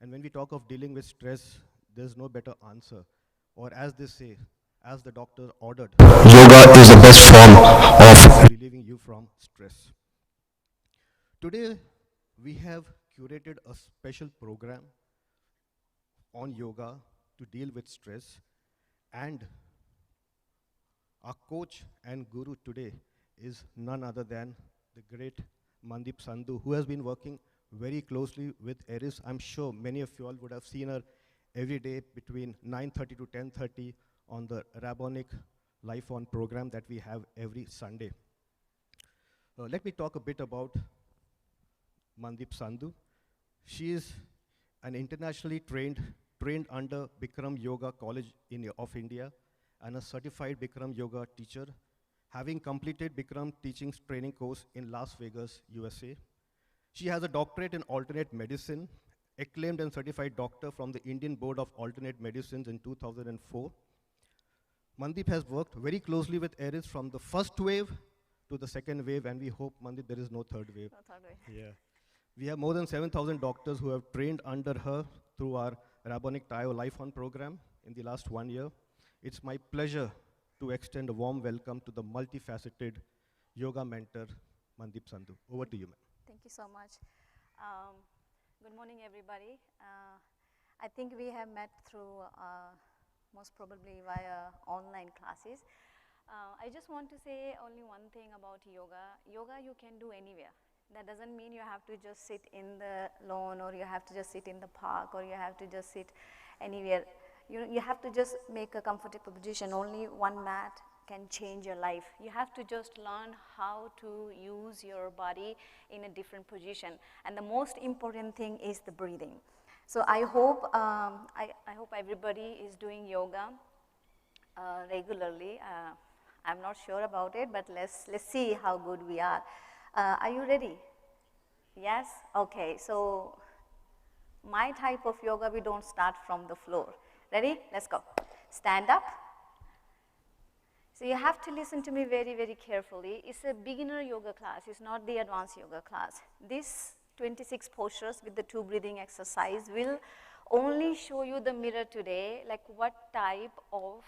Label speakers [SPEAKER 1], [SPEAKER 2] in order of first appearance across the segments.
[SPEAKER 1] And when we talk of dealing with stress, there's no better answer. Or as they say, as the doctor ordered,
[SPEAKER 2] Yoga is the best form of
[SPEAKER 1] relieving you from stress. Today, we have curated a special program on yoga to deal with stress. And our coach and guru today is none other than the great Mandip Sandhu, who has been working very closely with Eris. I'm sure many of you all would have seen her every day between 9:30 to 10:30 on the Rabbonic Life On program that we have every Sunday. Let me talk a bit about Mandip Sandhu. She is an internationally trained under Bikram Yoga College of India, and a certified Bikram Yoga teacher, having completed Bikram teaching training course in Las Vegas, USA. She has a doctorate in alternate medicine, acclaimed and certified doctor from the Indian Board of Alternate Medicines in 2004. Mandip has worked very closely with Eris from the first wave to the second wave, and we hope, Mandip, there is no third wave.
[SPEAKER 3] No third wave.
[SPEAKER 1] Yeah. We have more than 7,000 doctors who have trained under her through our Rabbonic Tayo Life On program in the last 1 year. It's my pleasure to extend a warm welcome to the multifaceted yoga mentor, Mandip Sandhu. Over to you, ma'am.
[SPEAKER 3] Thank you so much. Good morning, everybody. I think we have met through most probably via online classes. I just want to say only one thing about yoga. Yoga you can do anywhere. That doesn't mean you have to just sit in the lawn, or you have to just sit in the park, or you have to just sit anywhere. You have to just make a comfortable position. Only one mat can change your life. You have to just learn how to use your body in a different position. And the most important thing is the breathing. So I hope everybody is doing yoga regularly. I'm not sure about it, but let's see how good we are. Are you ready? Yes? Okay, so my type of yoga, we don't start from the floor. Ready? Let's go. Stand up. So you have to listen to me very, very carefully. It's a beginner yoga class. It's not the advanced yoga class. This 26 postures with the 2 breathing exercise will only show you the mirror today, like what type of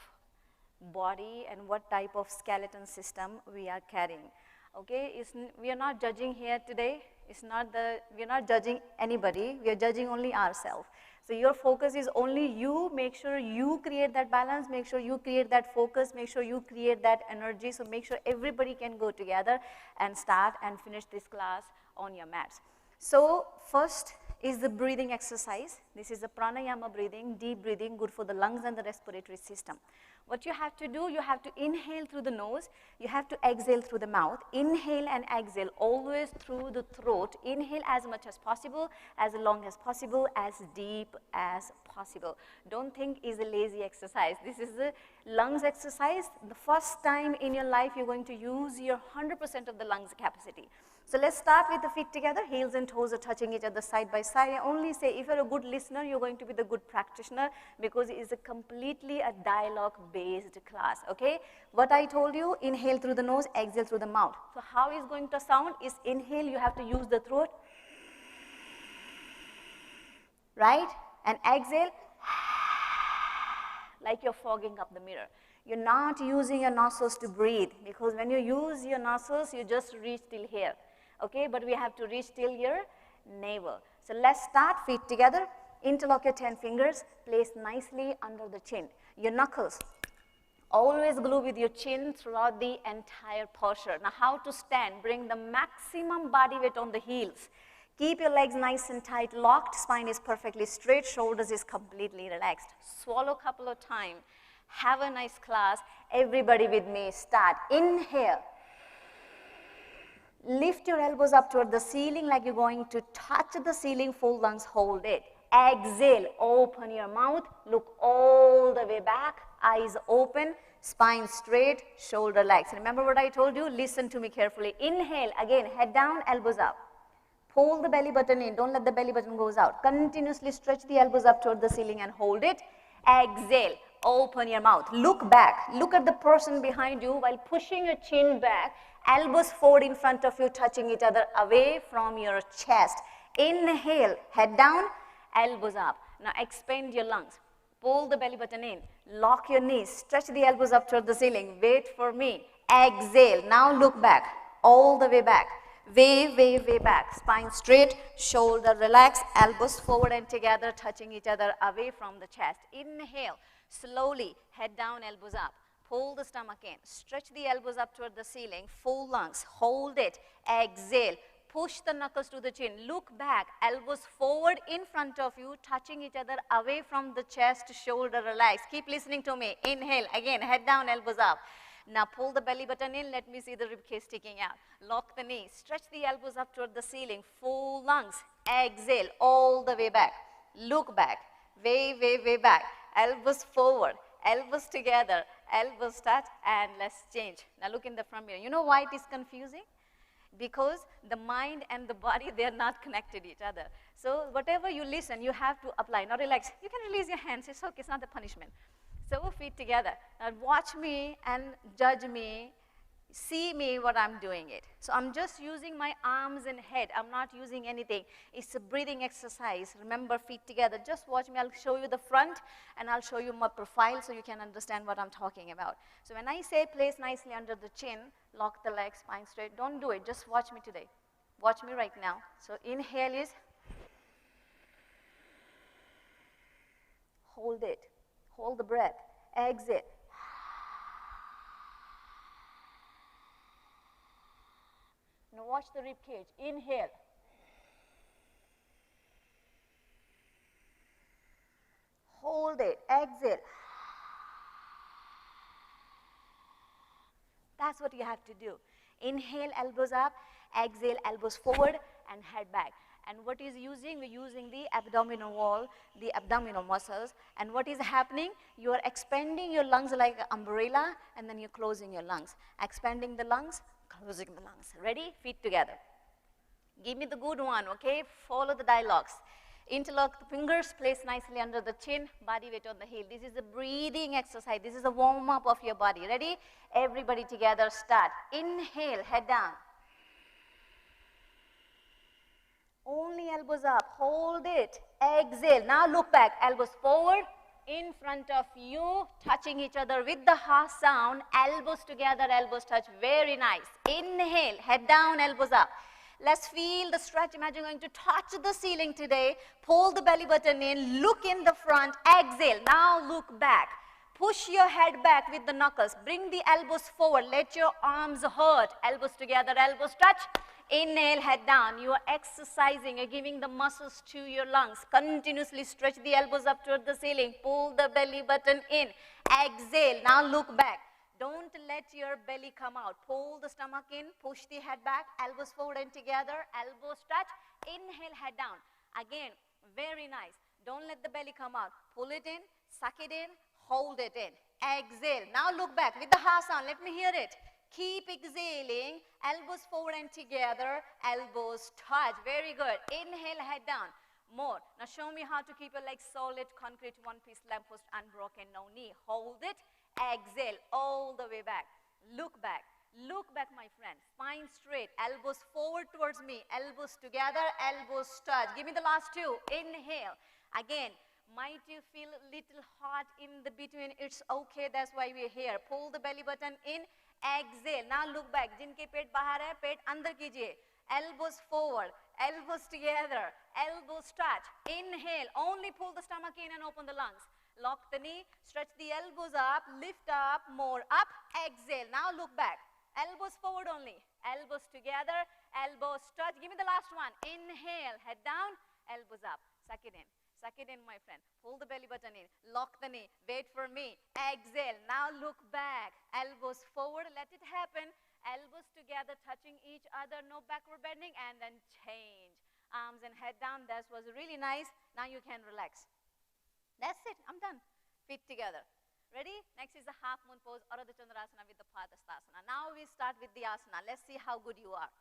[SPEAKER 3] body and what type of skeleton system we are carrying. Okay, we are not judging here today. We are not judging anybody. We are judging only ourselves. So your focus is only you. Make sure you create that balance. Make sure you create that focus. Make sure you create that energy. So make sure everybody can go together and start and finish this class on your mats. So first is the breathing exercise. This is the pranayama breathing, deep breathing, good for the lungs and the respiratory system. What you have to do, you have to inhale through the nose, you have to exhale through the mouth. Inhale and exhale always through the throat. Inhale as much as possible, as long as possible, as deep as possible. Don't think it's a lazy exercise. This is a lungs exercise. The first time in your life you're going to use your 100% of the lungs capacity. So let's start with the feet together, heels and toes are touching each other side by side. I only say if you're a good listener, you're going to be the good practitioner, because it is a completely a dialogue-based class, okay? What I told you, inhale through the nose, exhale through the mouth. So how is going to sound is inhale, you have to use the throat, right? And exhale, like you're fogging up the mirror. You're not using your nostrils to breathe, because when you use your nostrils, you just reach till here. Okay, but we have to reach till your navel. So let's start, feet together, interlock your 10 fingers, place nicely under the chin. Your knuckles, always glue with your chin throughout the entire posture. Now how to stand, bring the maximum body weight on the heels. Keep your legs nice and tight, locked, spine is perfectly straight, shoulders is completely relaxed. Swallow a couple of times, have a nice class. Everybody with me, start, inhale. Lift your elbows up toward the ceiling like you're going to touch the ceiling, full lungs, hold it. Exhale, open your mouth, look all the way back, eyes open, spine straight, shoulder relaxed. Remember what I told you? Listen to me carefully. Inhale, again, head down, elbows up. Pull the belly button in, don't let the belly button goes out. Continuously stretch the elbows up toward the ceiling and hold it. Exhale, open your mouth, look back, look at the person behind you while pushing your chin back. Elbows forward in front of you, touching each other away from your chest. Inhale, head down. elbows up. Now expand your lungs. Pull the belly button in. Lock your knees. Stretch the elbows up toward the ceiling. Wait for me. Exhale. Now look back. All the way back. Way back. Spine straight. Shoulder relaxed. Elbows forward and together, touching each other away from the chest. Inhale. Slowly. Head down, elbows up. Pull the stomach in. Stretch the elbows up toward the ceiling. Full lungs. Hold it. Exhale. Push the knuckles to the chin. Look back. Elbows forward in front of you, touching each other away from the chest, shoulder relax. Keep listening to me. Inhale. Again, head down, elbows up. Now pull the belly button in. Let me see the ribcage sticking out. Lock the knees. Stretch the elbows up toward the ceiling. Full lungs. Exhale. All the way back. Look back. Way back. Elbows forward. Elbows together. Elbows touch. And let's change. Now look in the front mirror. You know why it is confusing? Because the mind and the body, they are not connected to each other. So whatever you listen, you have to apply. Now relax. You can release your hands. It's okay. It's not a punishment. So feet together. Now watch me and judge me. See me what I'm doing it. So I'm just using my arms and head. I'm not using anything. It's a breathing exercise. Remember, feet together. Just watch me. I'll show you the front and I'll show you my profile so you can understand what I'm talking about. So when I say place nicely under the chin, lock the legs, spine straight, don't do it. Just watch me today. Watch me right now. So inhale is, hold it. Hold the breath. Exit. Now watch the rib cage. Inhale. Hold it. Exit. That's what you have to do. Inhale, elbows up. Exhale, elbows forward and head back. And what is using? We're using the abdominal wall, the abdominal muscles. And what is happening? You are expanding your lungs like an umbrella, and then you're closing your lungs. Expanding the lungs, closing the lungs. Ready? Feet together. Give me the good one, okay? Follow the dialogues. Interlock the fingers, place nicely under the chin, body weight on the heel. This is a breathing exercise. This is a warm-up of your body. Ready? Everybody together, start. Inhale, head down. Only elbows up. Hold it. Exhale. Now look back. Elbows forward, in front of you, touching each other with the ha sound. Elbows together, elbows touch. Very nice. Inhale. Head down, elbows up. Let's feel the stretch. Imagine going to touch the ceiling today. Pull the belly button in. Look in the front. Exhale. Now look back. Push your head back with the knuckles. Bring the elbows forward. Let your arms hurt. Elbows together, elbows touch. Inhale, head down. You are exercising. You're giving the muscles to your lungs. Continuously stretch the elbows up toward the ceiling. Pull the belly button in. Exhale. Now look back. Don't let your belly come out. Pull the stomach in. Push the head back. Elbows forward and together. Elbows touch. Inhale, head down. Again, very nice. Don't let the belly come out. Pull it in. Suck it in. Hold it in. Exhale. Now look back with the ha sound. Let me hear it. Keep exhaling, elbows forward and together, elbows touch. Very good. Inhale, head down. More. Now show me how to keep your legs solid, concrete, one-piece lamppost, unbroken, no knee. Hold it. Exhale, all the way back. Look back. Look back, my friend. Spine straight, elbows forward towards me, elbows together, elbows touch. Give me the last two. Inhale. Again. Might you feel a little hot in the between? It's okay. That's why we're here. Pull the belly button in. Exhale. Now look back. जिनके पेट बाहर है, पेट अंदर कीजिए. Elbows forward, elbows together, elbows touch. Inhale. Only pull the stomach in and open the lungs. Lock the knee. Stretch the elbows up. Lift up. More up. Exhale. Now look back. Elbows forward only. Elbows together. Elbows touch. Give me the last one. Inhale. Head down. Elbows up. Suck it in. Suck it in, my friend. Pull the belly button in. Lock the knee. Wait for me. Exhale. Now look back. Elbows forward. Let it happen. Elbows together, touching each other. No backward bending. And then change. Arms and head down. That was really nice. Now you can relax. That's it. I'm done. Feet together. Ready? Next is the half moon pose, Ardha Chandrasana with the Padhastasana. Now we start with the asana. Let's see how good you are.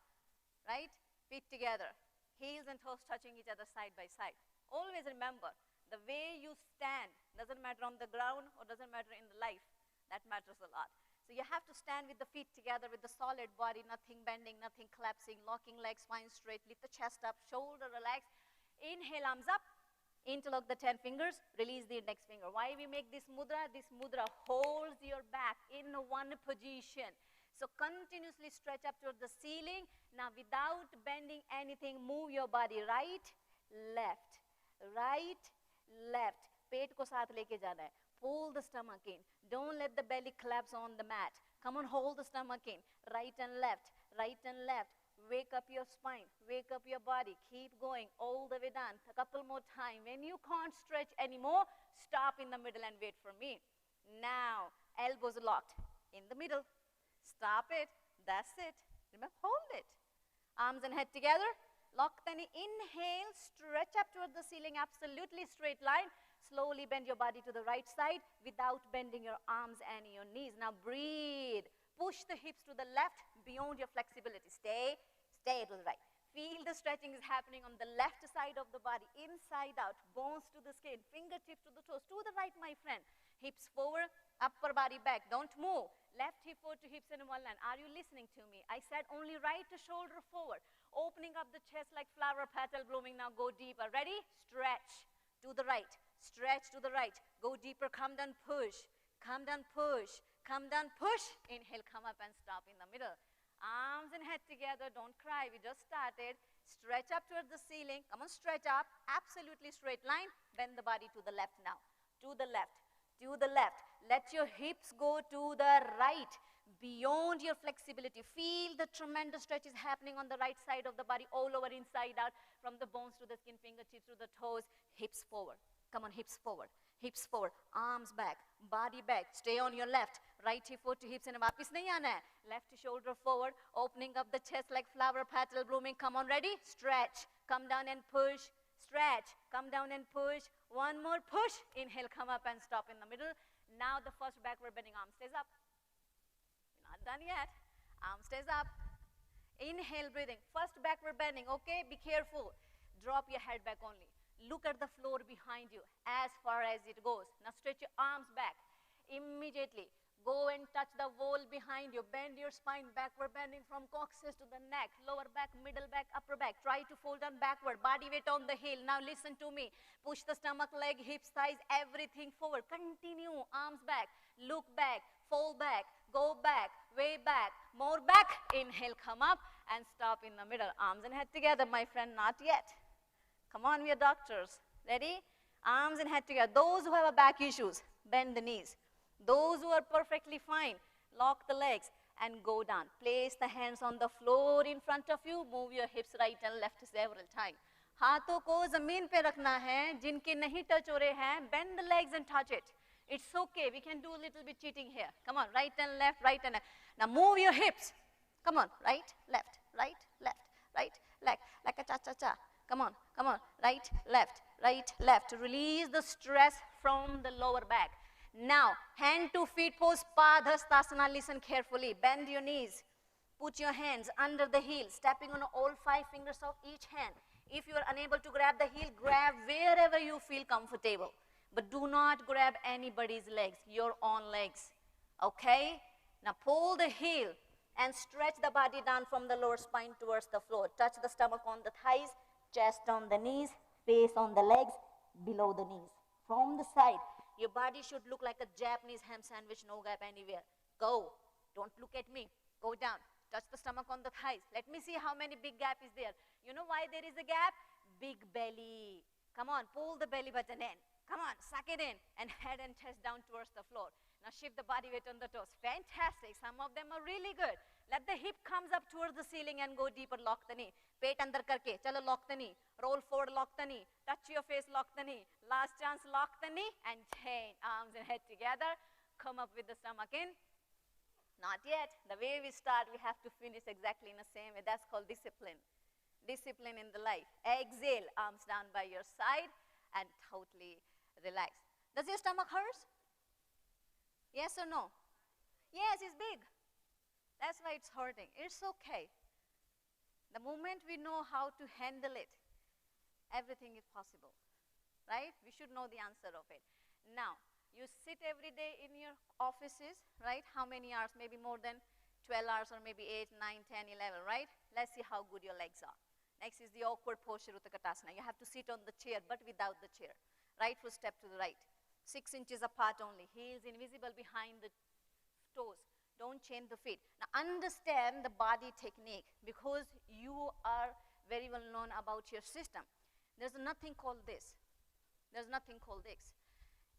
[SPEAKER 3] Right? Feet together. Heels and toes touching each other side by side. Always remember, the way you stand doesn't matter on the ground or doesn't matter in the life. That matters a lot. So you have to stand with the feet together with the solid body, nothing bending, nothing collapsing, locking legs, spine straight, lift the chest up, shoulder relaxed. Inhale, arms up. Interlock the 10 fingers, release the index finger. Why we make this mudra? This mudra holds your back in one position. So continuously stretch up toward the ceiling. Now without bending anything, move your body right, left, right, left. पेट को साथ लेके जाना है. Pull the stomach in. Don't let the belly collapse on the mat. Come on, hold the stomach in. Right and left, right and left. Wake up your spine, wake up your body. Keep going all the way down. A couple more times. When you can't stretch anymore, stop in the middle and wait for me. Now, elbows locked in the middle. Stop it. That's it. Remember, hold it. Arms and head together. Lock the knee. Inhale, stretch up toward the ceiling, absolutely straight line. Slowly bend your body to the right side without bending your arms and your knees. Now breathe. Push the hips to the left beyond your flexibility. Stay to the right. Feel the stretching is happening on the left side of the body, inside out, bones to the skin, fingertips to the toes, to the right, my friend. Hips forward, upper body back. Don't move. Left hip forward to hips in one line. Are you listening to me? I said only right shoulder forward. Opening up the chest like flower petal blooming. Now go deeper. Ready? Stretch to the right. Stretch to the right. Go deeper. Come down, push. Come down, push. Come down, push. Inhale, come up and stop in the middle. Arms and head together. Don't cry. We just started. Stretch up towards the ceiling. Come on, stretch up. Absolutely straight line. Bend the body to the left now. To the left. To the left. Let your hips go to the right. Beyond your flexibility. Feel the tremendous stretch is happening on the right side of the body. All over, inside out. From the bones to the skin, fingertips to the toes. Hips forward. Come on, hips forward. Hips forward, arms back, body back. Stay on your left. Right hip forward to hips and वापस नहीं आना है. Left shoulder forward, opening up the chest like flower petal blooming. Come on, ready? Stretch. Come down and push. Stretch. Come down and push. One more push. Inhale, come up and stop in the middle. Now the first backward bending arm stays up. You're not done yet. Arm stays up. Inhale, breathing. First backward bending, okay? Be careful. Drop your head back only. Look at the floor behind you as far as it goes. Now stretch your arms back. Immediately go and touch the wall behind you. Bend your spine, backward bending from coccyx to the neck, lower back, middle back, upper back. Try to fold down backward, body weight on the heel. Now listen to me. Push the stomach, leg, hips, thighs, everything forward. Continue, arms back, look back, fall back, go back, way back, more back. Inhale, come up and stop in the middle. Arms and head together, my friend, not yet. Come on, we are doctors. Ready? Arms and head together. Those who have back issues, bend the knees. Those who are perfectly fine, lock the legs and go down. Place the hands on the floor in front of you. Move your hips right and left several times. हाथों को जमीन पे रखना है. जिनके नहीं touch हो रहे हैं, bend the legs and touch it. It's okay. We can do a little bit cheating here. Come on, right and left, right and left. Now move your hips. Come on, right, left, right, left, right, left, like a cha-cha-cha. Come on, come on, right, left, right, left. Release the stress from the lower back. Now, hand to feet pose, Padhastasana. Listen carefully. Bend your knees. Put your hands under the heel, stepping on all 5 fingers of each hand. If you are unable to grab the heel, grab wherever you feel comfortable. But do not grab anybody's legs, your own legs. Okay? Now pull the heel and stretch the body down from the lower spine towards the floor. Touch the stomach on the thighs. Chest on the knees, face on the legs, below the knees. From the side, your body should look like a Japanese ham sandwich, no gap anywhere. Go. Don't look at me. Go down. Touch the stomach on the thighs. Let me see how many big gap is there. You know why there is a gap? Big belly. Come on, pull the belly button in. Come on, suck it in and head and chest down towards the floor. Now shift the body weight on the toes. Fantastic. Some of them are really good. Let the hip comes up towards the ceiling and go deeper. Lock the knee. Pet andar karke. Chalo, lock the knee. Roll forward, lock the knee. Touch your face, lock the knee. Last chance, lock the knee and chain. Arms and head together. Come up with the stomach in. Not yet. The way we start, we have to finish exactly in the same way. That's called discipline. Discipline in the life. Exhale, arms down by your side and totally relax. Does your stomach hurt? Yes or no? Yes, it's big. That's why it's hurting. It's okay. The moment we know how to handle it, everything is possible, right? We should know the answer of it. Now, you sit every day in your offices, right? How many hours? Maybe more than 12 hours or maybe 8, 9, 10, 11, right? Let's see how good your legs are. Next is the awkward posture, Utkatasana. You have to sit on the chair, but without the chair. Right foot step to the right. 6 inches apart only. Heels invisible behind the toes. Don't chain the feet. Now understand the body technique because you are very well known about your system. There's nothing called this. There's nothing called this.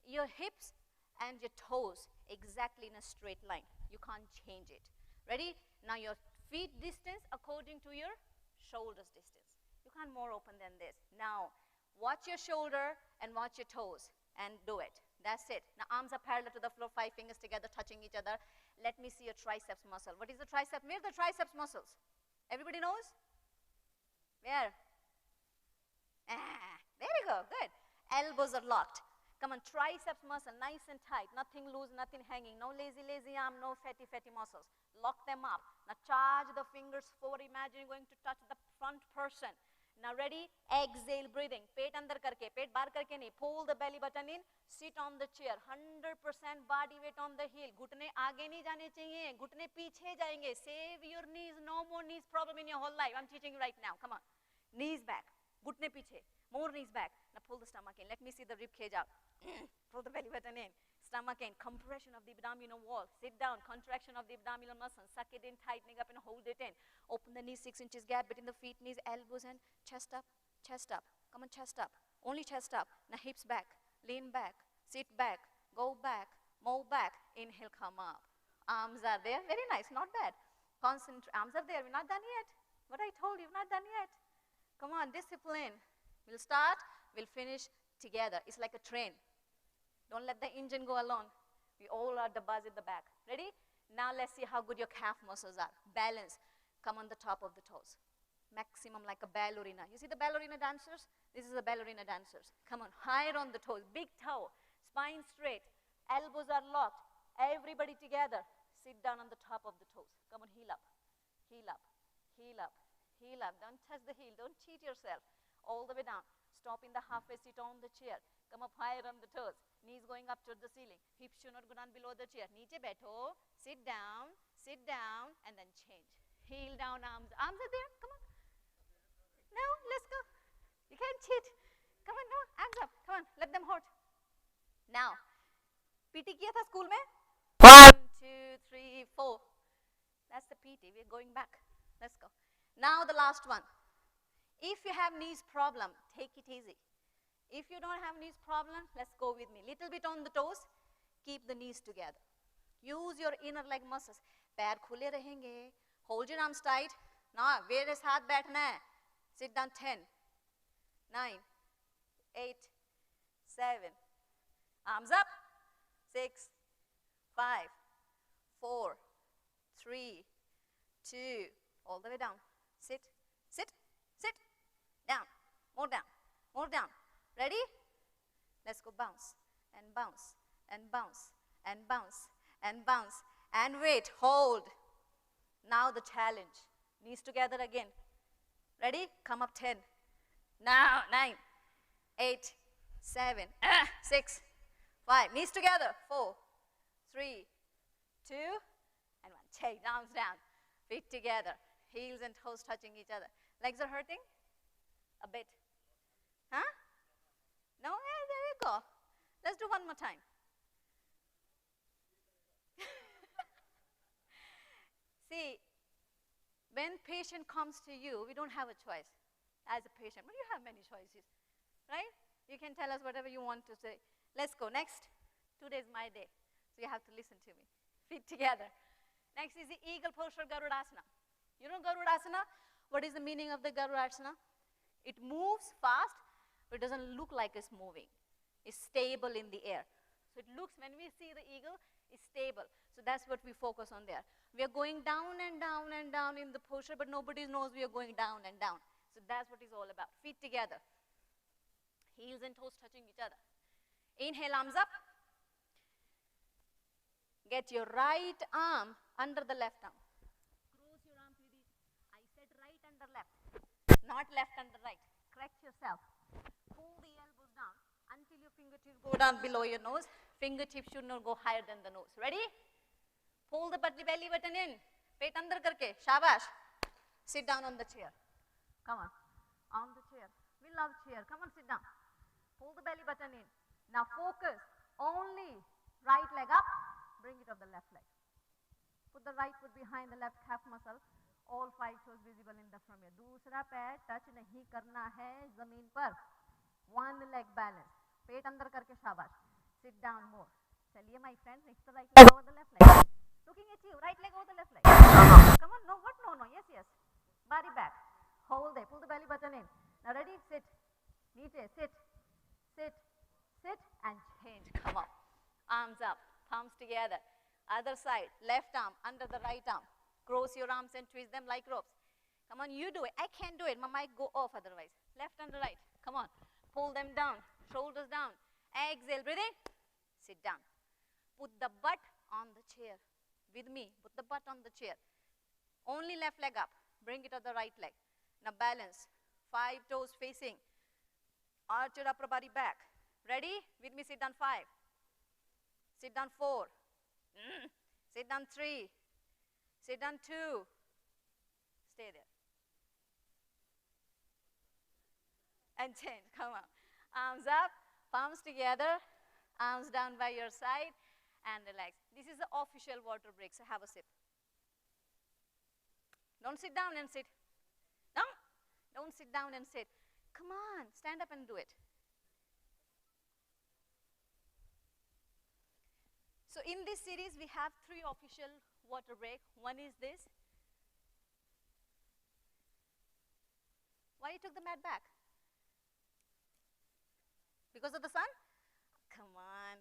[SPEAKER 3] Your hips and your toes exactly in a straight line. You can't change it. Ready? Now your feet distance according to your shoulders distance. You can't more open than this. Now watch your shoulder and watch your toes and do it. That's it. Now arms are parallel to the floor, 5 fingers together touching each other. Let me see your triceps muscle. What is the tricep? Where are the triceps muscles? Everybody knows? Where? There you go. Good. Elbows are locked. Come on, triceps muscle, nice and tight. Nothing loose, nothing hanging. No lazy, lazy arm, no fatty, fatty muscles. Lock them up. Now charge the fingers forward. Imagine you're going to touch the front person. Now ready? Exhale, breathing. Pet andar karke, pet bar karke nahi. Pull the belly button in. Sit on the chair. 100% body weight on the heel. घुटने आगे नहीं जाने चाहिए. घुटने पीछे जाएंगे. Save your knees. No more knees problem in your whole life. I'm teaching you right now. Come on. Knees back. घुटने पीछे. More knees back. Now pull the stomach in. Let me see the rib cage out. Pull the belly button in. Stomach in. Compression of the abdominal wall. Sit down. Contraction of the abdominal muscle. Suck it in, tightening up and hold it in. Open the knees, 6 inches gap between the feet, knees, elbows and chest up. Chest up. Come on, chest up. Only chest up. Now hips back. Lean back. Sit back. Go back. Move back. Inhale, come up. Arms are there. Very nice. Not bad. Concentrate. Arms are there. We're not done yet. What I told you, we're not done yet. Come on, discipline. We'll start, we'll finish together. It's like a train. Don't let the engine go alone. We all are the buzz at the back. Ready? Now let's see how good your calf muscles are. Balance. Come on the top of the toes. Maximum like a ballerina. You see the ballerina dancers? This is the ballerina dancers. Come on, higher on the toes. Big toe. Spine straight. Elbows are locked. Everybody together. Sit down on the top of the toes. Come on, heel up. Heel up. Heel up. Heel up. Don't touch the heel. Don't cheat yourself. All the way down. Stop in the halfway sit on the chair. Come up higher on the toes. Knees going up to the ceiling. Hips should not go down below the chair. Niche baitho. Sit down, and then change. Heel down, arms. Arms are there. Come on. No, let's go. You can't cheat. Come on, no, arms up. Come on, let them hold. Now, PT kiya tha school mein? 1, 2, 3, 4. That's the PT. We're going back. Let's go. Now the last one. If you have knees problem, take it easy. If you don't have knees problem, let's go with me. Little bit on the toes, keep the knees together. Use your inner leg muscles. पैर खुले रहेंगे. Hold your arms tight. Now, where is हाथ बैठना है? Sit down 10, 9, 8, 7. Arms up. 6, 5, 4, 3, 2. All the way down. Sit, sit, sit. Down, more down, more down. Ready? Let's go bounce, and bounce, and bounce, and bounce, and bounce. And wait, hold. Now the challenge. Knees together again. Ready? Come up 10. Now 9, 8, 7, 6, 5. Knees together. 4, 3, 2, and 1. Change, arms down. Feet together. Heels and toes touching each other. Legs are hurting? A bit. Huh? No? Yeah, there you go. Let's do one more time. See, when patient comes to you, we don't have a choice as a patient, but you have many choices, right? You can tell us whatever you want to say. Let's go. Next. Today is my day, so you have to listen to me. Feet together. Next is the eagle posture, Garudasana. You know Garudasana? What is the meaning of the Garudasana? It moves fast, but it doesn't look like it's moving. It's stable in the air. So it looks, when we see the eagle, it's stable. So that's what we focus on there. We are going down and down and down in the posture, but nobody knows we are going down and down. So that's what it's all about. Feet together. Heels and toes touching each other. Inhale, arms up. Get your right arm under the left arm. Cross your arm to the, I said right under left, not left under right. Correct yourself. Pull the elbows down until your fingertips go down below your nose. Fingertips should not go higher than the nose. Ready? Pull the belly button in. Pet andar karke. Shabash. Sit down on the chair. Come on. on the chair. We love chair. Come on, sit down. Pull the belly button in. Now focus. Only right leg up. Bring it on the left leg. Put the right foot behind the left calf muscle. All 5 toes visible in the from here. दूसरा पैर touch नहीं करना है जमीन पर. One leg balance. पेट अंदर करके शाबाश. Sit down more. चलिए my friend. Next the right leg over the left leg. Looking at you. Right leg over the left leg. Come on. No. What? No. Yes. Yes. Body back. Hold it. Pull the belly button in. Now ready? Sit. Neat. Sit. Sit. Sit and change. Come on. Arms up. Palms together. Other side. Left arm under the right arm. Cross your arms and twist them like ropes. Come on, you do it. I can't do it. My mic go off otherwise. Left and right. Come on. Pull them down. Shoulders down. Exhale. Breathe in. Sit down. Put the butt on the chair. With me. Put the butt on the chair. Only left leg up. Bring it to the right leg. Now balance. 5 toes facing. Arch your upper body back. Ready? With me, sit down 5. Sit down 4. Sit down 3. Sit down 2. Stay there. And change. Come on. Arms up, palms together, arms down by your side, and relax. This is the official water break, so have a sip. Don't sit down and sit. No? Don't sit down and sit. Come on, stand up and do it. So in this series, we have 3 official water break. One is this. Why you took the mat back? Because of the sun? Come on.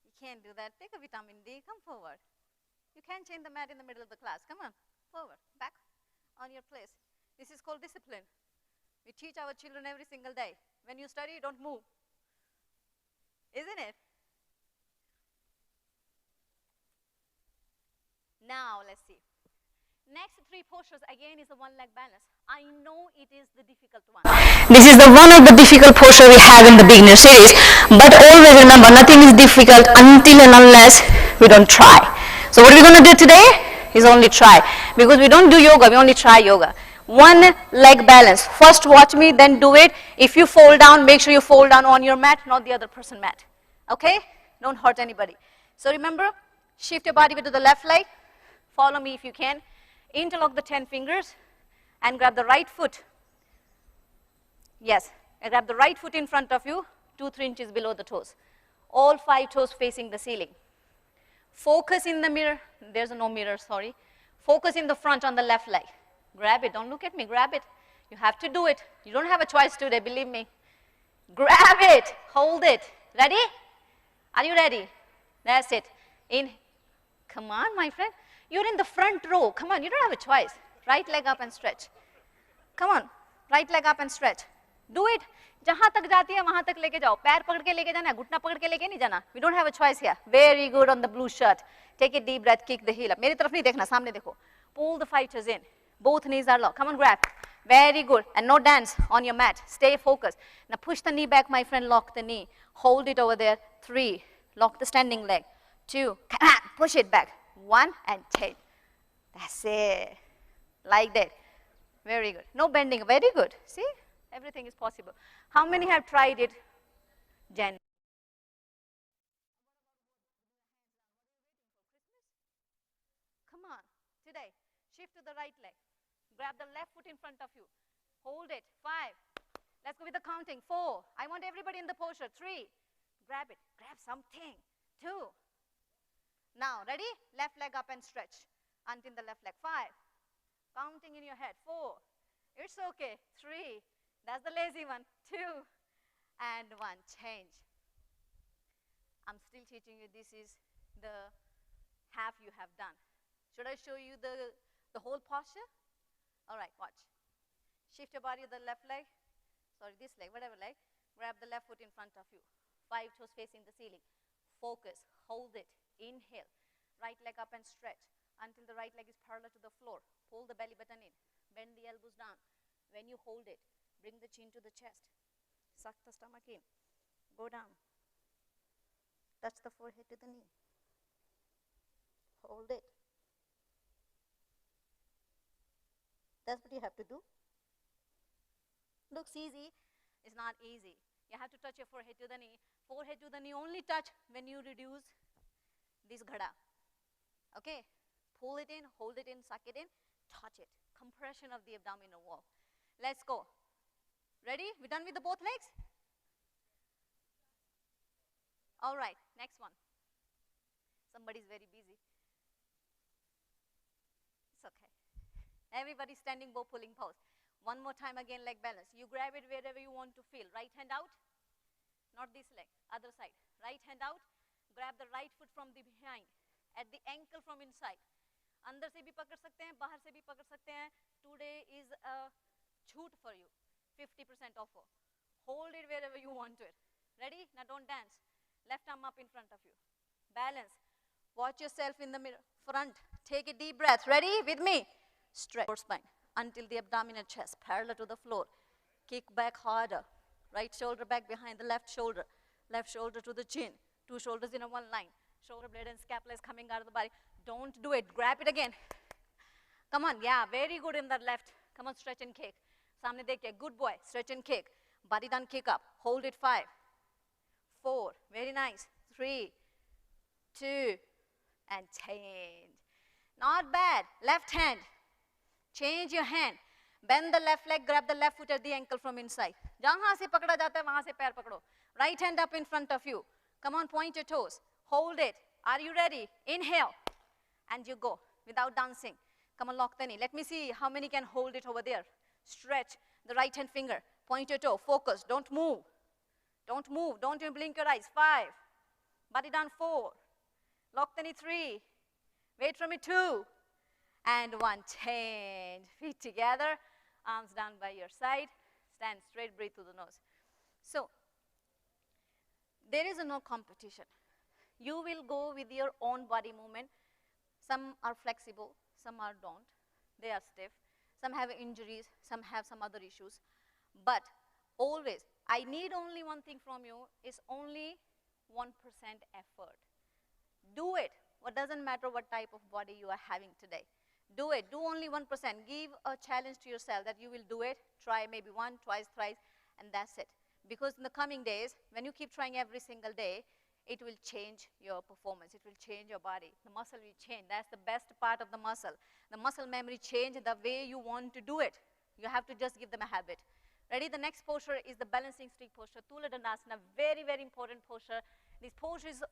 [SPEAKER 3] You can't do that. Take a vitamin D. Come forward. You can't change the mat in the middle of the class. Come on. Forward. Back on your place. This is called discipline. We teach our children every single day. When you study, don't move. Isn't it? Now, let's see. Next 3 postures again is a 1 leg balance. I know it is the difficult one.
[SPEAKER 4] This is the one of the difficult posture we have in the beginner series, but always remember nothing is difficult until and unless we don't try. So what we're going to do today is only try, because we don't do yoga, we only try yoga. 1 leg balance. First watch me, then do it. If you fall down, make sure you fall down on your mat, not the other person's mat. Okay? Don't hurt anybody. So remember, shift your body weight to the left leg. Follow me if you can. Interlock the 10 fingers and grab the right foot. Yes, and grab the right foot in front of you, 2-3 inches below the toes. All 5 toes facing the ceiling. Focus in the mirror. There's no mirror, sorry. Focus in the front on the left leg. Grab it. Don't look at me. Grab it. You have to do it. You don't have a choice today, believe me. Grab it. Hold it. Ready? Are you ready? That's it. In. Come on, my friend. You're in the front row. Come on, you don't have a choice. Right leg up and stretch. Come on. Right leg up and stretch. Do it. जहाँ तक जाती है वहाँ तक लेके जाओ. पैर पकड़ के लेके जाना, घुटना पकड़ के लेके नहीं जाना. We don't have a choice here. Very good on the blue shirt. Take a deep breath, kick the heel up. मेरी तरफ नहीं देखना, सामने देखो. Pull the 5 toes in. Both knees are locked. Come on, grab. Very good. And no dance on your mat. Stay focused. Now push the knee back, my friend. Lock the knee. Hold it over there. 3. Lock the standing leg. 2. Push it back. 1 and 10. That's it. Like that. Very good. No bending. Very good. See? Everything is possible. How many have tried it? Jen. Come on. Today. Shift to the right leg. Grab the left foot in front of you. Hold it. 5. Let's go with the counting. 4. I want everybody in the posture. 3. Grab it. Grab something. 2. Now, ready? Left leg up and stretch until the left leg. 5. Counting in your head. 4. It's okay. 3. That's the lazy one. 2. And 1. Change. I'm still teaching you. This is the half you have done. Should I show you the whole posture? All right, watch. Shift your body to the left leg. Sorry, this leg, whatever leg. Grab the left foot in front of you. 5 toes facing the ceiling. Focus. Hold it. Inhale. Right leg up and stretch until the right leg is parallel to the floor. Pull the belly button in. Bend the elbows down. When you hold it, bring the chin to the chest. Suck the stomach in. Go down. Touch the forehead to the knee. Hold it. That's what you have to do. Looks easy, it's not easy. You have to touch your forehead to the knee. Forehead to the knee only touch when you reduce this ghada. Okay? Pull it in, hold it in, suck it in, touch it. Compression of the abdominal wall. Let's go. Ready? We done with the both legs? All right, next one. Somebody's very busy. It's okay. Everybody standing bow pulling pose. One more time again, leg balance. You grab it wherever you want to feel. Right hand out, not this leg, other side. Right hand out, grab the right foot from the behind, at the ankle from inside. अंदर से भी पकड़ सकते हैं, बाहर से भी पकड़ सकते हैं. Today is a shoot for you, 50% offer. Hold it wherever you want to it. Ready? Now don't dance. Left arm up in front of you. Balance. Watch yourself in the mirror. Front. Take a deep breath. Ready? With me. Stretch your spine until the abdominal chest parallel to the floor. Kick back harder. Right shoulder back behind the left shoulder. Left shoulder to the chin. Two shoulders in a one line. Shoulder blade and scapula is coming out of the body. Don't do it. Grab it again. Come on. Yeah, very good in the left. Come on, stretch and kick. Samne dekhiye. Good boy. Stretch and kick. Body down, kick up. Hold it. 5, 4. Very nice. 3, 2, and change. Not bad. Left hand. Change your hand. Bend the left leg, grab the left foot at the ankle from inside. Jahan se pakda jata hai, wahan se pair pakdo. Right hand up in front of you. Come on, point your toes. Hold it. Are you ready? Inhale. And you go without dancing. Come on, lock the knee. Let me see how many can hold it over there. Stretch the right hand finger. Point your toe. Focus. Don't move. Don't move. Don't even blink your eyes. 5. Body down. 4. Lock the knee. 3. Wait for me. 2. And 1. Change. Feet together. Arms down by your side. Stand straight. Breathe through the nose. So, there is no competition. You will go with your own body movement. Some are flexible. Some are don't. They are stiff. Some have injuries. Some have some other issues. But always, I need only one thing from you is only 1% effort. Do it. What doesn't matter what type of body you are having today. Do it. Do only 1%. Give a challenge to yourself that you will do it. Try maybe 1, twice, thrice, and that's it. Because in the coming days, when you keep trying every single day, it will change your performance. It will change your body. The muscle will change. That's the best part of the muscle. The muscle memory change the way you want to do it. You have to just give them a habit. Ready? The next posture is the balancing stick posture. Tula Dandasana, very, very important posture. This posture is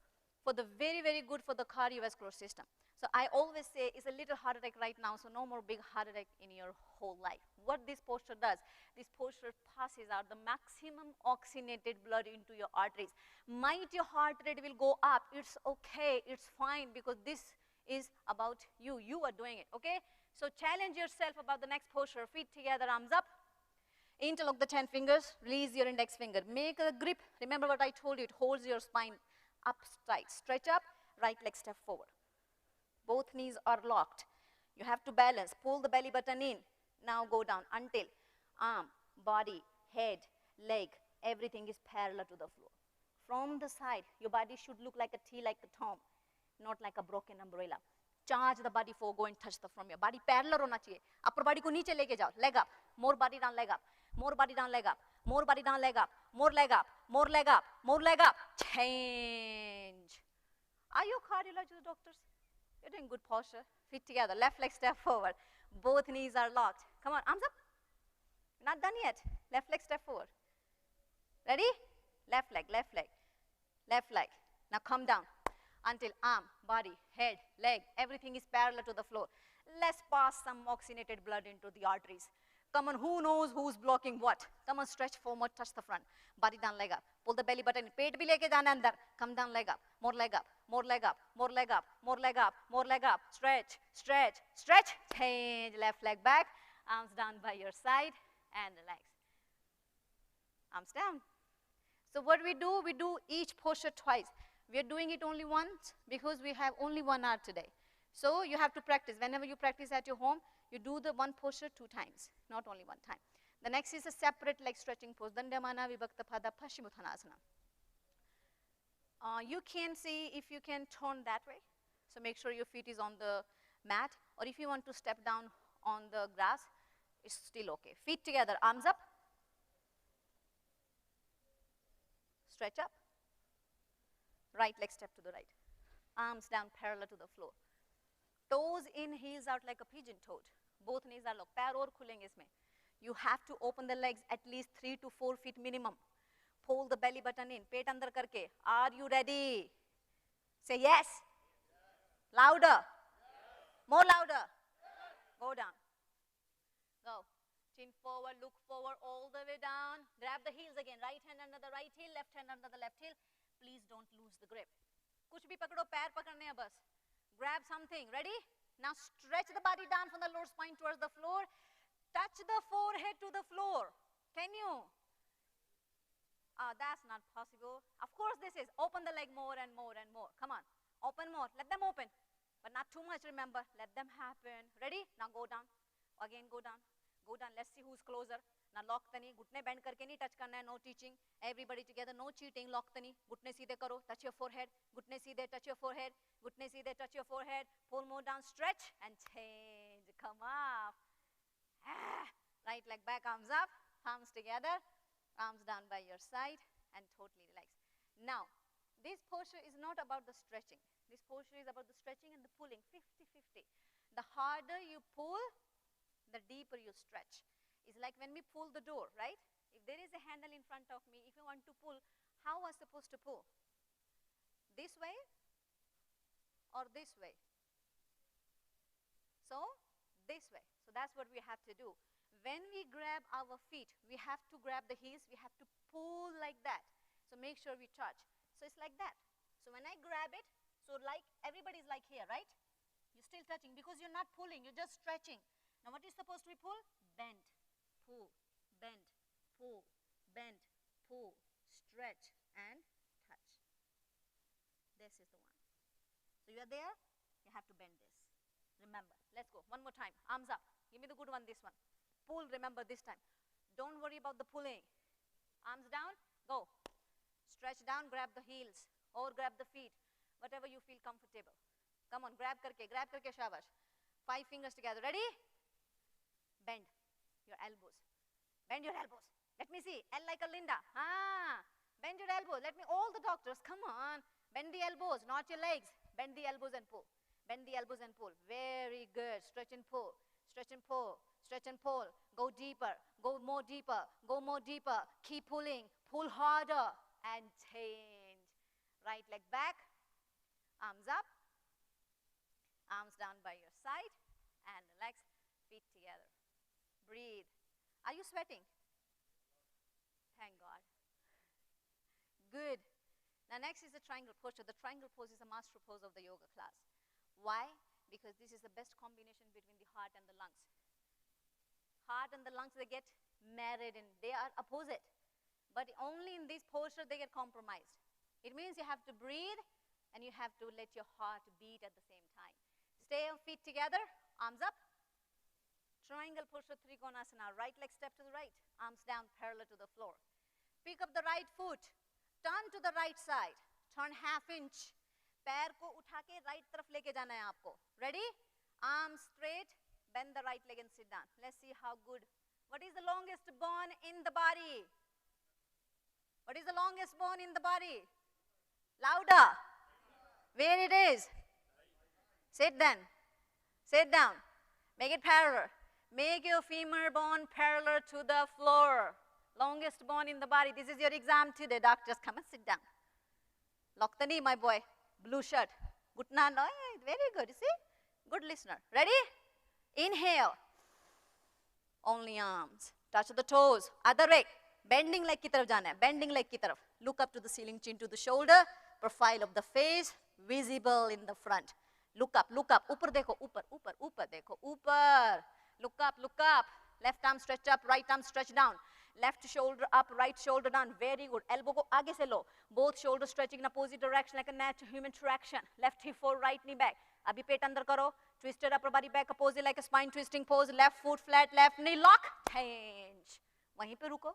[SPEAKER 4] for the very, very good for the cardiovascular system. So I always say it's a little heart attack right now, so no more big heart attack in your whole life. What this posture does, this posture passes out the maximum oxygenated blood into your arteries. Might your heart rate will go up, it's okay, it's fine, because this is about you. You are doing it, okay? So challenge yourself about the next posture. Feet together, arms up. Interlock the 10 fingers, release your index finger. Make a grip. Remember what I told you, it holds your spine up tight. Stretch up, right leg step forward. Both knees are locked. You have to balance. Pull the belly button in. Now go down until arm, body, head, leg, everything is parallel to the floor. From the side, your body should look like a T, like a Tom, not like a broken umbrella. Charge the body forward, go and touch the from your body. Parallel hona chahiye. Upper body ko niche leke jao. Leg up. More body down, leg up. More body down, leg up. More body down, leg up. More leg up. More leg up. More leg up. Change. Are you cardiologist doctors? You're doing good posture. Feet together. Left leg step forward. Both knees are locked. Come on, arms up. Not done yet. Left leg step forward. Ready? Left leg, left leg, left leg. Now come down until arm, body, head, leg, everything is parallel to the floor. Let's pass some oxygenated blood into the arteries. Come on, who knows who's blocking what? Come on, stretch forward, touch the front. Body down, leg up. Pull the belly button. Pet bhi leke jana andar. Come down, leg up. More leg up. More leg up. More leg up. More leg up. More leg up. Stretch, stretch, stretch. Change. Left leg back. Arms down by your side and relax. Arms down. So what we do each posture twice. We are doing it only once because we have only 1 hour today. So you have to practice. Whenever you practice at your home, you do the one posture 2 times, not only 1 time. The next is a separate leg stretching pose. Dandamana Vibhakta Pada Paschimuttanasana. You can see if you can turn that way. So make sure your feet is on the mat. Or if you want to step down on the grass, it's still okay. Feet together, arms up. Stretch up. Right leg step to the right. Arms down parallel to the floor. Toes in, heels out like a pigeon toed. Both knees are locked. पैर और खुलेंगे इसमें. You have to open the legs at least 3 to 4 feet minimum. Pull the belly button in. पेट अंदर करके. Are you ready? Say yes. Louder. More louder. Go down. Go. Chin forward, look forward all the way down. Grab the heels again. Right hand under the right heel, left hand under the left heel. Please don't lose the grip. कुछ भी पकड़ो, पैर पकड़ने हैं बस. Grab something. Ready? Now stretch the body down from the lower spine towards the floor. Touch the forehead to the floor. Can you? That's not possible. Of course this is. Open the leg more and more and more. Come on. Open more. Let them open. But not too much, remember. Let them happen. Ready? Now go down. Again go down. Go down. Let's see who's closer. Now lock the knee. घुटने bend करके नहीं touch करना है. No teaching. Everybody together. No cheating. Lock the knee. घुटने सीधे करो. Touch your forehead. घुटने सीधे. Touch your forehead. घुटने सीधे. Touch your forehead. Pull more down. Stretch and change. Come up. Right leg back. Arms up. Palms together. Arms down by your side and totally relax. Now, this posture is not about the stretching. This posture is about the stretching and the pulling. 50-50. The harder you pull, the deeper you stretch. It's like when we pull the door, right? If there is a handle in front of me, if you want to pull, how was I supposed to pull? This way or this way? So, this way. So that's what we have to do. When we grab our feet, we have to grab the heels, we have to pull like that. So make sure we touch. So it's like that. So when I grab it, so like everybody's like here, right? You're still touching because you're not pulling, you're just stretching. Now what is supposed to be pull? Bend, pull, bend, pull, bend, pull, stretch and touch. This is the one. So you are there, you have to bend this. Remember, let's go. One more time. Arms up. Give me the good one, this one. Pull, remember this time. Don't worry about the pulling. Arms down, go. Stretch down, grab the heels or grab the feet, whatever you feel comfortable. Come on, grab karke, shabash. 5 fingers together. Ready? Bend your elbows. Bend your elbows. Let me see. L like a Linda. Bend your elbows. Let me, all the doctors, come on. Bend the elbows, not your legs. Bend the elbows and pull. Bend the elbows and pull. Very good. Stretch and pull. Stretch and pull. Stretch and pull. Go deeper. Go more deeper. Go more deeper. Keep pulling. Pull harder. And change. Right leg back. Arms up. Arms down by your side. And relax. Feet together. Breathe. Are you sweating? Thank God. Good. Now next is the triangle posture. The triangle pose is a master pose of the yoga class. Why? Because this is the best combination between the heart and the lungs. Heart and the lungs, they get married and they are opposite. But only in this posture they get compromised. It means you have to breathe and you have to let your heart beat at the same time. Stay on feet together, arms up. Triangle posture, Trikonasana. Right leg step to the right, arms down parallel to the floor. Pick up the right foot, turn to the right side, turn ½ inch. पैर को उठा के right तरफ लेके जाना है आपको. Ready? Arms straight, bend the right leg and sit down. Let's see how good. What is the longest bone in the body? What is the longest bone in the body? Louder. Where it is? Sit then. Sit down. Make it parallel. Make your femur bone parallel to the floor. Longest bone in the body. This is your exam today. Doctors, come and sit down. Lock the knee, my boy. Blue shirt. Gutna, no, very good. You see? Good listener. Ready? Inhale. Only arms. Touch the toes. Other way. Bending leg ki taraf jana hai. Bending leg ki taraf. Look up to the ceiling, chin to the shoulder. Profile of the face visible in the front. Look up, look up. Upar dekho, upar, upar, upar dekho, upar. Look up, look up. Left arm stretch up, right arm stretch down. Left shoulder up, right shoulder down. Very good. Elbow ko aage se lo. Both shoulders stretching in opposite direction like a natural human traction. Left hip forward, right knee back. Abhi pet andar karo. Twisted upper body back opposite like a spine twisting pose. Left foot flat, left knee lock. Change. Wahin pe ruko.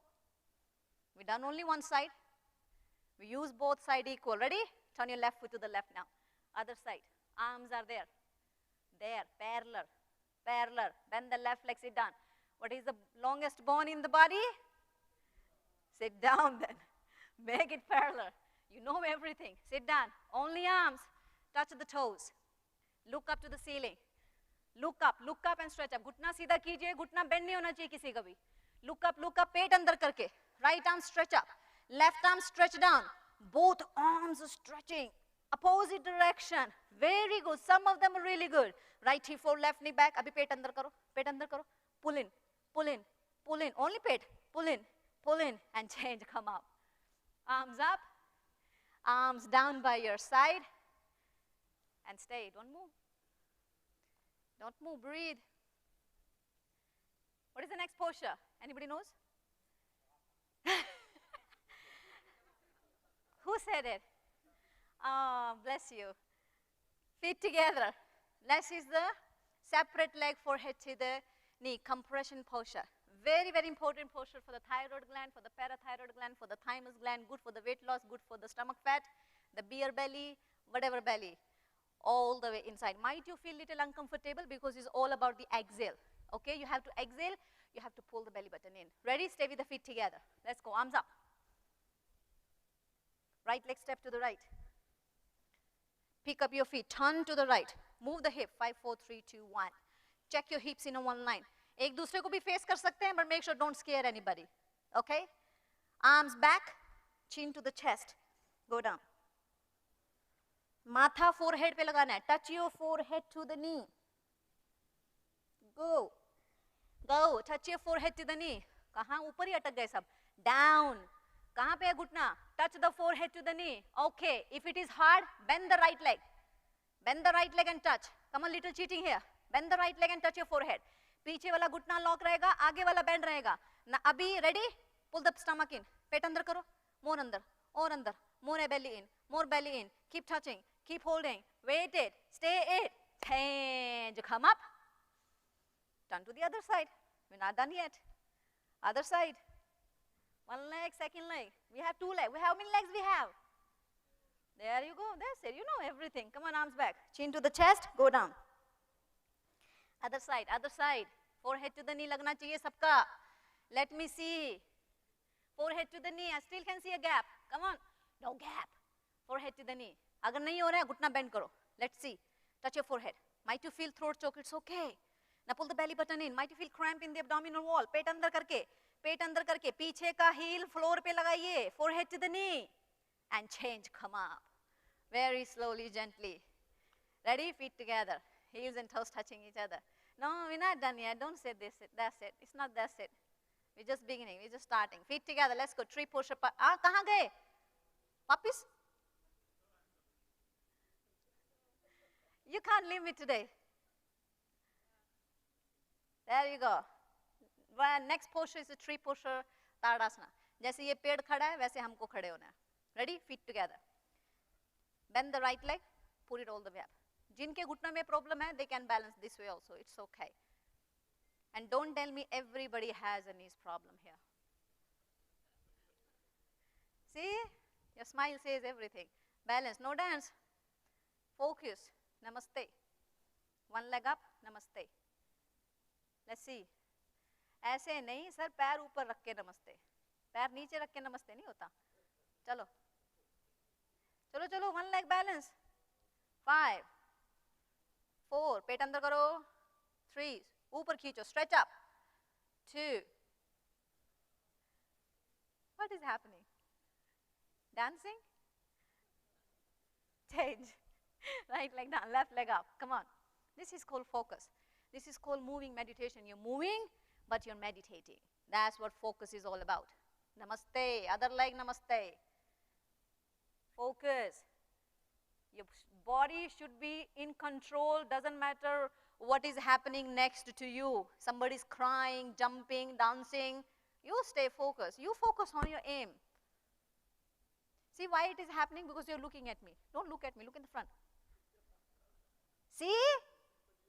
[SPEAKER 4] We done only one side. We use both side equal. Ready? Turn your left foot to the left now. Other side. Arms are there. There. Parallel. Parallel. Bend the left leg, sit down. What is the longest bone in the body? Sit down then. Make it parallel. You know everything. Sit down. Only arms. Touch the toes. Look up to the ceiling. Look up and stretch up. घुटना सीधा कीजिए, घुटना bend नहीं होना चाहिए किसी का भी. Look up, पेट अंदर करके. Right arm stretch up. Left arm stretch down. Both arms are stretching. Opposite direction. Very good. Some of them are really good. Right hip forward, left knee back. अभी पेट अंदर करो. Pull in, pull in, pull in. Only pet. Pull in, and change. Come up. Arms up. Arms down by your side. And stay. Don't move. Don't move. Breathe. What is the next posture? Anybody knows? Who said it? Oh, bless you. Feet together. Let's use the separate leg, forehead to the knee. Compression posture. Very, very important posture for the thyroid gland, for the parathyroid gland, for the thymus gland, good for the weight loss, good for the stomach fat, the beer belly, whatever belly, all the way inside. Might you feel little uncomfortable because it's all about the exhale. Okay, you have to exhale, you have to pull the belly button in. Ready? Stay with the feet together. Let's go, arms up. Right leg step to the right. Pick up your feet, turn to the right. Move the hip, 5, 4, 3, 2, 1. Check your hips in a one line. एक दूसरे को भी face कर सकते हैं, but make sure don't scare anybody. Okay? Arms back, chin to the chest. Go down. माथा forehead पे लगाना है. Touch your forehead to the knee. Go. Touch your forehead to the knee. कहाँ ऊपर ही अटक गए सब. Down. कहाँ पे है घुटना? Touch the forehead to the knee. Okay. If it is hard, bend the right leg. Bend the right leg and touch. Come on, little cheating here. Bend the right leg and touch your forehead. पीछे वाला घुटना lock रहेगा, आगे वाला bend रहेगा. ना अभी ready? Pull the stomach in. पेट अंदर करो. More अंदर. और अंदर. More belly in. More belly in. Keep touching. Keep holding. Wait it. Stay it. Change. Come up. Turn to the other side. We're not done yet. Other side. One leg, second leg. We have two legs. How many legs we have? There you go. That's it. You know everything. Come on, arms back. Chin to the chest. Go down. Other side. Other side. Forehead to the knee लगना चाहिए सबका. Let me see. Forehead to the knee. I still can see a gap. Come on. No gap. Forehead to the knee. अगर नहीं हो रहा है घुटना bend करो. Let's see. Touch your forehead. Might you feel throat choke? It's okay. Now pull the belly button in. Might you feel cramp in the abdominal wall? पेट अंदर करके पीछे का heel floor पे लगाइए. Forehead to the knee. And change. Come up. Very slowly, gently. Ready? Feet together. Heels and toes touching each other. No, we're not done yet. Don't say this. That's it. It's not that's it. We're just beginning. We're just starting. Feet together. Let's go. Tree push-up. कहाँ गए? Puppies? You can't leave me today. There you go. Next posture is a tree pusher, Tadasana. जैसे ये पेड़ खड़ा है, वैसे हमको खड़े होना है. Ready? Feet together. Bend the right leg. Pull it all the way up. जिनके घुटने में problem है, they can balance this way also. It's okay. And don't tell me everybody has a knees problem here. See? Your smile says everything. Balance. No dance. Focus. Namaste. One leg up. Namaste. Let's see. ऐसे नहीं sir पैर ऊपर रख के नमस्ते. पैर नीचे रख के नमस्ते नहीं होता. चलो. चलो चलो. One leg balance. 5, 4. पेट अंदर करो. 3. ऊपर खींचो. Stretch up. 2. What is happening? Dancing? Change. Right leg down. Left leg up. Come on. This is called focus. This is called moving meditation. You're moving, but you're meditating. That's what focus is all about. Namaste. Other leg, namaste. Focus. Your body should be in control. Doesn't matter what is happening next to you. Somebody's crying, jumping, dancing. You stay focused. You focus on your aim. See why it is happening? Because you're looking at me. Don't look at me. Look in the front. See?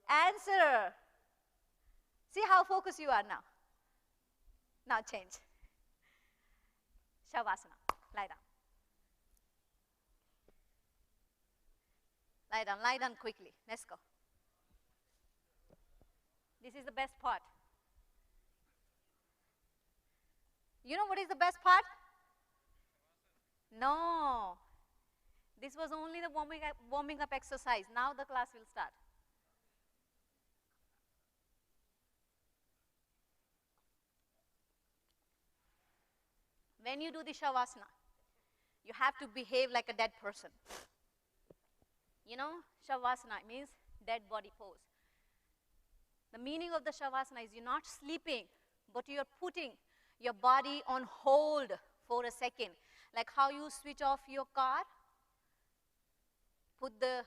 [SPEAKER 4] Answer. See how focused you are now. Now change. Shavasana. Lie down. Lie down. Lie down quickly. Let's go. This is the best part. You know what is the best part? No. This was only the warming up exercise. Now the class will start. When you do the Shavasana, you have to behave like a dead person. You know, Shavasana means dead body pose. The meaning of the Shavasana is you're not sleeping, but you're putting your body on hold for a second. Like how you switch off your car, put the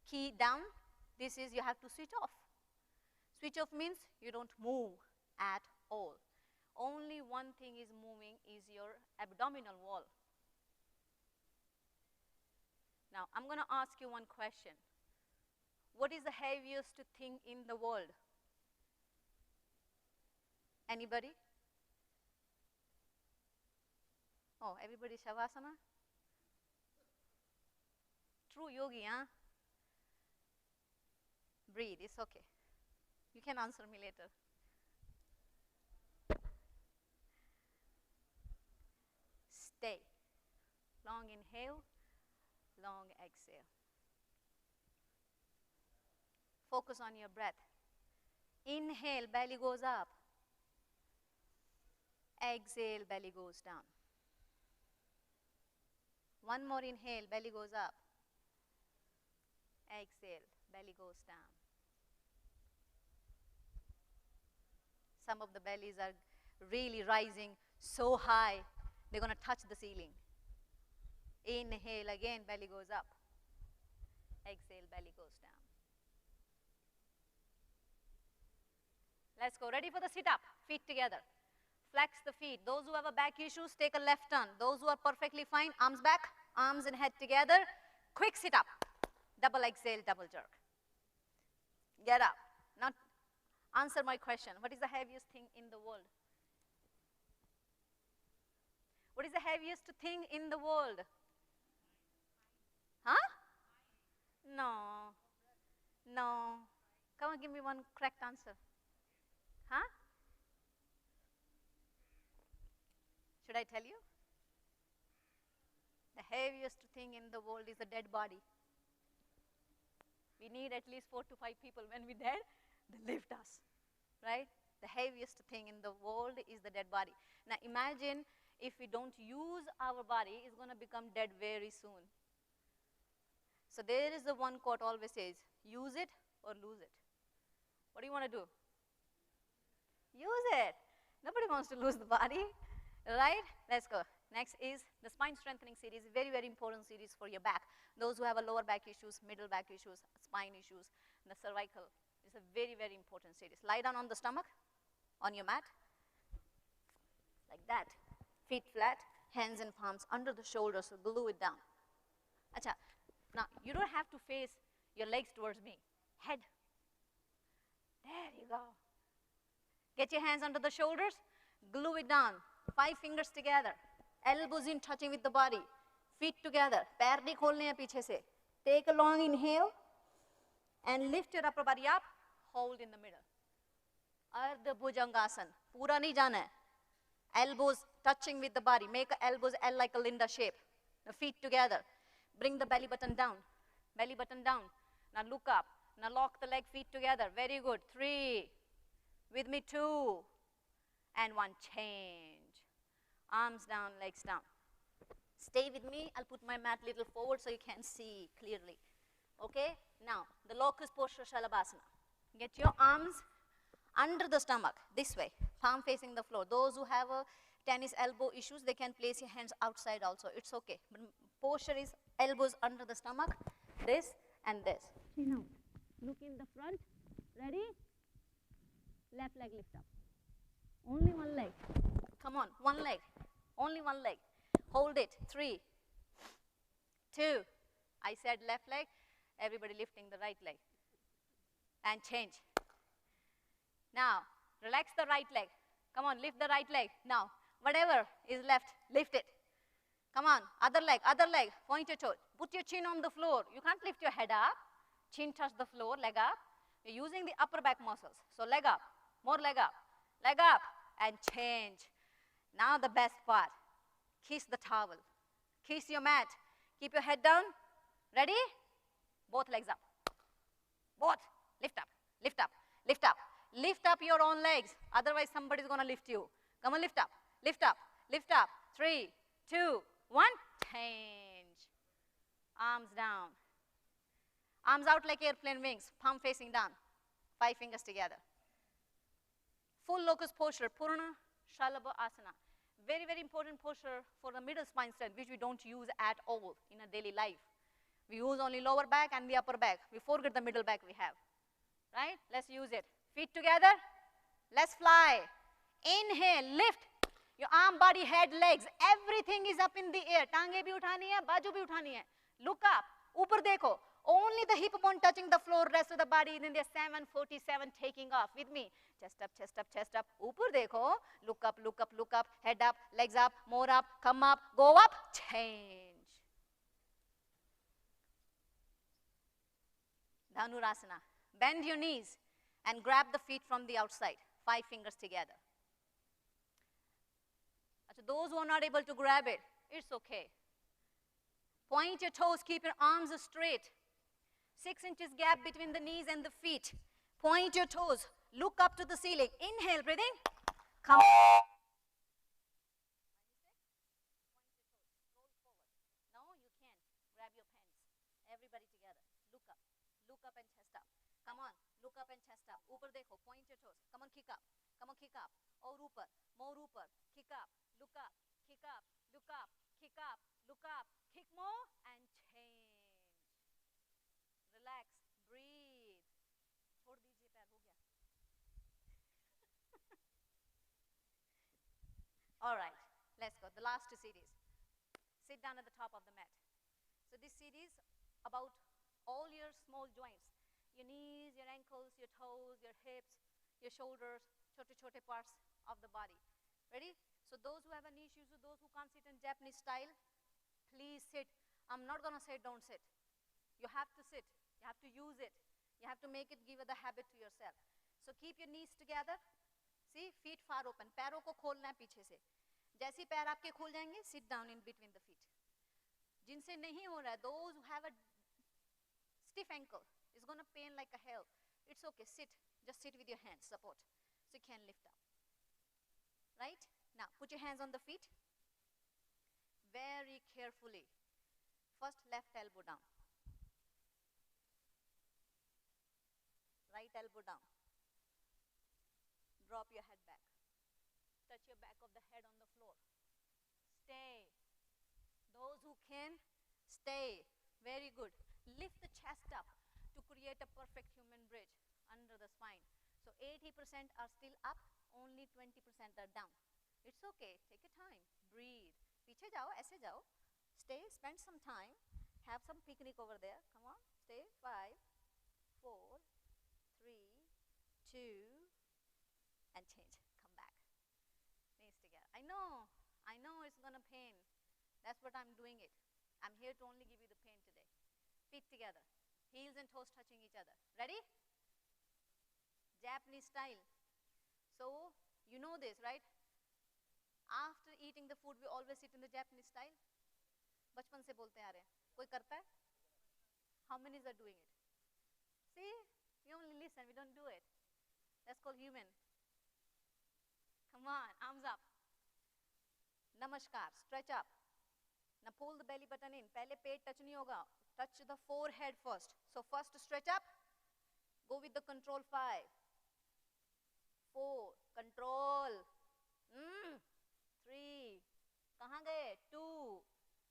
[SPEAKER 4] key down. This is you have to switch off. Switch off means you don't move at all. Only one thing is moving is your abdominal wall. Now, I'm going to ask you one question. What is the heaviest thing in the world? Anybody? Oh, everybody Shavasana? True yogi, huh? Breathe, it's okay. You can answer me later. Stay. Long inhale, long exhale. Focus on your breath. Inhale, belly goes up. Exhale, belly goes down. One more inhale, belly goes up. Exhale, belly goes down. Some of the bellies are really rising so high, they're going to touch the ceiling. Inhale again, belly goes up. Exhale, belly goes down. Let's go. Ready for the sit-up? Feet together. Flex the feet. Those who have a back issues, take a left turn. Those who are perfectly fine, arms back, arms and head together. Quick sit-up. Double exhale, double jerk. Get up. Now answer my question. What is the heaviest thing in the world? What is the heaviest thing in the world? Huh? No. No. Come on, give me one correct answer. Huh? Should I tell you? The heaviest thing in the world is a dead body. We need at least 4 to 5 people. When we're dead, they lift us, right? The heaviest thing in the world is the dead body. Now imagine if we don't use our body, it's going to become dead very soon. So there is the one quote always says, use it or lose it. What do you want to do? Use it. Nobody wants to lose the body, right? Let's go. Next is the spine strengthening series, very, very important series for your back. Those who have a lower back issues, middle back issues, spine issues, and the cervical. It's a very, very important series. Lie down on the stomach, on your mat, like that. Feet flat, hands and palms under the shoulders, so glue it down. Acha. Now, you don't have to face your legs towards me. Head. There you go. Get your hands under the shoulders, glue it down. 5 fingers together. Elbows in touching with the body. Feet together. पैर नहीं खोलने हैं पीछे से. Take a long inhale and lift your upper body up. Hold in the middle. Ardha Bhujangasana. पूरा नहीं जाना है. Elbows touching with the body. Make elbows L like a Linda shape. The feet together. Bring the belly button down. Belly button down. Now look up. Now lock the leg feet together. Very good. 3. With me 2. And 1. Change. Arms down, legs down. Stay with me. I'll put my mat a little forward so you can see clearly. Okay? Now, the locust posture Shalabhasana. Get your arms under the stomach, this way, palm facing the floor. Those who have a tennis elbow issues, they can place your hands outside also. It's okay. But posture is elbows under the stomach, this and this. Now, look in the front. Ready? Left leg lift up. Only one leg. Come on, one leg. Only one leg. Hold it. 3, 2. I said left leg. Everybody lifting the right leg. And change. Now, relax the right leg. Come on, lift the right leg. Now, whatever is left, lift it. Come on, other leg, point your toe. Put your chin on the floor. You can't lift your head up. Chin touch the floor, leg up. You're using the upper back muscles. So leg up, more leg up, and change. Now the best part, kiss the towel. Kiss your mat. Keep your head down. Ready? Both legs up. Both. Lift up, lift up, lift up. Lift up your own legs. Otherwise, somebody's going to lift you. Come on, lift up, lift up, lift up. 3, 2, 1. Change. Arms down. Arms out like airplane wings. Palm facing down. 5 fingers together. Full locust posture. Purna Shalabha Asana. Very, very important posture for the middle spine strength, which we don't use at all in a daily life. We use only lower back and the upper back. We forget the middle back we have. Right? Let's use it. Feet together. Let's fly. Inhale, lift. Your arm, body, head, legs, everything is up in the air. Tange bhi uthani hai, baju bhi uthani hai. Look up. Upar dekho. Only the hip bone touching the floor, rest of the body. Then there's 747 taking off. With me. Chest up, chest up, chest up. Upar dekho. Look up, look up, look up. Head up, legs up, more up, come up, go up. Change. Dhanurasana. Bend your knees and grab the feet from the outside. 5 fingers together. So those who are not able to grab it, it's okay. Point your toes, keep your arms straight. 6 inches gap between the knees and the feet. Point your toes, look up to the ceiling. Inhale, breathing. Come. Roll forward. No, you can't. Grab your pants. Everybody together. Look up. Look up and chest up. Come on, look up and chest up. Upar dekho, point your toes. Come on, kick up. Come on, kick up. Aur upar, more upar. Kick up, look up, kick up, look up, kick up, look up. Kick more and change. Relax, breathe. Chhod dijiye, pair ho gaya. All right, let's go. The last series. Sit down at the top of the mat. So this series about all your small joints. Your knees, your ankles, your toes, your hips, your shoulders, chote parts of the body. Ready? So those who have a knee issue, those who can't sit in Japanese style, please sit. I'm not going to say don't sit. You have to sit. You have to use it. You have to make it, give it the habit to yourself. So keep your knees together. See, feet far open. पैरों को खोलना है पीछे से. जैसे ही पैर आपके खुल जाएंगे, sit down in between the feet. जिनसे नहीं हो रहा है, those who have a stiff ankle, it's going to pain like a hell. It's okay, sit. Just sit with your hands, support. So you can lift up. Right? Now, put your hands on the feet. Very carefully. First, left elbow down. Right elbow down. Drop your head back. Touch your back of the head on the floor. Stay. Those who can, stay. Very good. Lift the chest up to create a perfect human bridge under the spine. So 80% are still up, only 20% are down. It's okay, take your time, breathe. Piche jao, aise jao. Stay, spend some time, have some picnic over there. Come on, stay. 5, 4, 3, 2, and change. Come back. Knees together. I know it's gonna pain. That's what I'm doing it. I'm here to only give you the pain today. Feet together, heels and toes touching each other. Ready? Japanese style. So, you know this, right? After eating the food, we always sit in the Japanese style. बचपन से बोलते आ रहे हैं. कोई करता है? How many are doing it? See, we only listen, we don't do it. That's called human. Come on, arms up. Namaskar, stretch up. Now pull the belly button in. पहले पेट touch नहीं होगा. Touch the forehead first. So first stretch up. Go with the control. 5, 4, control. 3, कहाँ गए? 2.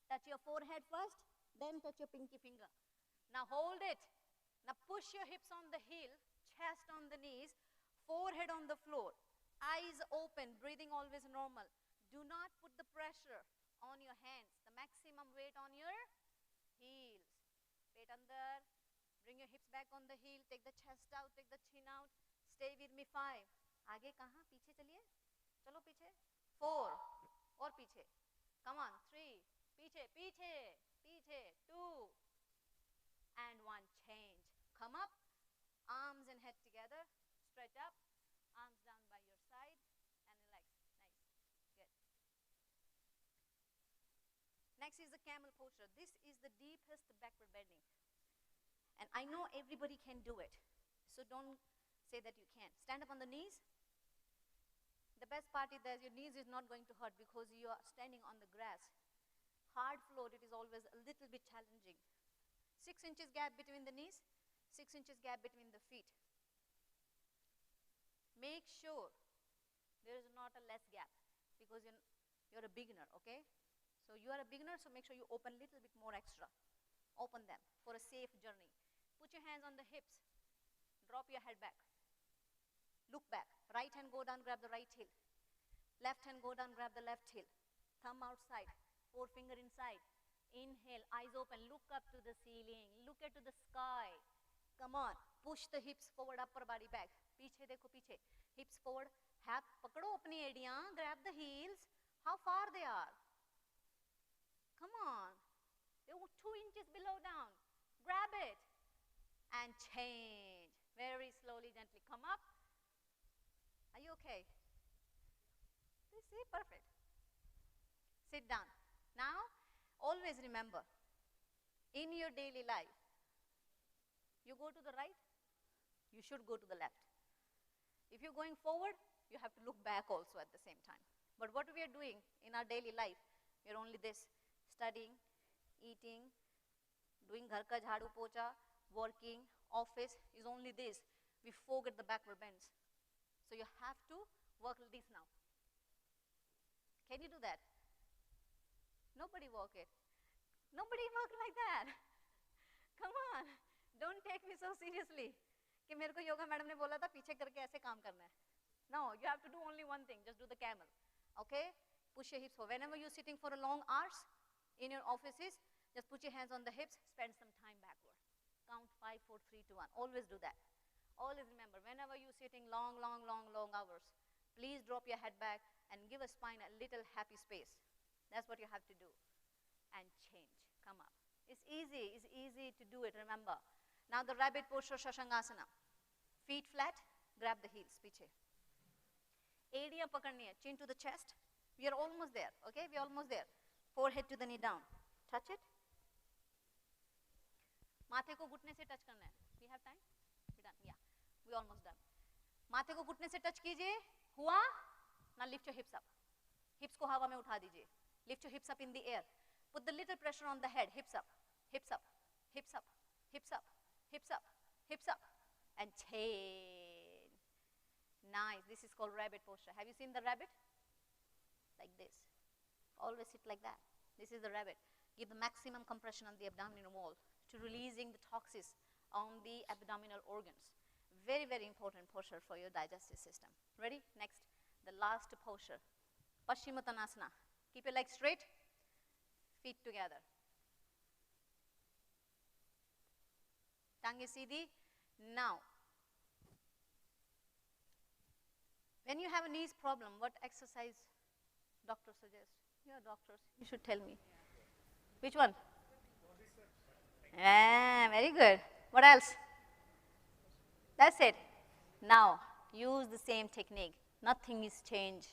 [SPEAKER 4] Touch your forehead first, then touch your pinky finger. Now hold it. Now push your hips on the heel, chest on the knees, forehead on the floor, eyes open, breathing always normal. Do not put the pressure on your hands. The maximum weight on your heels. Pet under. Bring your hips back on the heel. Take the chest out. Take the chin out. Stay with me. 5. आगे कहाँ? पीछे चलिए. चलो पीछे. 4. और पीछे. Come on. 3. पीछे. पीछे. पीछे. 2. And 1. Change. Come up. Arms and head together. Stretch up. Arms down by your side. And relax. Nice. Good. Next is the camel posture. This is the deepest backward bending. And I know everybody can do it. So don't say that you can't. Stand up on the knees. The best part is that your knees is not going to hurt because you are standing on the grass. Hard floor, it is always a little bit challenging. 6 inches gap between the knees, 6 inches gap between the feet. Make sure there is not a less gap because you're a beginner, okay? So you are a beginner, so make sure you open a little bit more extra. Open them for a safe journey. Put your hands on the hips. Drop your head back. Look back. Right hand go down, grab the right heel. Left hand go down, grab the left heel. Thumb outside, forefinger inside. Inhale, eyes open, look up to the ceiling, look at to the sky. Come on, push the hips forward, upper body back. Piche dekho, piche. Hips forward, pakado apni ediyan, grab the heels. How far they are? Come on. They were 2 inches below down. Grab it. And change. Very slowly, gently. Come up. Are you okay? See, perfect. Sit down. Now, always remember, in your daily life, you go to the right, you should go to the left. If you're going forward, you have to look back also at the same time. But what we are doing in our daily life, we are only this, studying, eating, doing ghar ka jhadu pocha, working, office is only this. We forget the backward bends. So you have to work like this now. Can you do that? Nobody work it. Nobody work like that. Come on. Don't take me so seriously. कि मेरे को yoga madam ने बोला था पीछे करके ऐसे काम करना है. No, you have to do only one thing. Just do the camel. Okay? Push your hips forward. Whenever you're sitting for a long hours in your offices, just put your hands on the hips. Spend some time backward. Count 5, 4, 3, 2, 1. Always do that. Always remember, whenever you're sitting long hours, please drop your head back and give a spine a little happy space. That's what you have to do. And change. Come up. It's easy to do it, remember. Now the rabbit posture, Shashangasana. Feet flat, grab the heels, piche. Adiya pakadni hai, chin to the chest. We are almost there, okay? We are almost there. Forehead to the knee down. Touch it. माथे को घुटने से touch करना है. We have time? We done? Yeah. We almost done. माथे को घुटने से टच कीजिए. हुआ? Now lift your hips up. Hips को हवा में उठा दीजिए. Lift your hips up in the air. Put the little pressure on the head. Hips up, hips up, hips up, hips up, hips up, hips up. And change. Nice. This is called rabbit posture. Have you seen the rabbit? Like this. Always sit like that. This is the rabbit. Give the maximum compression on the abdominal wall to releasing the toxins on the abdominal organs. Very, very important posture for your digestive system. Ready? Next, the last posture. Paschimottanasana. Keep your legs straight, feet together. Tongue is seedhi. Now, when you have a knees problem, what exercise doctor suggests? You are doctors, you should tell me. Which one? Ah, very good. What else? That's it. Now, use the same technique. Nothing is changed.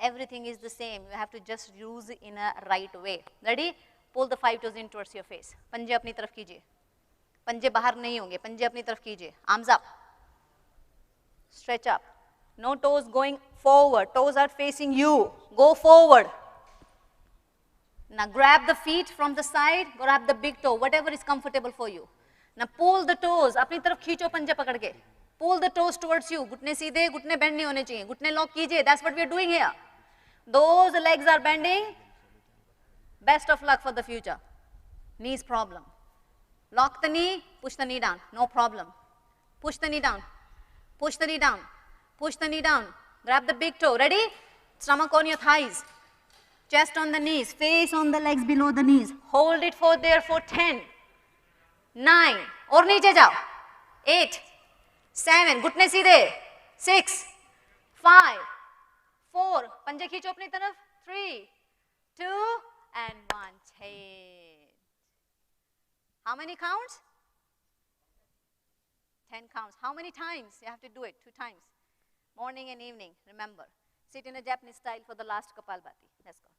[SPEAKER 4] Everything is the same. You have to just use it in a right way. Ready? Pull the 5 toes in towards your face. पंजे अपनी तरफ कीजिए. पंजे बाहर नहीं होंगे. पंजे अपनी तरफ कीजिए. Arms up. Stretch up. No toes going forward. Toes are facing you. Go forward. Now grab the feet from the side. Grab the big toe. Whatever is comfortable for you. Now pull the toes. अपनी तरफ खींचो पंजे पकड़ के. Pull the toes towards you. घुटने सीधे, घुटने bend नहीं होने चाहिए. घुटने lock कीजिए. That's what we are doing here. Those legs are bending. Best of luck for the future. Knees problem. Lock the knee, push the knee down. No problem. Push the knee down. Push the knee down. Push the knee down. Grab the big toe. Ready? Stomach on your thighs. Chest on the knees. Face on the legs below the knees. Hold it for there for 10, 9. और नीचे जाओ. 8, 7. घुटने सीधे. 6, 5, 4. पंजे खींचो अपनी तरफ. 3, 2, and 1. Change. How many counts? 10 counts. How many times? You have to do it 2 times. Morning and evening, remember. Sit in a Japanese style for the last Kapalbhati. Let's go.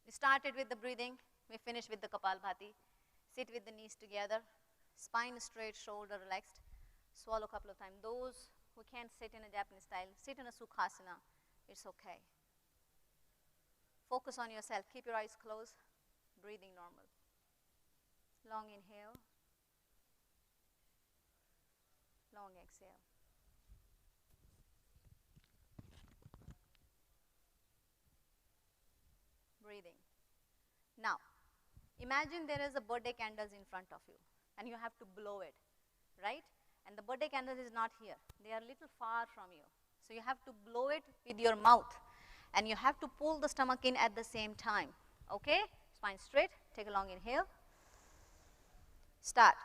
[SPEAKER 4] We started with the breathing, we finished with the Kapalbhati. Sit with the knees together, spine straight, shoulder relaxed. Swallow a couple of times. Those who can't sit in a Japanese style, sit in a Sukhasana. It's okay. Focus on yourself. Keep your eyes closed. Breathing normal. Long inhale. Long exhale. Breathing. Now, imagine there is a birthday candles in front of you and you have to blow it, right? And the birthday candles is not here. They are a little far from you. So you have to blow it with your mouth and you have to pull the stomach in at the same time, okay? Spine straight, take a long inhale. Start.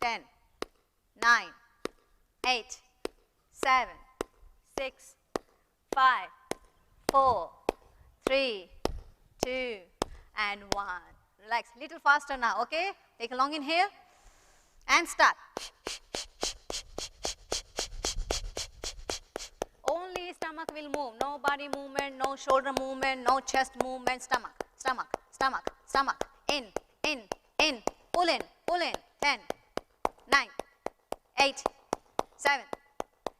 [SPEAKER 4] 10, 9, 8, 7, 6, 5, 4, 3, 2, and 1. Relax. Little faster now, okay? Take a long inhale and start. Only stomach will move. No body movement, no shoulder movement, no chest movement. Stomach, stomach, stomach, stomach. In, in, in. Pull in, pull in. 10, 9, 8, 7,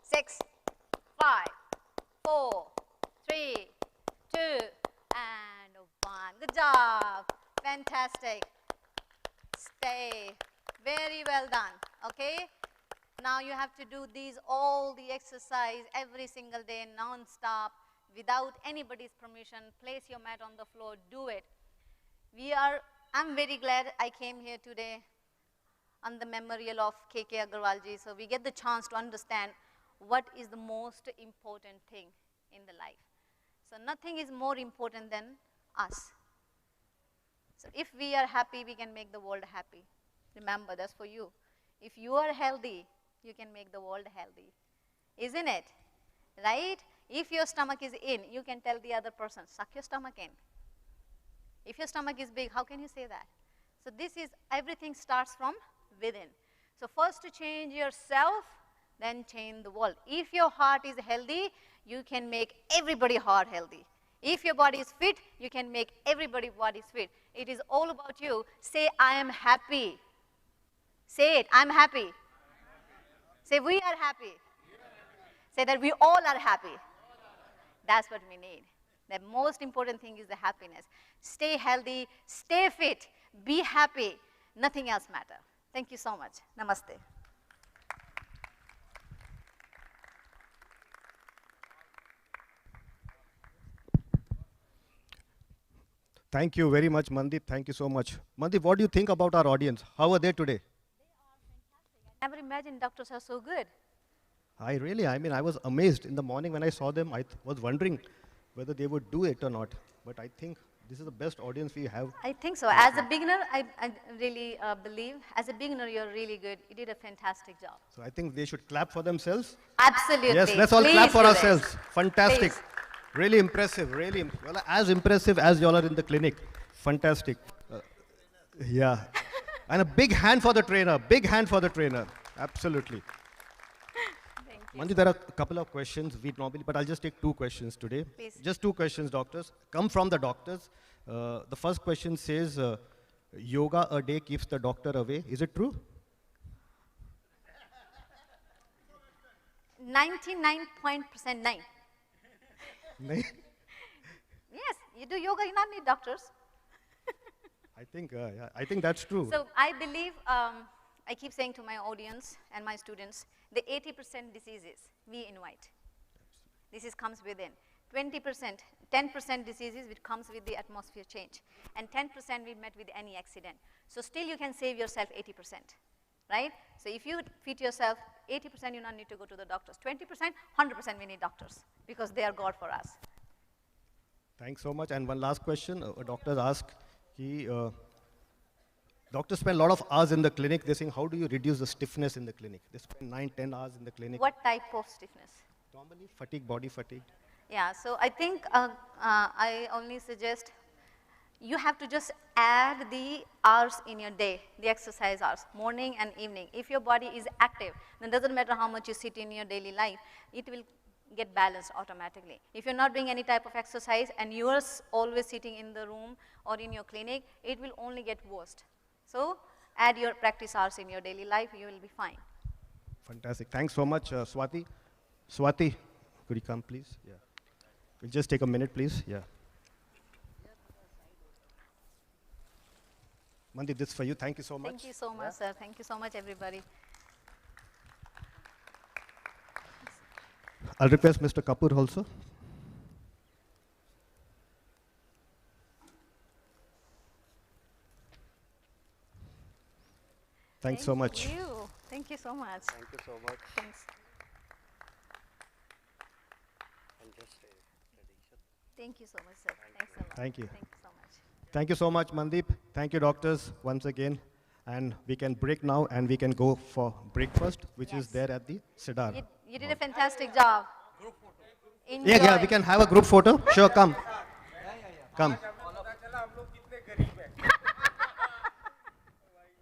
[SPEAKER 4] 6, 5, 4, 3, 2, and 1. Good job. Fantastic. Stay. Very well done. Okay? Now you have to do these, all the exercise every single day, non-stop, without anybody's permission. Place your mat on the floor. Do it. I'm very glad I came here today on the memorial of K.K. Agarwal ji. So we get the chance to understand what is the most important thing in the life. So nothing is more important than us. So if we are happy, we can make the world happy. Remember, that's for you. If you are healthy, you can make the world healthy. Isn't it? Right? If your stomach is in, you can tell the other person, suck your stomach in. If your stomach is big, how can you say that? So this is, everything starts from within. So first to change yourself, then change the world. If your heart is healthy, you can make everybody heart healthy. If your body is fit, you can make everybody body fit. It is all about you. Say, I am happy. Say it, I'm happy. Say, we are happy. Say that we all are happy. That's what we need. The most important thing is the happiness. Stay healthy, stay fit, be happy. Nothing else matters. Thank you so much. Namaste.
[SPEAKER 1] Thank you very much, Mandip. Thank you so much. Mandip, what do you think about our audience? How are they today?
[SPEAKER 4] I never imagined doctors are so good.
[SPEAKER 1] I was amazed. In the morning when I saw them, I was wondering whether they would do it or not. But I think this is the best audience we have.
[SPEAKER 4] I think so. As a beginner, I really believe, as a beginner, you're really good. You did a fantastic job.
[SPEAKER 1] So I think they should clap for themselves.
[SPEAKER 4] Absolutely.
[SPEAKER 1] Yes, let's all
[SPEAKER 4] Please
[SPEAKER 1] clap for
[SPEAKER 4] do
[SPEAKER 1] ourselves.
[SPEAKER 4] this.
[SPEAKER 1] Fantastic.
[SPEAKER 4] Please.
[SPEAKER 1] Really impressive. Well, as impressive as y'all are in the clinic. Fantastic. Yeah. And a big hand for the trainer. Big hand for the trainer. Absolutely.
[SPEAKER 4] Thank you.
[SPEAKER 1] Manju, there are a couple of questions but I'll just take 2 questions today.
[SPEAKER 4] Please.
[SPEAKER 1] Just 2 questions, doctors. Come from the doctors. The first question says, yoga a day keeps the doctor away. Is it true?
[SPEAKER 4] 99.9%.
[SPEAKER 1] Nahi?
[SPEAKER 4] Yes, you do yoga, you not need doctors.
[SPEAKER 1] I think that's true.
[SPEAKER 4] So I believe, I keep saying to my audience and my students, the 80% diseases we invite. This comes within. 20%, 10% diseases which comes with the atmosphere change. And 10% we met with any accident. So still you can save yourself 80%, right? So if you fit yourself, 80% you not need to go to the doctors. 20%, 100% we need doctors because they are God for us.
[SPEAKER 1] Thanks so much. And one last question. A doctor asked, doctors spend a lot of hours in the clinic. They're saying, how do you reduce the stiffness in the clinic? They spend 9, 10 hours in the clinic.
[SPEAKER 4] What type of stiffness?
[SPEAKER 1] Normally, fatigue, body fatigue.
[SPEAKER 4] Yeah, so I think I only suggest you have to just add the hours in your day, the exercise hours, morning and evening. If your body is active, then it doesn't matter how much you sit in your daily life, it will get balanced automatically. If you're not doing any type of exercise and you are always sitting in the room or in your clinic, it will only get worse. So add your practice hours in your daily life, you will be fine.
[SPEAKER 1] Fantastic. Thanks so much, Swati. Swati, could you come, please? Yeah. We'll just take a minute, please. Yeah. Mandeep, this is for you. Thank you so much.
[SPEAKER 4] Thank you so much, sir. Thank you so much, everybody.
[SPEAKER 1] I'll request Mr. Kapoor also. Thanks so much.
[SPEAKER 4] Thank you. Thank you so much.
[SPEAKER 5] Thank you so much.
[SPEAKER 4] Thanks.
[SPEAKER 5] And just a tradition.
[SPEAKER 4] Thank you so much, sir. Thanks a lot.
[SPEAKER 1] Thank you.
[SPEAKER 4] Thank you so much.
[SPEAKER 1] Thank you so much, Mandeep. Thank you, doctors, once again. And we can break now and we can go for breakfast, which is
[SPEAKER 4] Yes.
[SPEAKER 1] there at the Sidar.
[SPEAKER 4] You did a fantastic job. Enjoy.
[SPEAKER 1] Yeah, we can have a group photo. Sure, come. Come.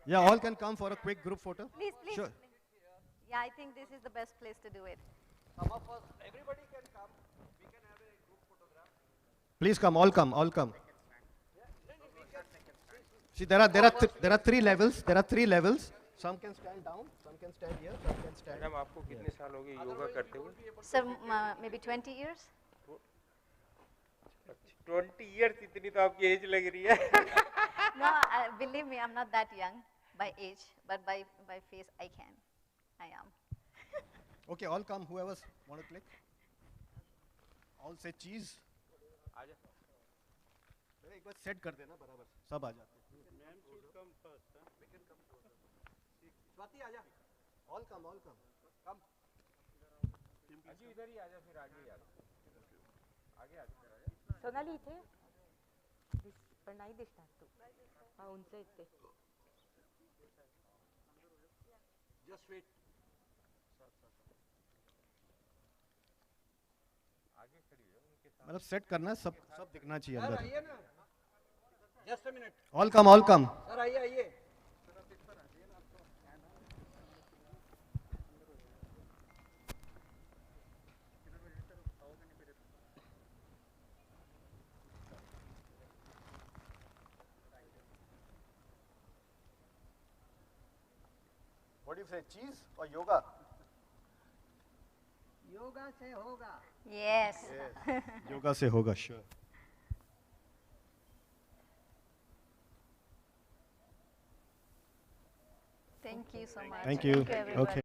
[SPEAKER 1] Yeah, all can come for a quick group photo.
[SPEAKER 4] Please, please.
[SPEAKER 1] Sure.
[SPEAKER 4] Yeah, I think this is the best place to do it.
[SPEAKER 1] Please come, all come, all come. See, there are three levels. There are three levels. Some can stand down, some can stand here, some can stand.
[SPEAKER 6] Madam आपको कितने साल हो गए योगा करते हुए?
[SPEAKER 4] Sir, maybe 20 years?
[SPEAKER 6] 20 years इतनी तो आपकी एज लग रही है.
[SPEAKER 4] No, believe me, I'm not that young by age, but by face I can. I am.
[SPEAKER 1] Okay, all come, whoever want to click. All say cheese. अरे एक बार set कर देना बराबर सब आ जाते हैं. स्वाति आजा. All come, all come. Come.
[SPEAKER 6] अजी इधर ही आजा फिर आगे आ जा. आगे आ जा.
[SPEAKER 7] सोनाली इथे पण नाही दिसणार तू हा उंच इथे
[SPEAKER 1] Just wait.
[SPEAKER 6] आगे खड़ी है उनके साथ.
[SPEAKER 1] मतलब सेट करना है, सब दिखना चाहिए अंदर.
[SPEAKER 5] आइए ना. Just a minute.
[SPEAKER 1] All come, all come.
[SPEAKER 5] Sir आइए आइए.
[SPEAKER 1] What do you say, cheese or yoga?
[SPEAKER 5] Yoga से होगा.
[SPEAKER 4] Yes.
[SPEAKER 1] Yoga se hoga, sure.
[SPEAKER 4] Thank you so much.
[SPEAKER 1] Thank you.
[SPEAKER 4] everybody.
[SPEAKER 1] Okay.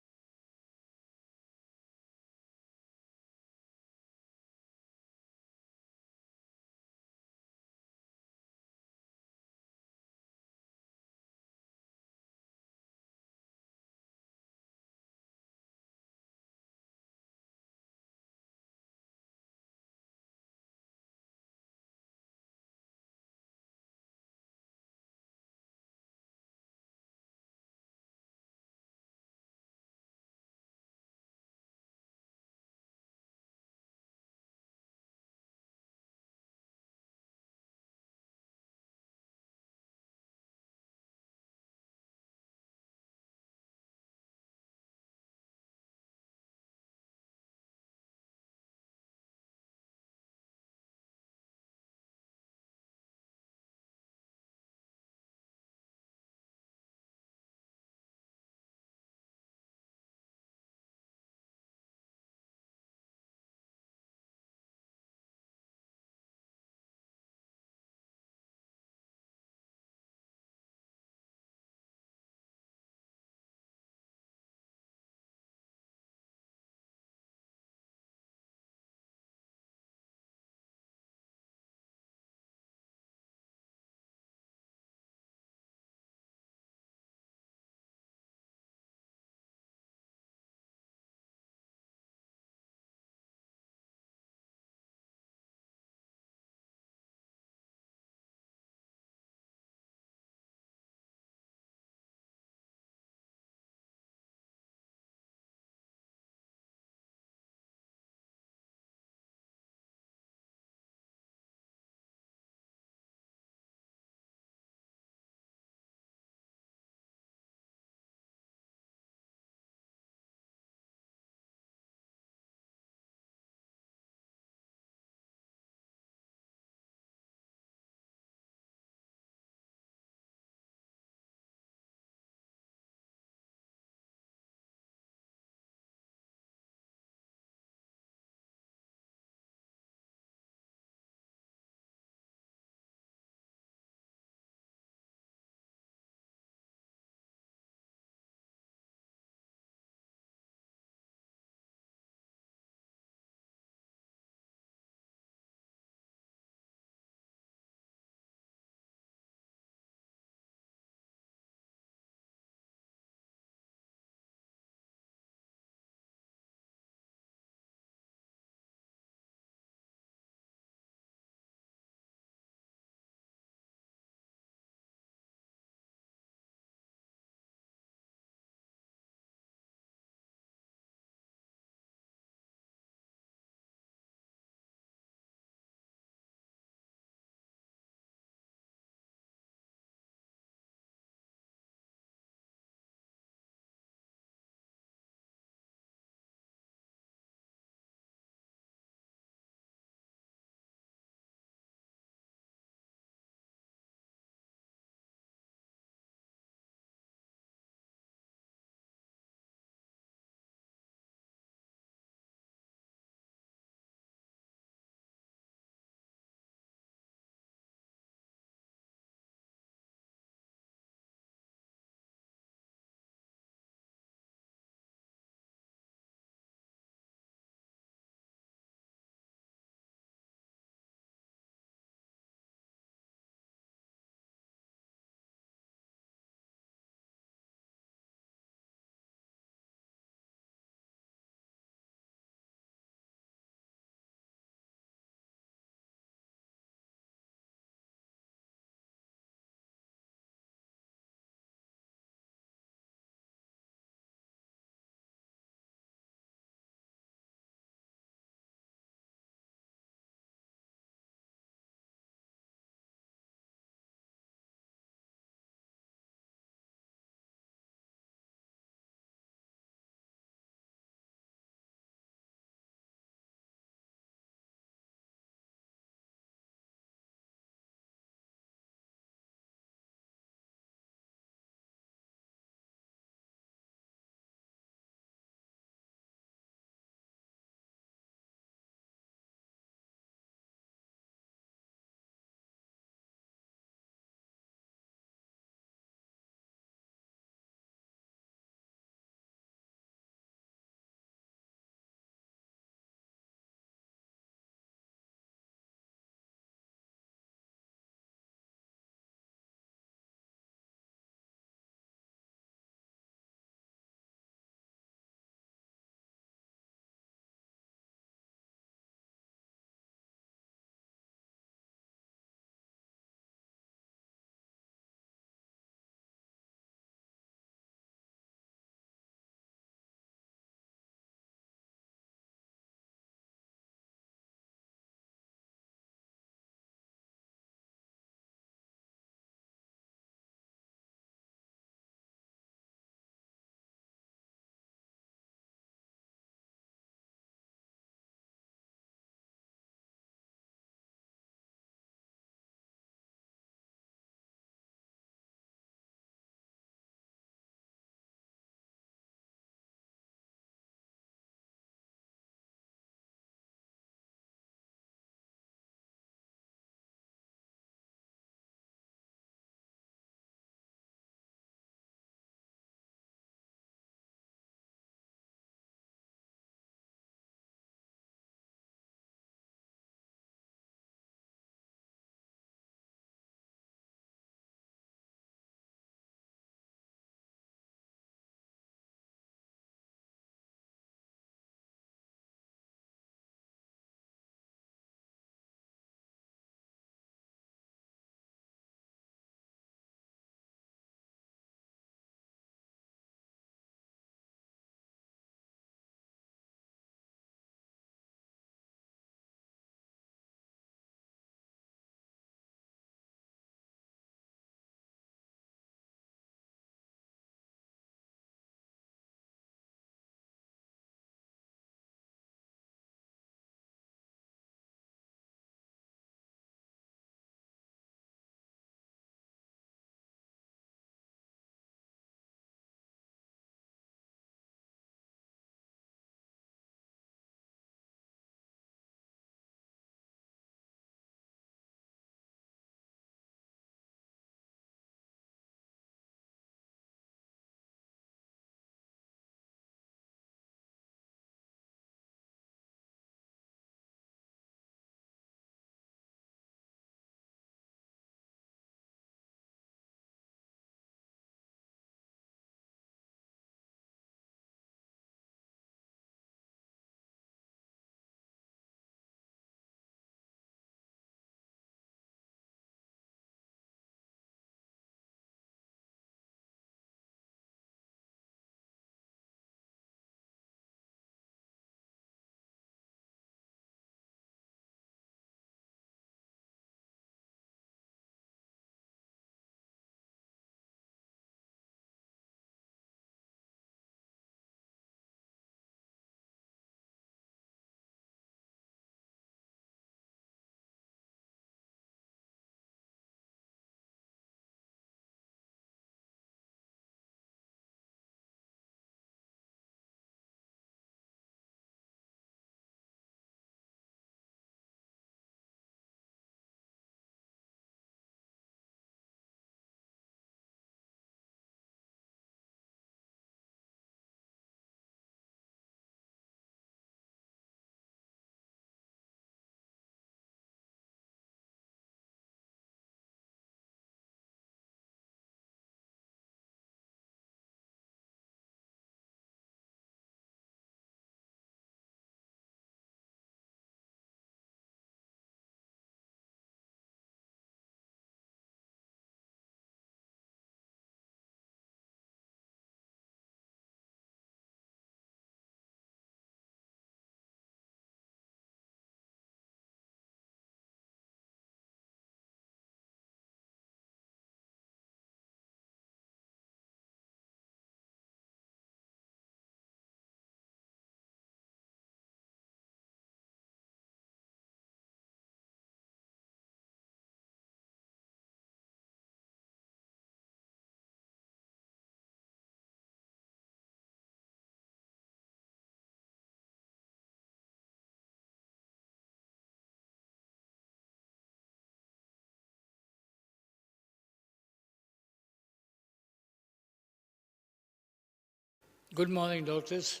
[SPEAKER 8] Good morning, doctors.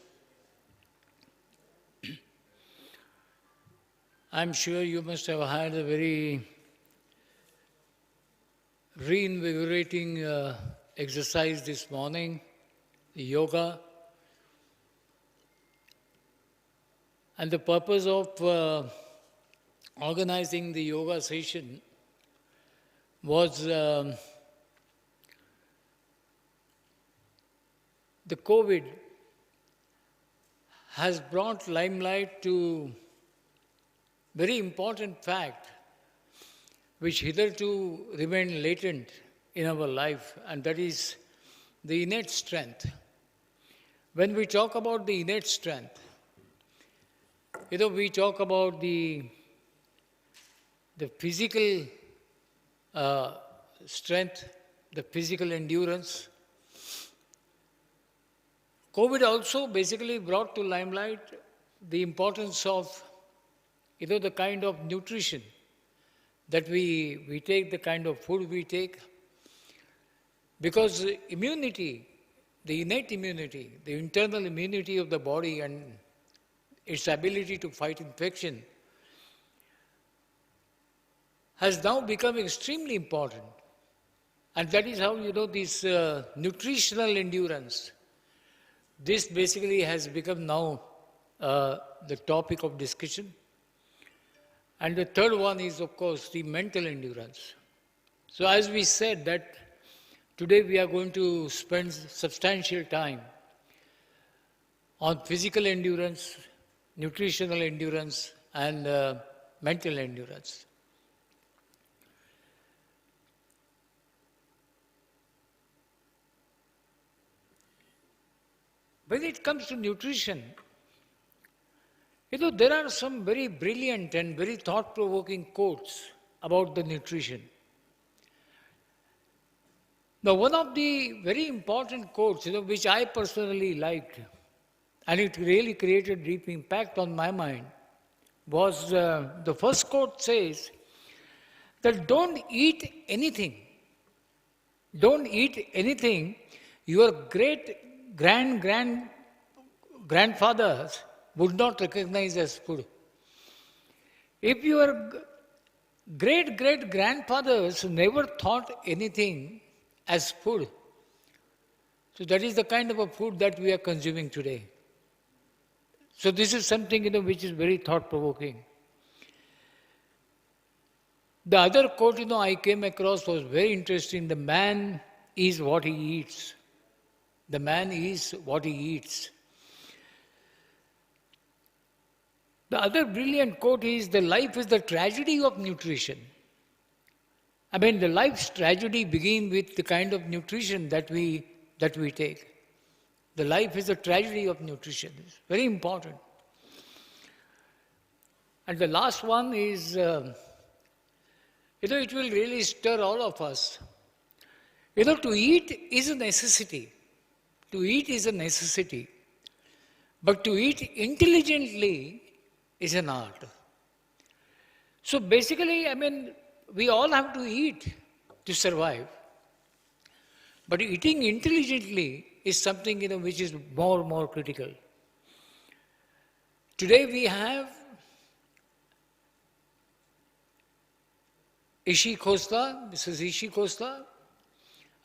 [SPEAKER 8] I'm sure you must have had a very reinvigorating exercise this morning, yoga. And the purpose of organizing the yoga session was the COVID has brought limelight to very important fact which hitherto remained latent in our life, and that is the innate strength. When we talk about the innate strength, we talk about the physical strength, the physical endurance. COVID also basically brought to limelight the importance of the kind of nutrition that we take, the kind of food we take. Because immunity, the innate immunity, the internal immunity of the body and its ability to fight infection has now become extremely important. And that is how, this nutritional endurance, this basically has become now the topic of discussion. And the third one is, of course, the mental endurance. So as we said that today we are going to spend substantial time on physical endurance, nutritional endurance, and mental endurance. When it comes to nutrition, there are some very brilliant and very thought-provoking quotes about the nutrition. Now, one of the very important quotes, which I personally liked, and it really created deep impact on my mind, was the first quote says that don't eat anything. Don't eat anything your grandfathers would not recognize as food. If your great-grandfathers never thought anything as food, so that is the kind of a food that we are consuming today. So this is something which is very thought-provoking. The other quote I came across was very interesting. The man is what he eats. The man is what he eats. The other brilliant quote is, the life is the tragedy of nutrition. I mean, the life's tragedy begins with the kind of nutrition that we take. The life is a tragedy of nutrition. It's very important. And the last one is, it will really stir all of us. To eat is a necessity. To eat is a necessity. But to eat intelligently is an art. So basically, we all have to eat to survive. But eating intelligently is something, which is more critical. Today we have Mrs. Ishi Khosla.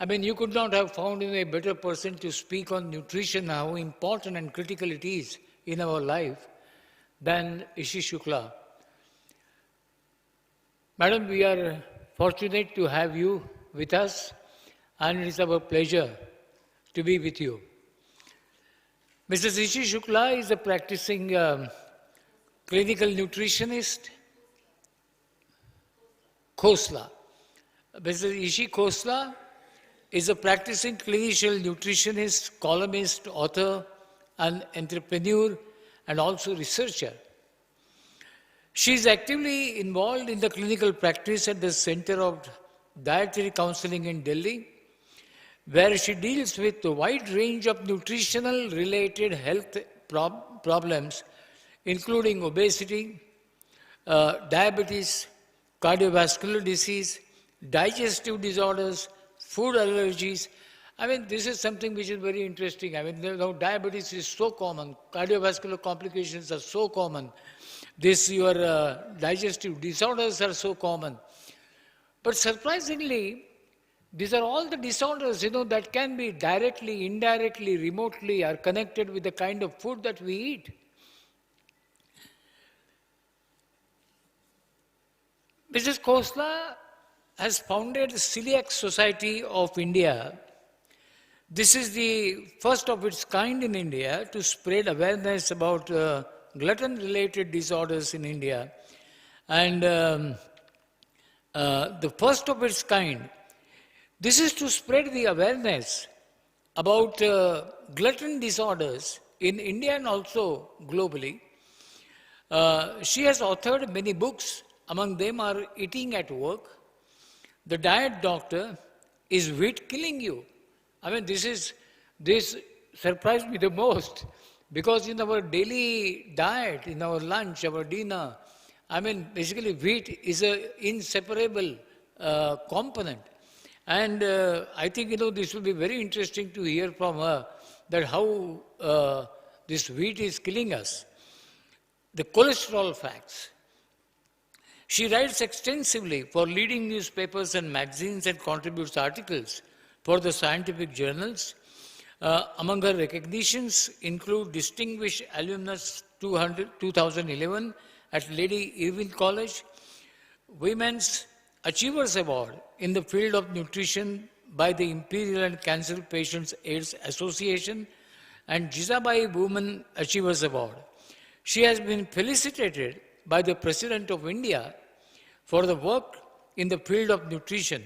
[SPEAKER 8] You could not have found a better person to speak on nutrition, how important and critical it is in our life, than Ishi Shukla. Madam, we are fortunate to have you with us, and it is our pleasure to be with you. Mrs. Ishi Shukla is a practicing clinical nutritionist. Khosla. Mrs. Ishi Khosla is a practicing clinical nutritionist, columnist, author, and entrepreneur, and also researcher. She is actively involved in the clinical practice at the Center of Dietary Counseling in Delhi, where she deals with a wide range of nutritional related health problems, including obesity, diabetes, cardiovascular disease, digestive disorders, food allergies, I mean, this is something which is very interesting. I mean, now diabetes is so common, cardiovascular complications are so common, your digestive disorders are so common. But surprisingly, these are all the disorders, that can be directly, indirectly, remotely are connected with the kind of food that we eat. Mrs. Khosla has founded the Celiac Society of India. This is the first of its kind in India to spread awareness about gluten-related disorders in India. And the first of its kind, this is to spread the awareness about gluten disorders in India and also globally. She has authored many books. Among them are Eating at Work, The Diet Doctor, Is Wheat Killing You? I mean, this surprised me the most, because in our daily diet, in our lunch, our dinner, I mean, basically wheat is an inseparable component. And I think, this will be very interesting to hear from her that how this wheat is killing us. The cholesterol facts. She writes extensively for leading newspapers and magazines and contributes articles for the scientific journals. Among her recognitions include Distinguished Alumnus 2011 at Lady Irwin College, Women's Achievers Award in the field of nutrition by the Imperial and Cancer Patients AIDS Association, and Jizabai Women Achievers Award. She has been felicitated by the President of India for the work in the field of nutrition,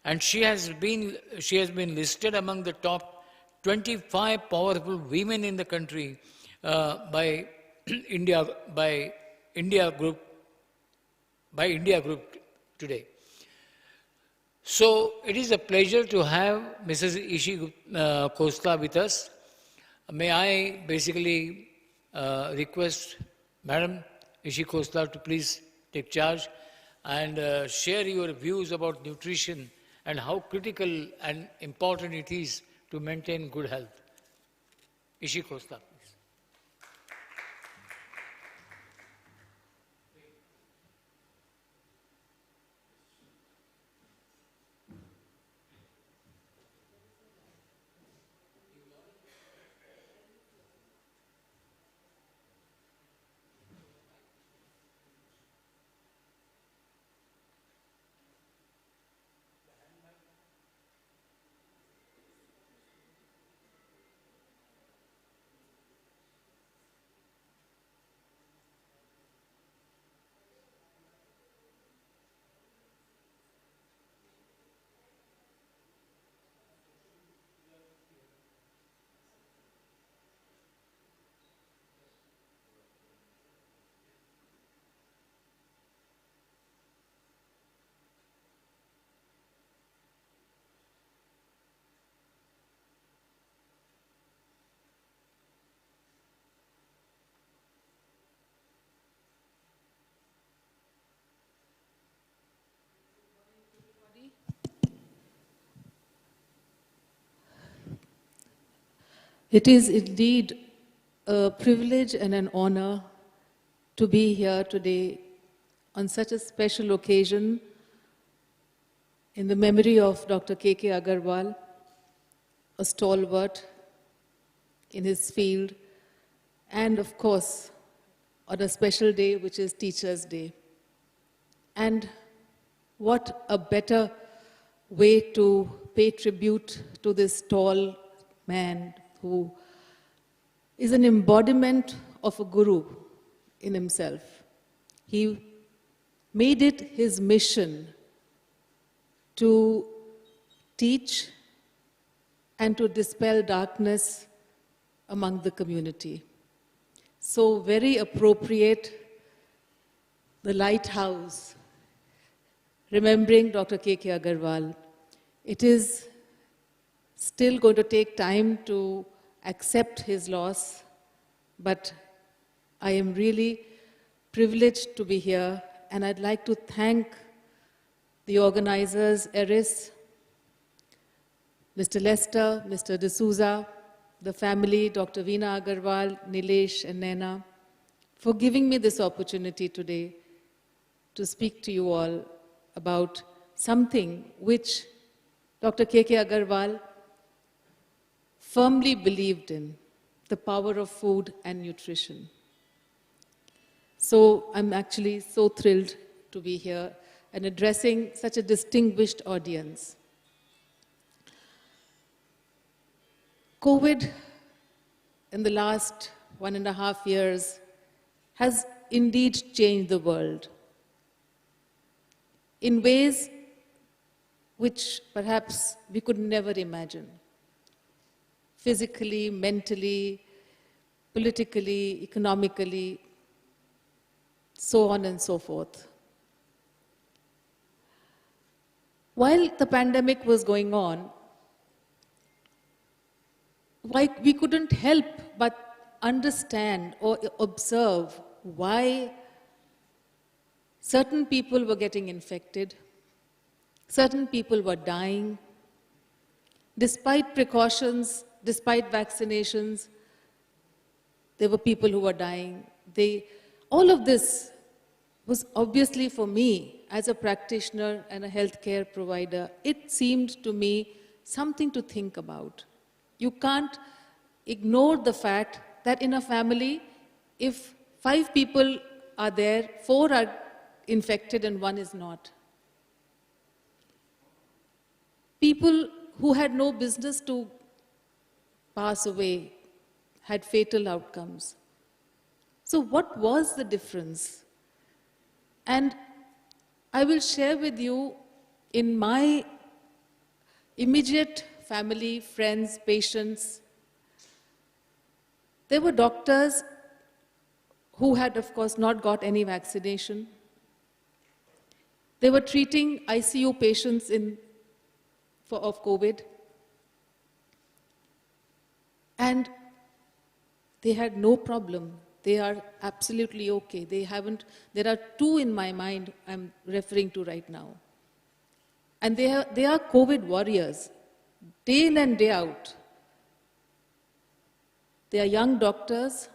[SPEAKER 8] and she has been listed among the top 25 powerful women in the country by India Group today. So it is a pleasure to have Mrs. Ishi Khosla with us. May I basically request Madam Ishi Khosla to please take charge and share your views about nutrition and how critical and important it is to maintain good health. Ishi Khosla, please.
[SPEAKER 9] It is indeed a privilege and an honor to be here today on such a special occasion in the memory of Dr. K.K. Agarwal, a stalwart in his field, and of course, on a special day, which is Teachers' Day. And what a better way to pay tribute to this tall man who is an embodiment of a guru in himself. He made it his mission to teach and to dispel darkness among the community. So very appropriate, the lighthouse, remembering Dr. K.K. Agarwal. It is still going to take time to accept his loss, but I am really privileged to be here, and I'd like to thank the organizers, ERIS, Mr. Lester, Mr. D'Souza, the family, Dr. Veena Agarwal, Nilesh and Naina, for giving me this opportunity today to speak to you all about something which Dr. K.K. Agarwal firmly believed in, the power of food and nutrition. So I'm actually so thrilled to be here and addressing such a distinguished audience. COVID in the last 1.5 years has indeed changed the world in ways which perhaps we could never imagine. Physically, mentally, politically, economically, so on and so forth. While the pandemic was going on, we couldn't help but understand or observe why certain people were getting infected, certain people were dying. Despite precautions, despite vaccinations, there were people who were dying. All of this was obviously for me, as a practitioner and a healthcare provider, it seemed to me something to think about. You can't ignore the fact that in a family, if 5 people are there, 4 are infected and 1 is not. People who had no business to pass away had fatal outcomes. So what was the difference? And I will share with you in my immediate family, friends, patients, there were doctors who had, of course, not got any vaccination. They were treating ICU patients of COVID. And they had no problem. They are absolutely okay. There are 2 in my mind I'm referring to right now. And they are COVID warriors, day in and day out. They are young doctors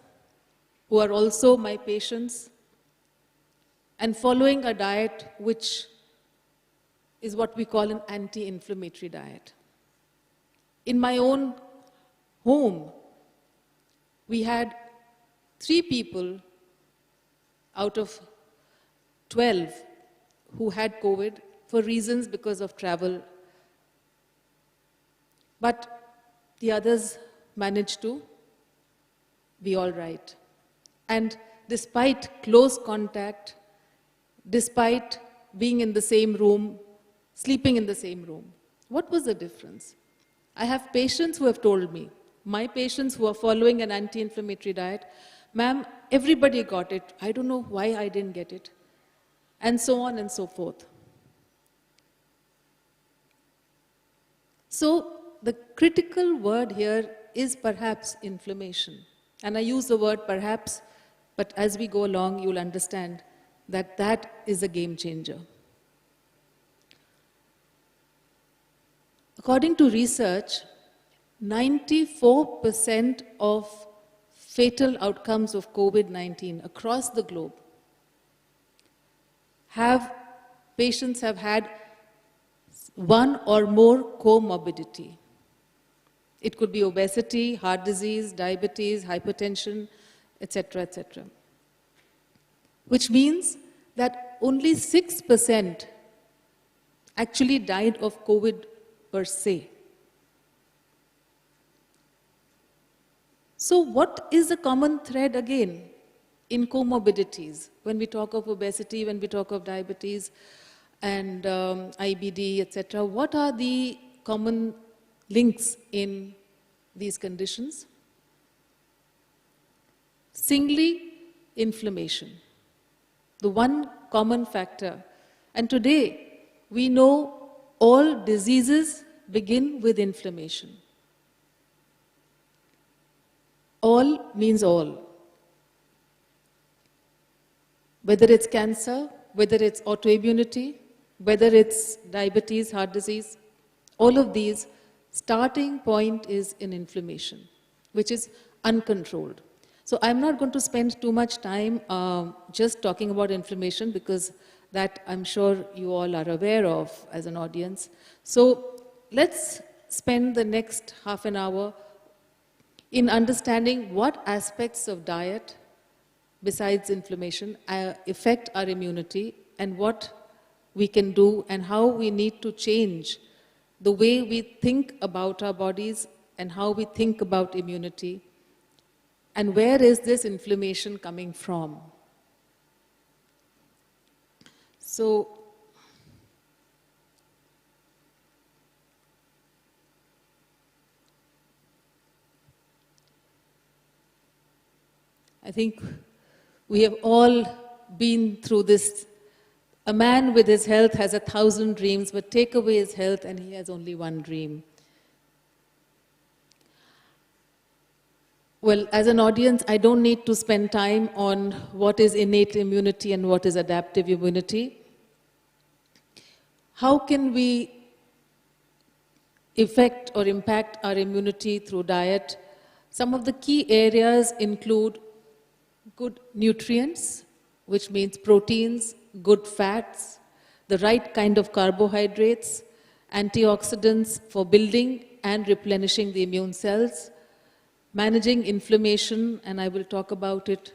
[SPEAKER 9] who are also my patients and following a diet which is what we call an anti-inflammatory diet. In my own home, we had 3 people out of 12 who had COVID for reasons because of travel. But the others managed to be all right. And despite close contact, despite being in the same room, sleeping in the same room, what was the difference? I have patients who have told me, my patients who are following an anti-inflammatory diet, ma'am, everybody got it. I don't know why I didn't get it. And so on and so forth. So the critical word here is perhaps inflammation. And I use the word perhaps, but as we go along, you'll understand that that is a game changer. According to research, 94% of fatal outcomes of COVID-19 across the globe patients have had 1 or more comorbidity. It could be obesity, heart disease, diabetes, hypertension, etc., etc. Which means that only 6% actually died of COVID per se. So what is the common thread again in comorbidities? When we talk of obesity, when we talk of diabetes and IBD, etc., what are the common links in these conditions? Singly, inflammation, the one common factor. And today, we know all diseases begin with inflammation. All means all. Whether it's cancer, whether it's autoimmunity, whether it's diabetes, heart disease, all of these starting point is in inflammation, which is uncontrolled. So I'm not going to spend too much time just talking about inflammation, because that I'm sure you all are aware of as an audience. So let's spend the next half an hour in understanding what aspects of diet, besides inflammation, affect our immunity, and what we can do and how we need to change the way we think about our bodies and how we think about immunity, and where is this inflammation coming from. So, I think we have all been through this. A man with his health has 1,000 dreams, but take away his health and he has only one dream. Well, as an audience, I don't need to spend time on what is innate immunity and what is adaptive immunity. How can we affect or impact our immunity through diet? Some of the key areas include good nutrients, which means proteins, good fats, the right kind of carbohydrates, antioxidants for building and replenishing the immune cells, managing inflammation, and I will talk about it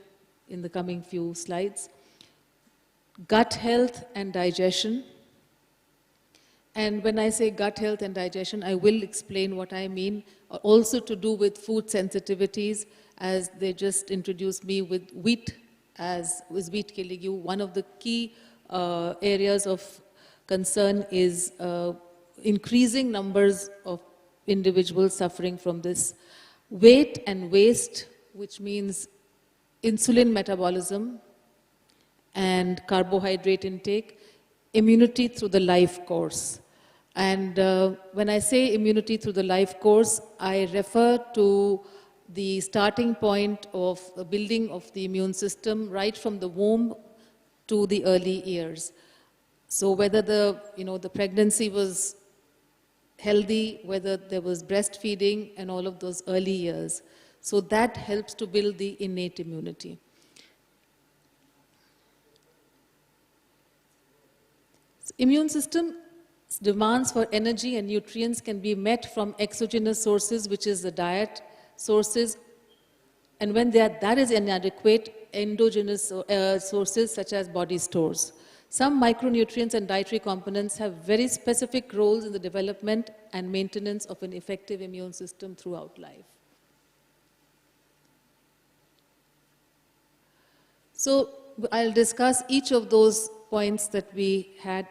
[SPEAKER 9] in the coming few slides, gut health and digestion. And when I say gut health and digestion, I will explain what I mean, also to do with food sensitivities, as they just introduced me with wheat, as was wheat killing you. One of the key areas of concern is increasing numbers of individuals suffering from this. Weight and waste, which means insulin metabolism and carbohydrate intake, immunity through the life course. And when I say immunity through the life course, I refer to the starting point of the building of the immune system right from the womb to the early years. So whether the pregnancy was healthy, whether there was breastfeeding, and all of those early years. So that helps to build the innate immunity. Immune system demands for energy and nutrients can be met from exogenous sources, which is the diet sources, and when that is inadequate, endogenous sources such as body stores. Some micronutrients and dietary components have very specific roles in the development and maintenance of an effective immune system throughout life. So I'll discuss each of those points that we had,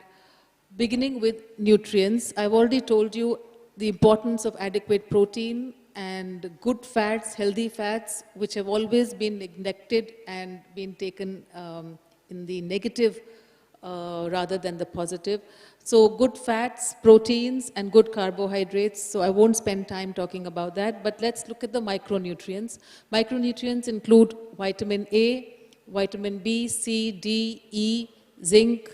[SPEAKER 9] beginning with nutrients. I've already told you the importance of adequate protein and good fats, healthy fats, which have always been neglected and been taken in the negative rather than the positive. So good fats, proteins, and good carbohydrates. So I won't spend time talking about that, but let's look at the micronutrients. Micronutrients include vitamin A, vitamin B, C, D, E, zinc,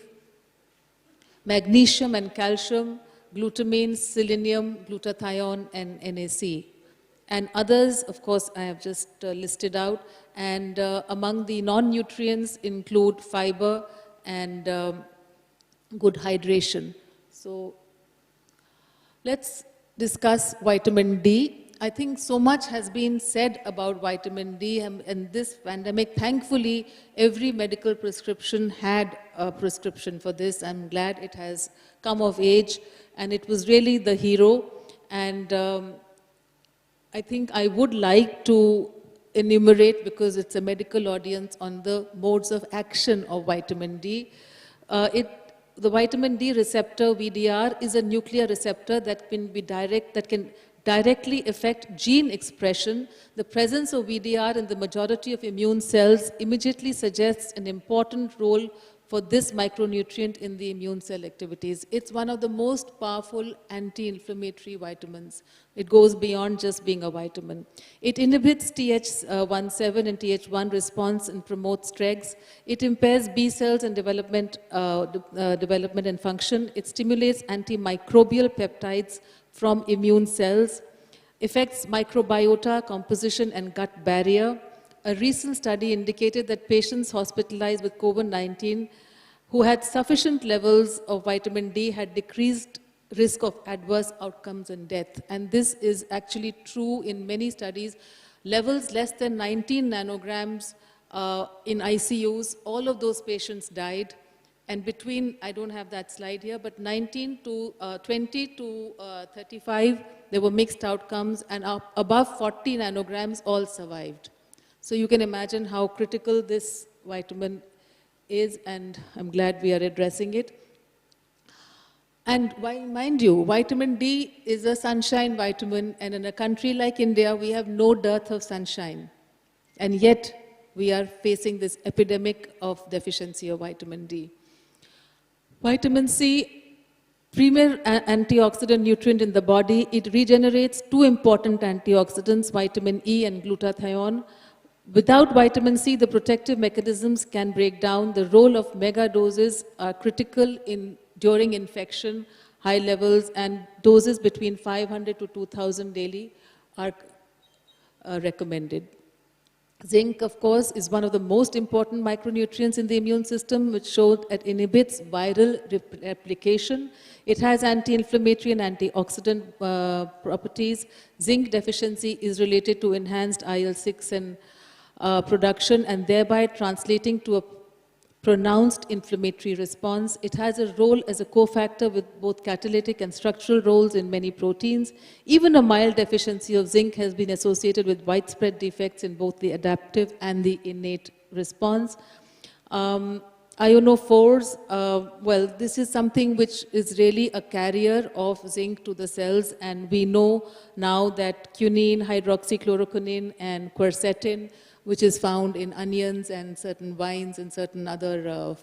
[SPEAKER 9] magnesium and calcium, glutamine, selenium, glutathione, and NAC. And others, of course, I have just listed out. And among the non-nutrients include fiber and good hydration. So let's discuss vitamin D. I think so much has been said about vitamin D, and this pandemic, thankfully, every medical prescription had a prescription for this. I'm glad it has come of age, and it was really the hero. And I think I would like to enumerate, because it's a medical audience, on the modes of action of vitamin D. The vitamin D receptor, VDR, is a nuclear receptor that can directly affect gene expression. The presence of VDR in the majority of immune cells immediately suggests an important role for this micronutrient in the immune cell activities. It's one of the most powerful anti-inflammatory vitamins. It goes beyond just being a vitamin. It inhibits Th17 and Th1 response and promotes TREGs. It impairs B cells and development and function. It stimulates antimicrobial peptides from immune cells, affects microbiota composition and gut barrier. A recent study indicated that patients hospitalized with COVID-19 who had sufficient levels of vitamin D had decreased risk of adverse outcomes and death. And this is actually true in many studies. Levels less than 19 nanograms in ICUs, all of those patients died. And between, I don't have that slide here, but 19 to 20 to 35, there were mixed outcomes, and above 40 nanograms, all survived. So you can imagine how critical this vitamin is, and I'm glad we are addressing it. And mind you, vitamin D is a sunshine vitamin, and in a country like India, we have no dearth of sunshine. And yet, we are facing this epidemic of deficiency of vitamin D. Vitamin C, premier antioxidant nutrient in the body, it regenerates two important antioxidants, vitamin E and glutathione. Without vitamin C, the protective mechanisms can break down. The role of mega doses are critical during infection, high levels, and doses between 500 to 2000 daily are recommended. Zinc, of course, is one of the most important micronutrients in the immune system, which showed it inhibits viral replication. It has anti-inflammatory and antioxidant properties. Zinc deficiency is related to enhanced IL-6 and production, and thereby translating to a pronounced inflammatory response. It has a role as a cofactor with both catalytic and structural roles in many proteins. Even a mild deficiency of zinc has been associated with widespread defects in both the adaptive and the innate response. Ionophores, well, this is something which is really a carrier of zinc to the cells, and we know now that quinine, hydroxychloroquine, and quercetin, which is found in onions and certain wines and certain other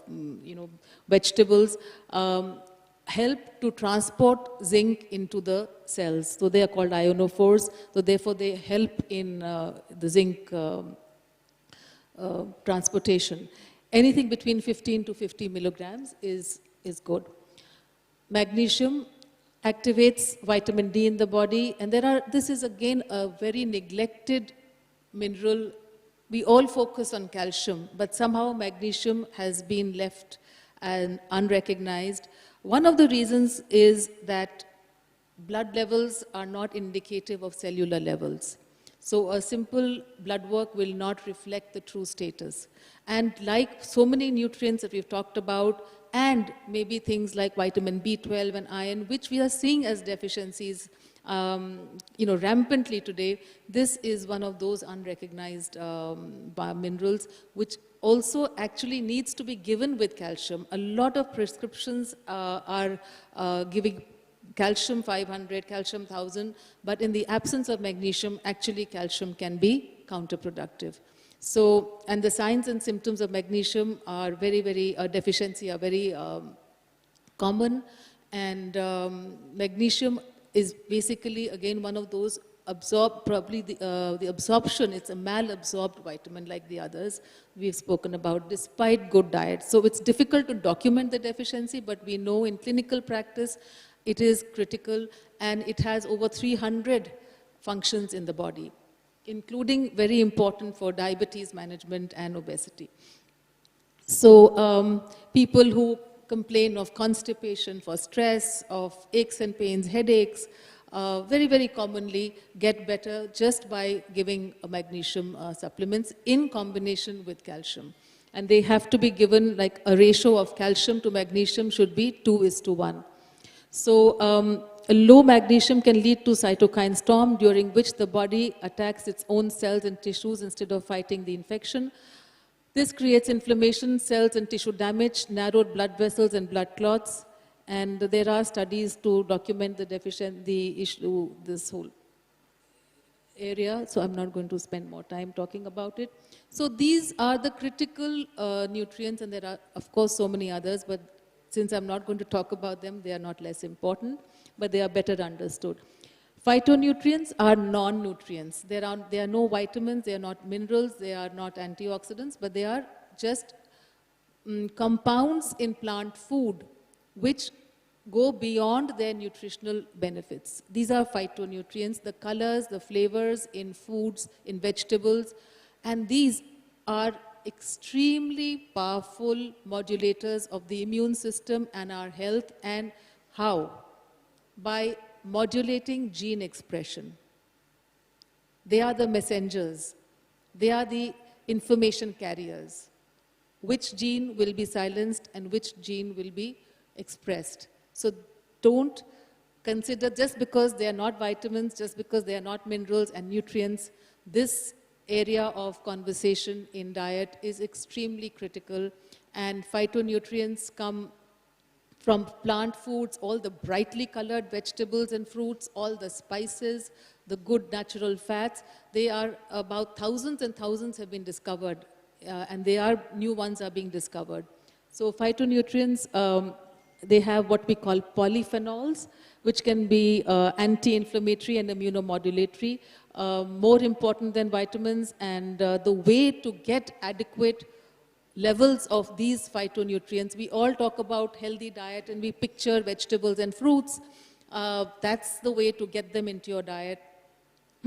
[SPEAKER 9] vegetables, help to transport zinc into the cells. So they are called ionophores. So therefore they help in the zinc transportation. Anything between 15 to 50 milligrams is good. Magnesium activates vitamin D in the body, and this is again a very neglected mineral. We all focus on calcium, but somehow magnesium has been left and unrecognized. One of the reasons is that blood levels are not indicative of cellular levels. So a simple blood work will not reflect the true status. And like so many nutrients that we've talked about, and maybe things like vitamin B12 and iron, which we are seeing as deficiencies rampantly today, this is one of those unrecognized minerals, which also actually needs to be given with calcium. A lot of prescriptions are giving calcium 500, calcium 1000, but in the absence of magnesium, actually calcium can be counterproductive. So, and the signs and symptoms of magnesium are deficiency are very common, and magnesium is basically, again, one of those the absorption, it's a malabsorbed vitamin like the others we've spoken about, despite good diet. So it's difficult to document the deficiency, but we know in clinical practice it is critical, and it has over 300 functions in the body, including very important for diabetes management and obesity. So people who complain of constipation, for stress, of aches and pains, headaches, very commonly get better just by giving magnesium supplements in combination with calcium. And they have to be given, like a ratio of calcium to magnesium should be 2:1. So a low magnesium can lead to cytokine storm, during which the body attacks its own cells and tissues instead of fighting the infection. This creates inflammation, cells and tissue damage, narrowed blood vessels and blood clots. And there are studies to document the issue, this whole area. So I'm not going to spend more time talking about it. So these are the critical nutrients, and there are, of course, so many others, but since I'm not going to talk about them, they are not less important, but they are better understood. Phytonutrients are non-nutrients. There are no vitamins, they are not minerals, they are not antioxidants, but they are just compounds in plant food, which go beyond their nutritional benefits. These are phytonutrients, the colors, the flavors in foods, in vegetables, and these are extremely powerful modulators of the immune system and our health. And how? By modulating gene expression. They are the messengers. They are the information carriers. Which gene will be silenced and which gene will be expressed. So don't consider just because they are not vitamins, just because they are not minerals and nutrients, this area of conversation in diet is extremely critical, and phytonutrients come from plant foods, all the brightly colored vegetables and fruits, all the spices, the good natural fats. They are about thousands and thousands have been discovered, and new ones are being discovered. So phytonutrients, they have what we call polyphenols, which can be anti-inflammatory and immunomodulatory, more important than vitamins, and the way to get adequate levels of these phytonutrients. We all talk about healthy diet and we picture vegetables and fruits. That's the way to get them into your diet.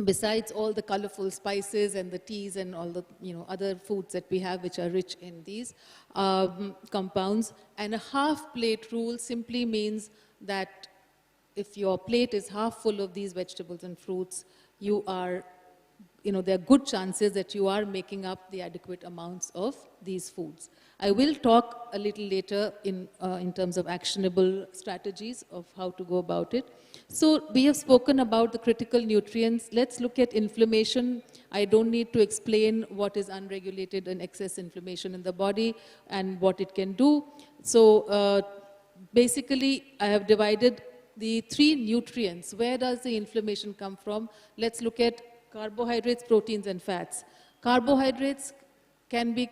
[SPEAKER 9] Besides all the colorful spices and the teas and all the other foods that we have which are rich in these compounds. And a half plate rule simply means that if your plate is half full of these vegetables and fruits, there are good chances that you are making up the adequate amounts of these foods. I will talk a little later in terms of actionable strategies of how to go about it. So we have spoken about the critical nutrients. Let's look at inflammation. I don't need to explain what is unregulated and excess inflammation in the body and what it can do. So basically, I have divided the 3 nutrients. Where does the inflammation come from? Let's look at carbohydrates, proteins, and fats. Carbohydrates can be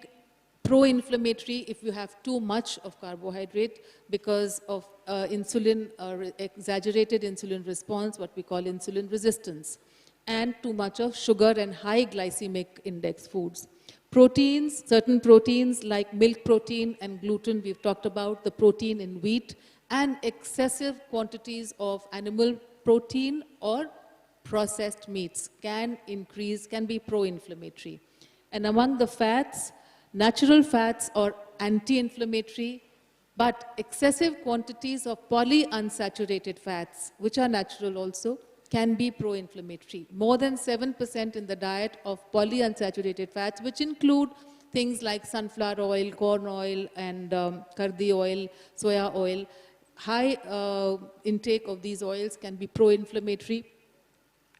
[SPEAKER 9] pro-inflammatory if you have too much of carbohydrate because of insulin or exaggerated insulin response, what we call insulin resistance, and too much of sugar and high glycemic index foods. Proteins, certain proteins like milk protein and gluten, we've talked about the protein in wheat, and excessive quantities of animal protein or processed meats can be pro-inflammatory. And among the fats, natural fats are anti-inflammatory, but excessive quantities of polyunsaturated fats, which are natural also, can be pro-inflammatory. More than 7% in the diet of polyunsaturated fats, which include things like sunflower oil, corn oil, and kardi oil, soya oil. High intake of these oils can be pro-inflammatory.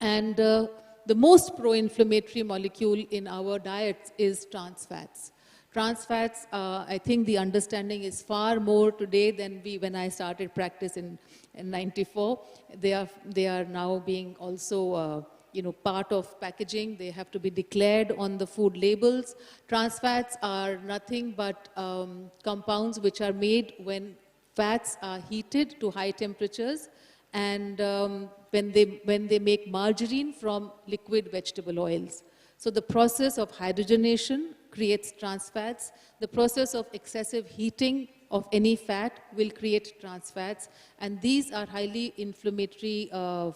[SPEAKER 9] And the most pro-inflammatory molecule in our diets is trans fats. Trans fats, I think the understanding is far more today than when I started practice in 94. They are now being also part of packaging. They have to be declared on the food labels. Trans fats are nothing but compounds which are made when fats are heated to high temperatures, and when they make margarine from liquid vegetable oils. So the process of hydrogenation creates trans fats. The process of excessive heating of any fat will create trans fats, and these are highly inflammatory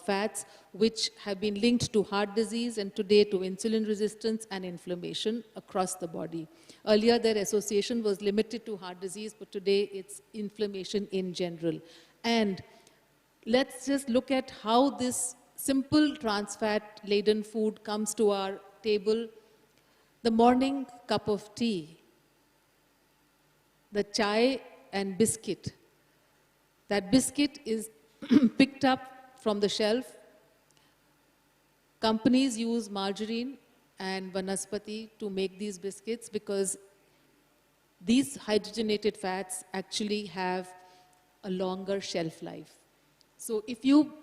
[SPEAKER 9] fats which have been linked to heart disease and today to insulin resistance and inflammation across the body. Earlier their association was limited to heart disease, but today it's inflammation in general. And let's just look at how this simple trans fat laden food comes to our table. The morning cup of tea, the chai and biscuit. That biscuit is picked up from the shelf. Companies use margarine and vanaspati to make these biscuits because these hydrogenated fats actually have a longer shelf life. So if you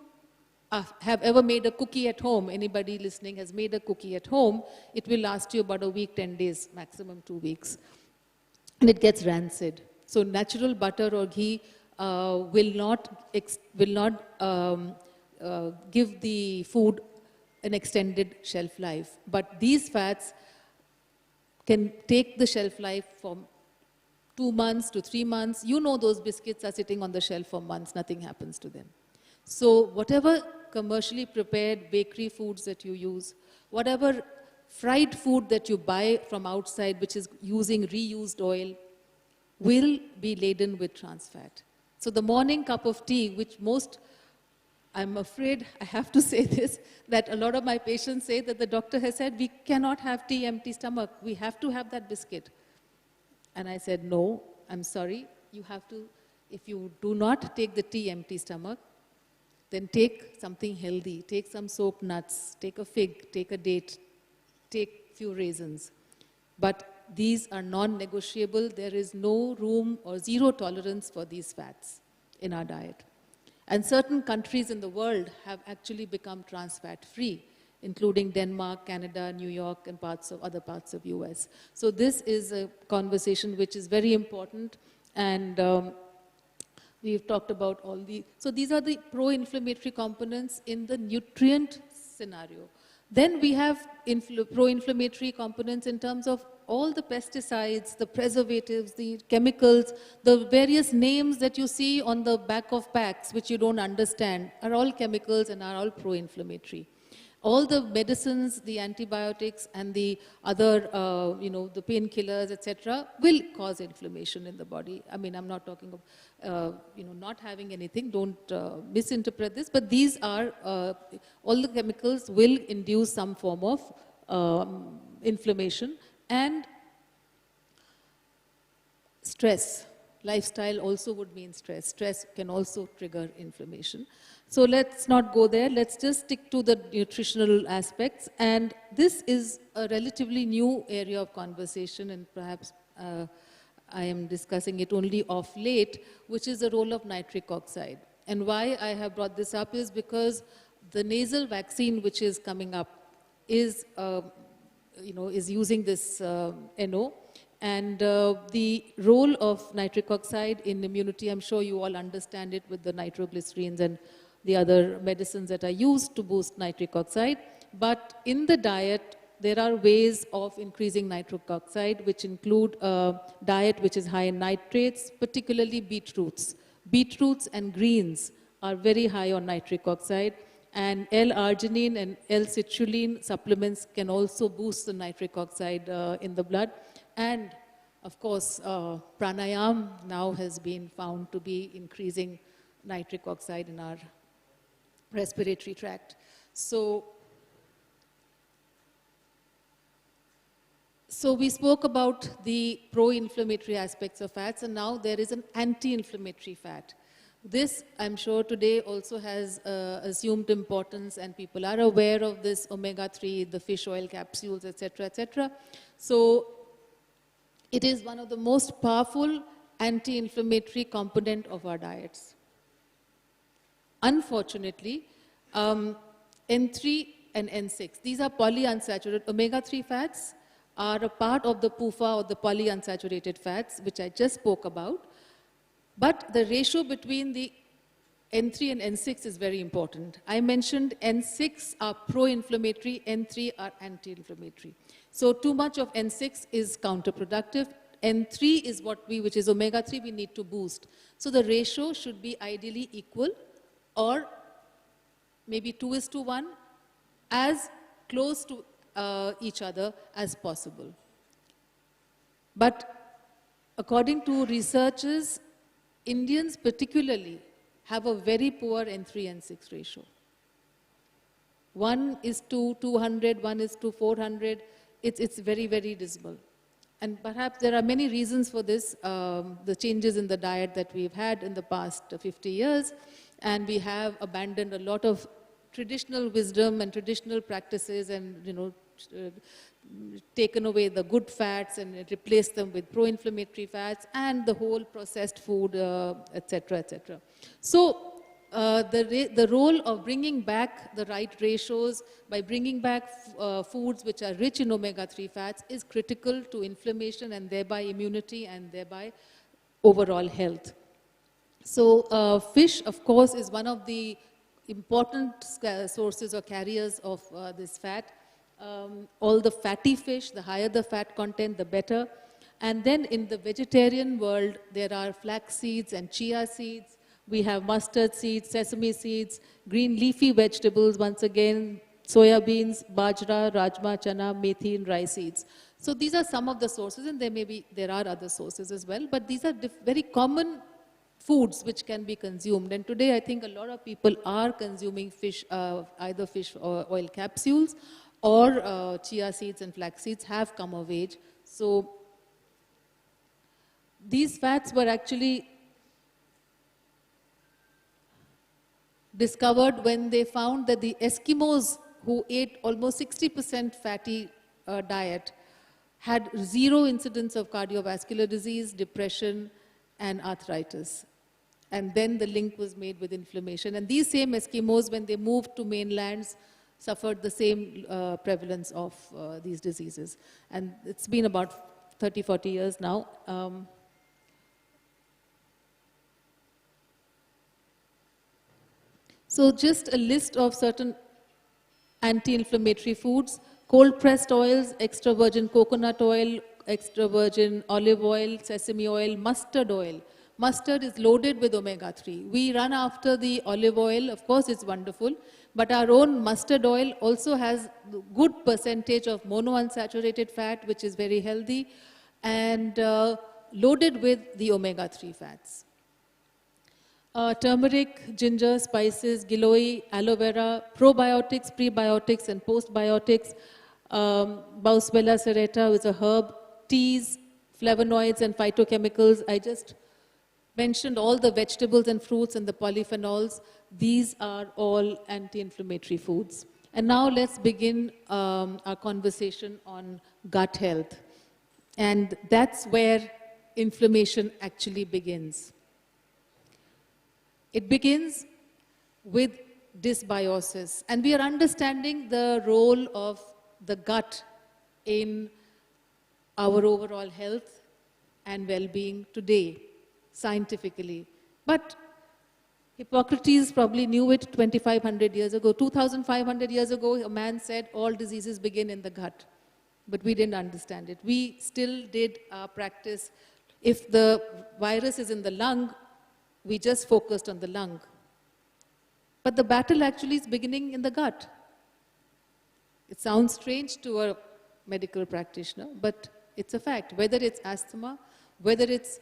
[SPEAKER 9] have ever made a cookie at home, anybody listening has made a cookie at home, it will last you about a week, 10 days, maximum 2 weeks. And it gets rancid. So natural butter or ghee will not give the food an extended shelf life. But these fats can take the shelf life from 2 months to 3 months, you know those biscuits are sitting on the shelf for months, nothing happens to them. So whatever commercially prepared bakery foods that you use, whatever fried food that you buy from outside which is using reused oil, will be laden with trans fat. So the morning cup of tea, which most, I'm afraid I have to say this, that a lot of my patients say that the doctor has said, we cannot have tea empty stomach, we have to have that biscuit. And I said, no, I'm sorry, you have to, if you do not take the tea empty stomach, then take something healthy, take some soaked nuts, take a fig, take a date, take few raisins. But these are non-negotiable. There is no room or zero tolerance for these fats in our diet. And certain countries in the world have actually become trans fat free, including Denmark, Canada, New York, and other parts of US. So this is a conversation which is very important, and we've talked about all the, so these are the pro-inflammatory components in the nutrient scenario. Then we have pro-inflammatory components in terms of all the pesticides, the preservatives, the chemicals, the various names that you see on the back of packs, which you don't understand, are all chemicals and are all pro-inflammatory. All the medicines, the antibiotics, and the other, the painkillers, etc., will cause inflammation in the body. I mean, I'm not talking of, not having anything. Don't misinterpret this. But these are, all the chemicals will induce some form of inflammation. And stress. Lifestyle also would mean stress. Stress can also trigger inflammation. So let's not go there. Let's just stick to the nutritional aspects. And this is a relatively new area of conversation, and perhaps I am discussing it only of late, which is the role of nitric oxide. And why I have brought this up is because the nasal vaccine which is coming up is, is using this NO. And the role of nitric oxide in immunity, I'm sure you all understand it with the nitroglycerins and the other medicines that are used to boost nitric oxide. But in the diet, there are ways of increasing nitric oxide, which include a diet which is high in nitrates, particularly beetroots. Beetroots and greens are very high on nitric oxide. And L-arginine and L-citrulline supplements can also boost the nitric oxide in the blood. And of course, pranayam now has been found to be increasing nitric oxide in our respiratory tract. So we spoke about the pro-inflammatory aspects of fats, and now there is an anti-inflammatory fat. This, I'm sure, today also has assumed importance, and people are aware of this omega-3, the fish oil capsules, etc., etc. So it is one of the most powerful anti-inflammatory component of our diets. Unfortunately, N3 and N6, these are polyunsaturated omega-3 fats, are a part of the PUFA or the polyunsaturated fats, which I just spoke about. But the ratio between the N3 and N6 is very important. I mentioned N6 are pro-inflammatory, N3 are anti-inflammatory. So too much of N6 is counterproductive. N3 is which is omega-3, we need to boost. So the ratio should be ideally equal, or maybe 2:1, as close to each other as possible. But according to researchers, Indians particularly have a very poor N3, N6 ratio. 1:200, 1:400, it's very, very dismal. And perhaps there are many reasons for this, the changes in the diet that we've had in the past 50 years, and we have abandoned a lot of traditional wisdom and traditional practices, and taken away the good fats and replaced them with pro-inflammatory fats and the whole processed food, etc., etc. So the role of bringing back the right ratios by bringing back foods which are rich in omega-3 fats is critical to inflammation and thereby immunity and thereby overall health. So fish, of course, is one of the important sources or carriers of this fat. All the fatty fish, the higher the fat content, the better. And then in the vegetarian world, there are flax seeds and chia seeds. We have mustard seeds, sesame seeds, green leafy vegetables, once again, soya beans, bajra, rajma, chana, methi, and rice seeds. So these are some of the sources, and there are other sources as well, but these are very common foods which can be consumed. And today I think a lot of people are consuming fish, either fish or oil capsules, or chia seeds and flax seeds have come of age. So these fats were actually discovered when they found that the Eskimos who ate almost 60% fatty diet had zero incidence of cardiovascular disease, depression, and arthritis. And then the link was made with inflammation. And these same Eskimos, when they moved to mainlands, suffered the same prevalence of these diseases. And it's been about 30, 40 years now. So just a list of certain anti-inflammatory foods: cold-pressed oils, extra virgin coconut oil, extra virgin olive oil, sesame oil, mustard oil. Mustard is loaded with omega-3. We run after the olive oil, of course it's wonderful, but our own mustard oil also has good percentage of monounsaturated fat, which is very healthy, and loaded with the omega-3 fats. Turmeric, ginger, spices, giloy, aloe vera, probiotics, prebiotics, and postbiotics. Boswellia serrata is a herb, teas, flavonoids, and phytochemicals. I just mentioned all the vegetables and fruits and the polyphenols. These are all anti-inflammatory foods. And now let's begin our conversation on gut health. And that's where inflammation actually begins. It begins with dysbiosis, and we are understanding the role of the gut in our overall health and well-being today, scientifically. But Hippocrates probably knew it 2,500 years ago. 2,500 years ago, a man said all diseases begin in the gut, but we didn't understand it. We still did our practice. If the virus is in the lung, we just focused on the lung. But the battle actually is beginning in the gut. It sounds strange to a medical practitioner, but it's a fact. Whether it's asthma, whether it's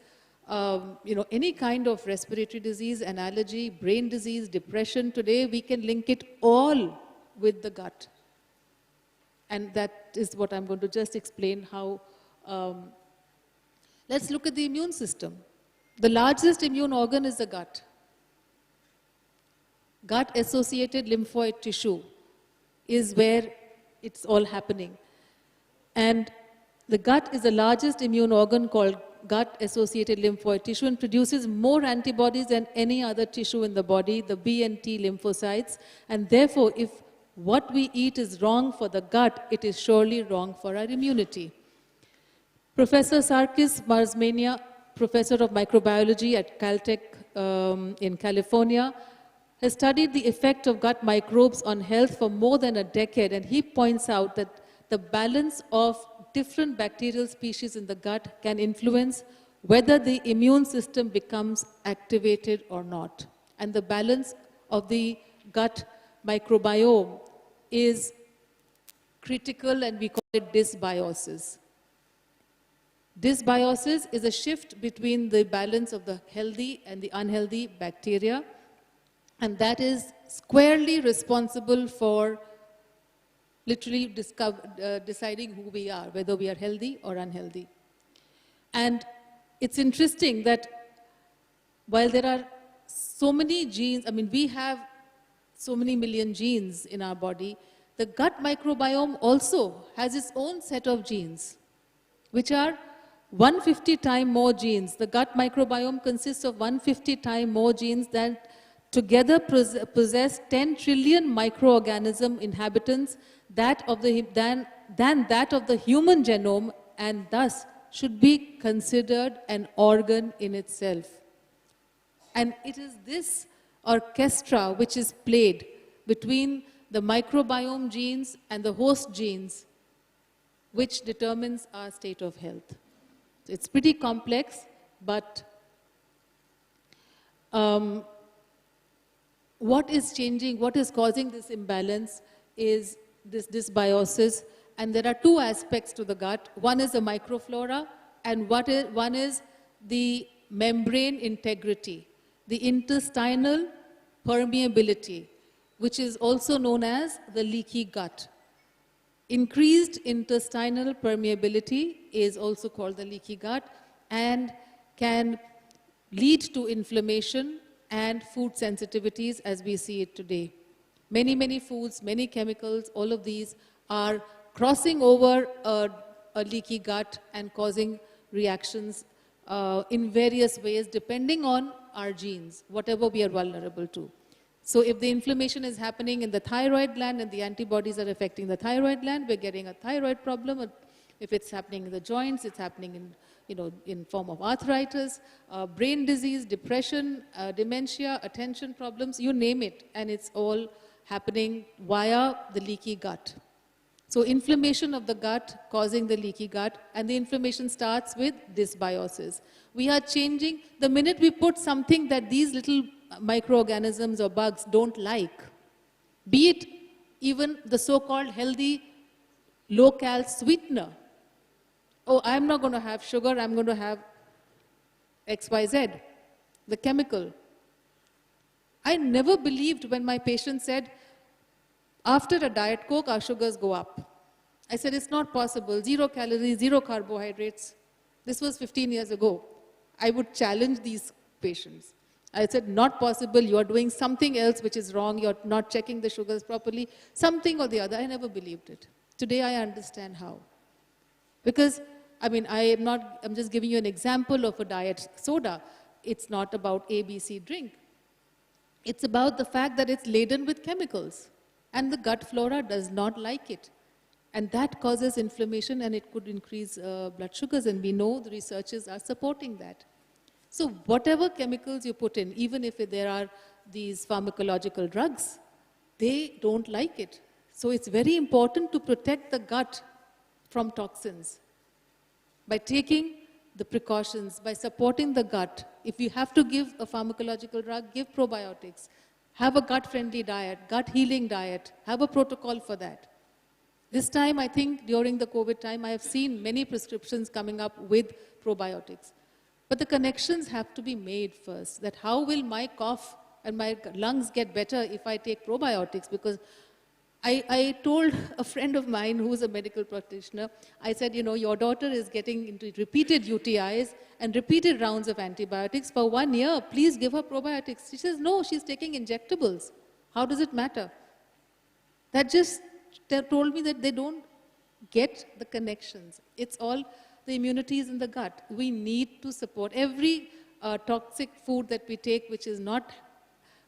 [SPEAKER 9] any kind of respiratory disease, an allergy, brain disease, depression, today we can link it all with the gut. And that is what I'm going to just explain how. Let's look at the immune system. The largest immune organ is the gut. Gut-associated lymphoid tissue is where it's all happening. And the gut is the largest immune organ called gut-associated lymphoid tissue and produces more antibodies than any other tissue in the body, the B and T lymphocytes. And therefore, if what we eat is wrong for the gut, it is surely wrong for our immunity. Professor Sarkis Marzmania, professor of microbiology at Caltech in California, has studied the effect of gut microbes on health for more than a decade, and he points out that the balance of different bacterial species in the gut can influence whether the immune system becomes activated or not. And the balance of the gut microbiome is critical, and we call it dysbiosis. Dysbiosis is a shift between the balance of the healthy and the unhealthy bacteria, and that is squarely responsible for literally deciding who we are, whether we are healthy or unhealthy. And it's interesting that while there are so many genes, we have so many million genes in our body, the gut microbiome also has its own set of genes, which are 150 times more genes. The gut microbiome consists of 150 times more genes that together possess 10 trillion microorganism inhabitants than that of the human genome, and thus should be considered an organ in itself. And it is this orchestra which is played between the microbiome genes and the host genes which determines our state of health. So it's pretty complex, but what is changing, what is causing this imbalance is this dysbiosis, and there are two aspects to the gut. One is the microflora, and one is the membrane integrity, the intestinal permeability, which is also known as the leaky gut. Increased intestinal permeability is also called the leaky gut and can lead to inflammation and food sensitivities as we see it today. Many, many foods, many chemicals, all of these are crossing over a leaky gut and causing reactions in various ways depending on our genes, whatever we are vulnerable to. So if the inflammation is happening in the thyroid gland and the antibodies are affecting the thyroid gland, we're getting a thyroid problem. If it's happening in the joints, it's happening in form of arthritis, brain disease, depression, dementia, attention problems, you name it, and it's all happening via the leaky gut. So inflammation of the gut causing the leaky gut, and the inflammation starts with dysbiosis. We are changing, the minute we put something that these little microorganisms or bugs don't like, be it even the so-called healthy low-cal sweetener. Oh, I'm not going to have sugar, I'm going to have XYZ, the chemical. I never believed when my patient said, after a Diet Coke, our sugars go up. I said, it's not possible, 0 calories, 0 carbohydrates. This was 15 years ago. I would challenge these patients. I said, not possible, you are doing something else which is wrong, you're not checking the sugars properly, something or the other. I never believed it. Today I understand how. Because, I'm just giving you an example of a diet soda. It's not about ABC drink. It's about the fact that it's laden with chemicals. And the gut flora does not like it. And that causes inflammation and it could increase blood sugars. And we know the researchers are supporting that. So whatever chemicals you put in, even if there are these pharmacological drugs, they don't like it. So it's very important to protect the gut from toxins by taking the precautions, by supporting the gut. If you have to give a pharmacological drug, give probiotics. Have a gut-friendly diet, gut-healing diet. Have a protocol for that. This time, I think, during the COVID time, I have seen many prescriptions coming up with probiotics. But the connections have to be made first, that how will my cough and my lungs get better if I take probiotics? Because I told a friend of mine who's a medical practitioner, I said, your daughter is getting into repeated UTIs and repeated rounds of antibiotics for 1 year. Please give her probiotics. She says, no, she's taking injectables. How does it matter? That just told me that they don't get the connections. It's all the immunity is in the gut. We need to support every toxic food that we take, which is not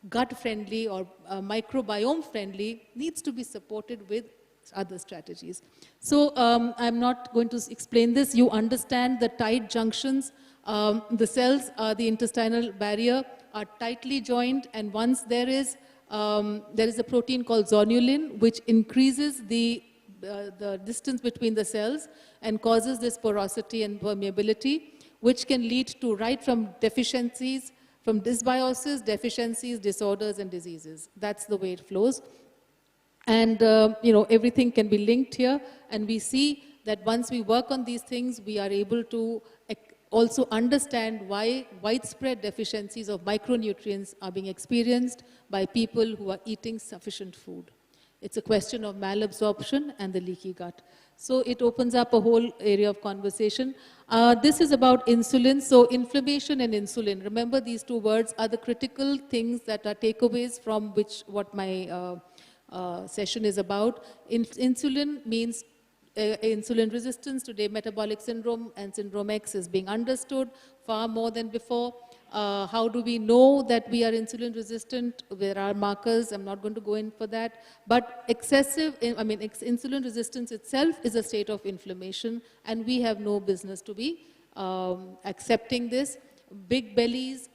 [SPEAKER 9] gut-friendly or microbiome-friendly, needs to be supported with other strategies. So I'm not going to explain this. You understand the tight junctions. The cells, the intestinal barrier, are tightly joined, and once there is a protein called zonulin, which increases the distance between the cells and causes this porosity and permeability, which can lead to right from deficiencies, from dysbiosis, deficiencies, disorders, and diseases. That's the way it flows. And, everything can be linked here. And we see that once we work on these things, we are able to also understand why widespread deficiencies of micronutrients are being experienced by people who are eating sufficient food. It's a question of malabsorption and the leaky gut. So it opens up a whole area of conversation. This is about insulin. So inflammation and insulin. Remember, these two words are the critical things that are takeaways from what my session is about. Insulin means insulin resistance. Today, metabolic syndrome and syndrome X is being understood far more than before. How do we know that we are insulin resistant? There are markers. I'm not going to go in for that. But insulin resistance itself is a state of inflammation, and we have no business to be accepting this. Big bellies,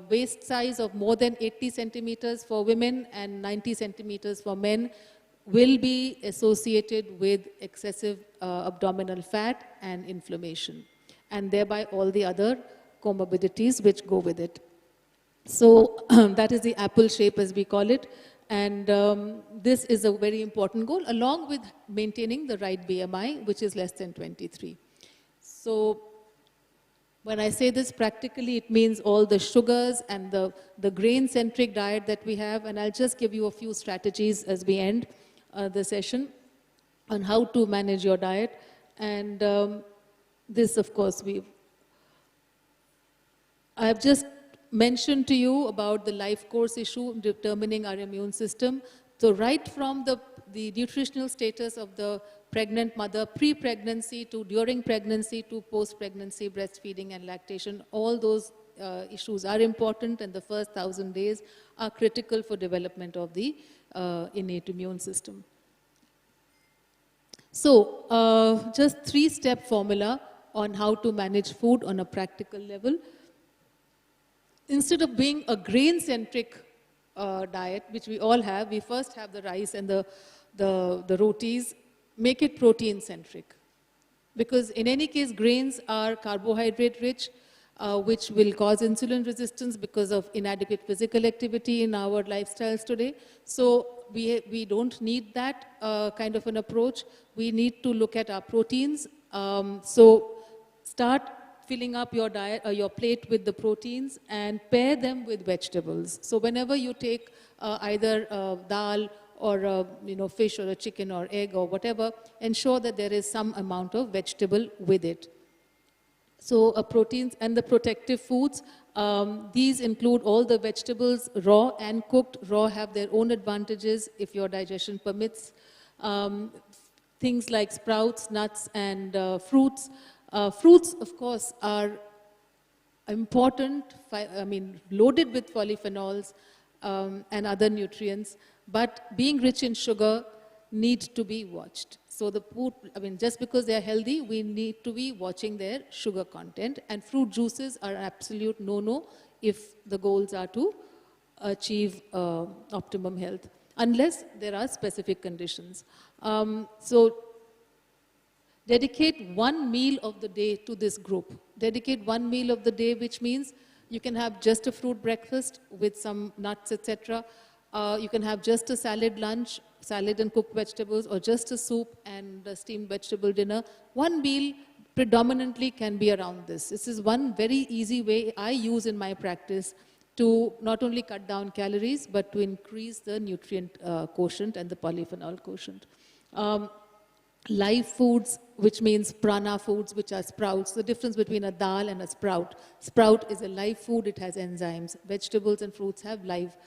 [SPEAKER 9] waist size of more than 80 centimeters for women and 90 centimeters for men will be associated with excessive abdominal fat and inflammation. and thereby all the other comorbidities which go with it. So that is the apple shape as we call it. And this is a very important goal, along with maintaining the right BMI, which is less than 23. So when I say this practically, it means all the sugars and the grain-centric diet that we have. And I'll just give you a few strategies as we end the session on how to manage your diet. And this, of course, I've just mentioned to you about the life course issue, determining our immune system. So right from the nutritional status of the pregnant mother, pre-pregnancy to during pregnancy to post-pregnancy, breastfeeding and lactation, all those issues are important, and the first 1,000 days are critical for development of the innate immune system. So just 3-step formula on how to manage food on a practical level. Instead of being a grain-centric diet, which we all have, we first have the rice and the rotis, make it protein-centric. Because in any case, grains are carbohydrate-rich, which will cause insulin resistance because of inadequate physical activity in our lifestyles today. So we don't need that kind of an approach. We need to look at our proteins. So start filling up your diet, your plate with the proteins, and pair them with vegetables. So whenever you take either dal or fish or a chicken or egg or whatever, ensure that there is some amount of vegetable with it. So proteins and the protective foods, these include all the vegetables, raw and cooked. Raw have their own advantages if your digestion permits. Things like sprouts, nuts, and fruits. Fruits, of course, are important, loaded with polyphenols and other nutrients, but being rich in sugar need to be watched. So the food, just because they are healthy, we need to be watching their sugar content, and fruit juices are an absolute no-no if the goals are to achieve optimum health, unless there are specific conditions. So dedicate one meal of the day to this group. Dedicate one meal of the day, which means you can have just a fruit breakfast with some nuts, etc. You can have just a salad lunch, salad and cooked vegetables, or just a soup and a steamed vegetable dinner. One meal predominantly can be around this. This is one very easy way I use in my practice to not only cut down calories, but to increase the nutrient quotient and the polyphenol quotient. Live foods, which means prana foods, which are sprouts. The difference between a dal and a sprout. Sprout is a live food, it has enzymes. Vegetables and fruits have live.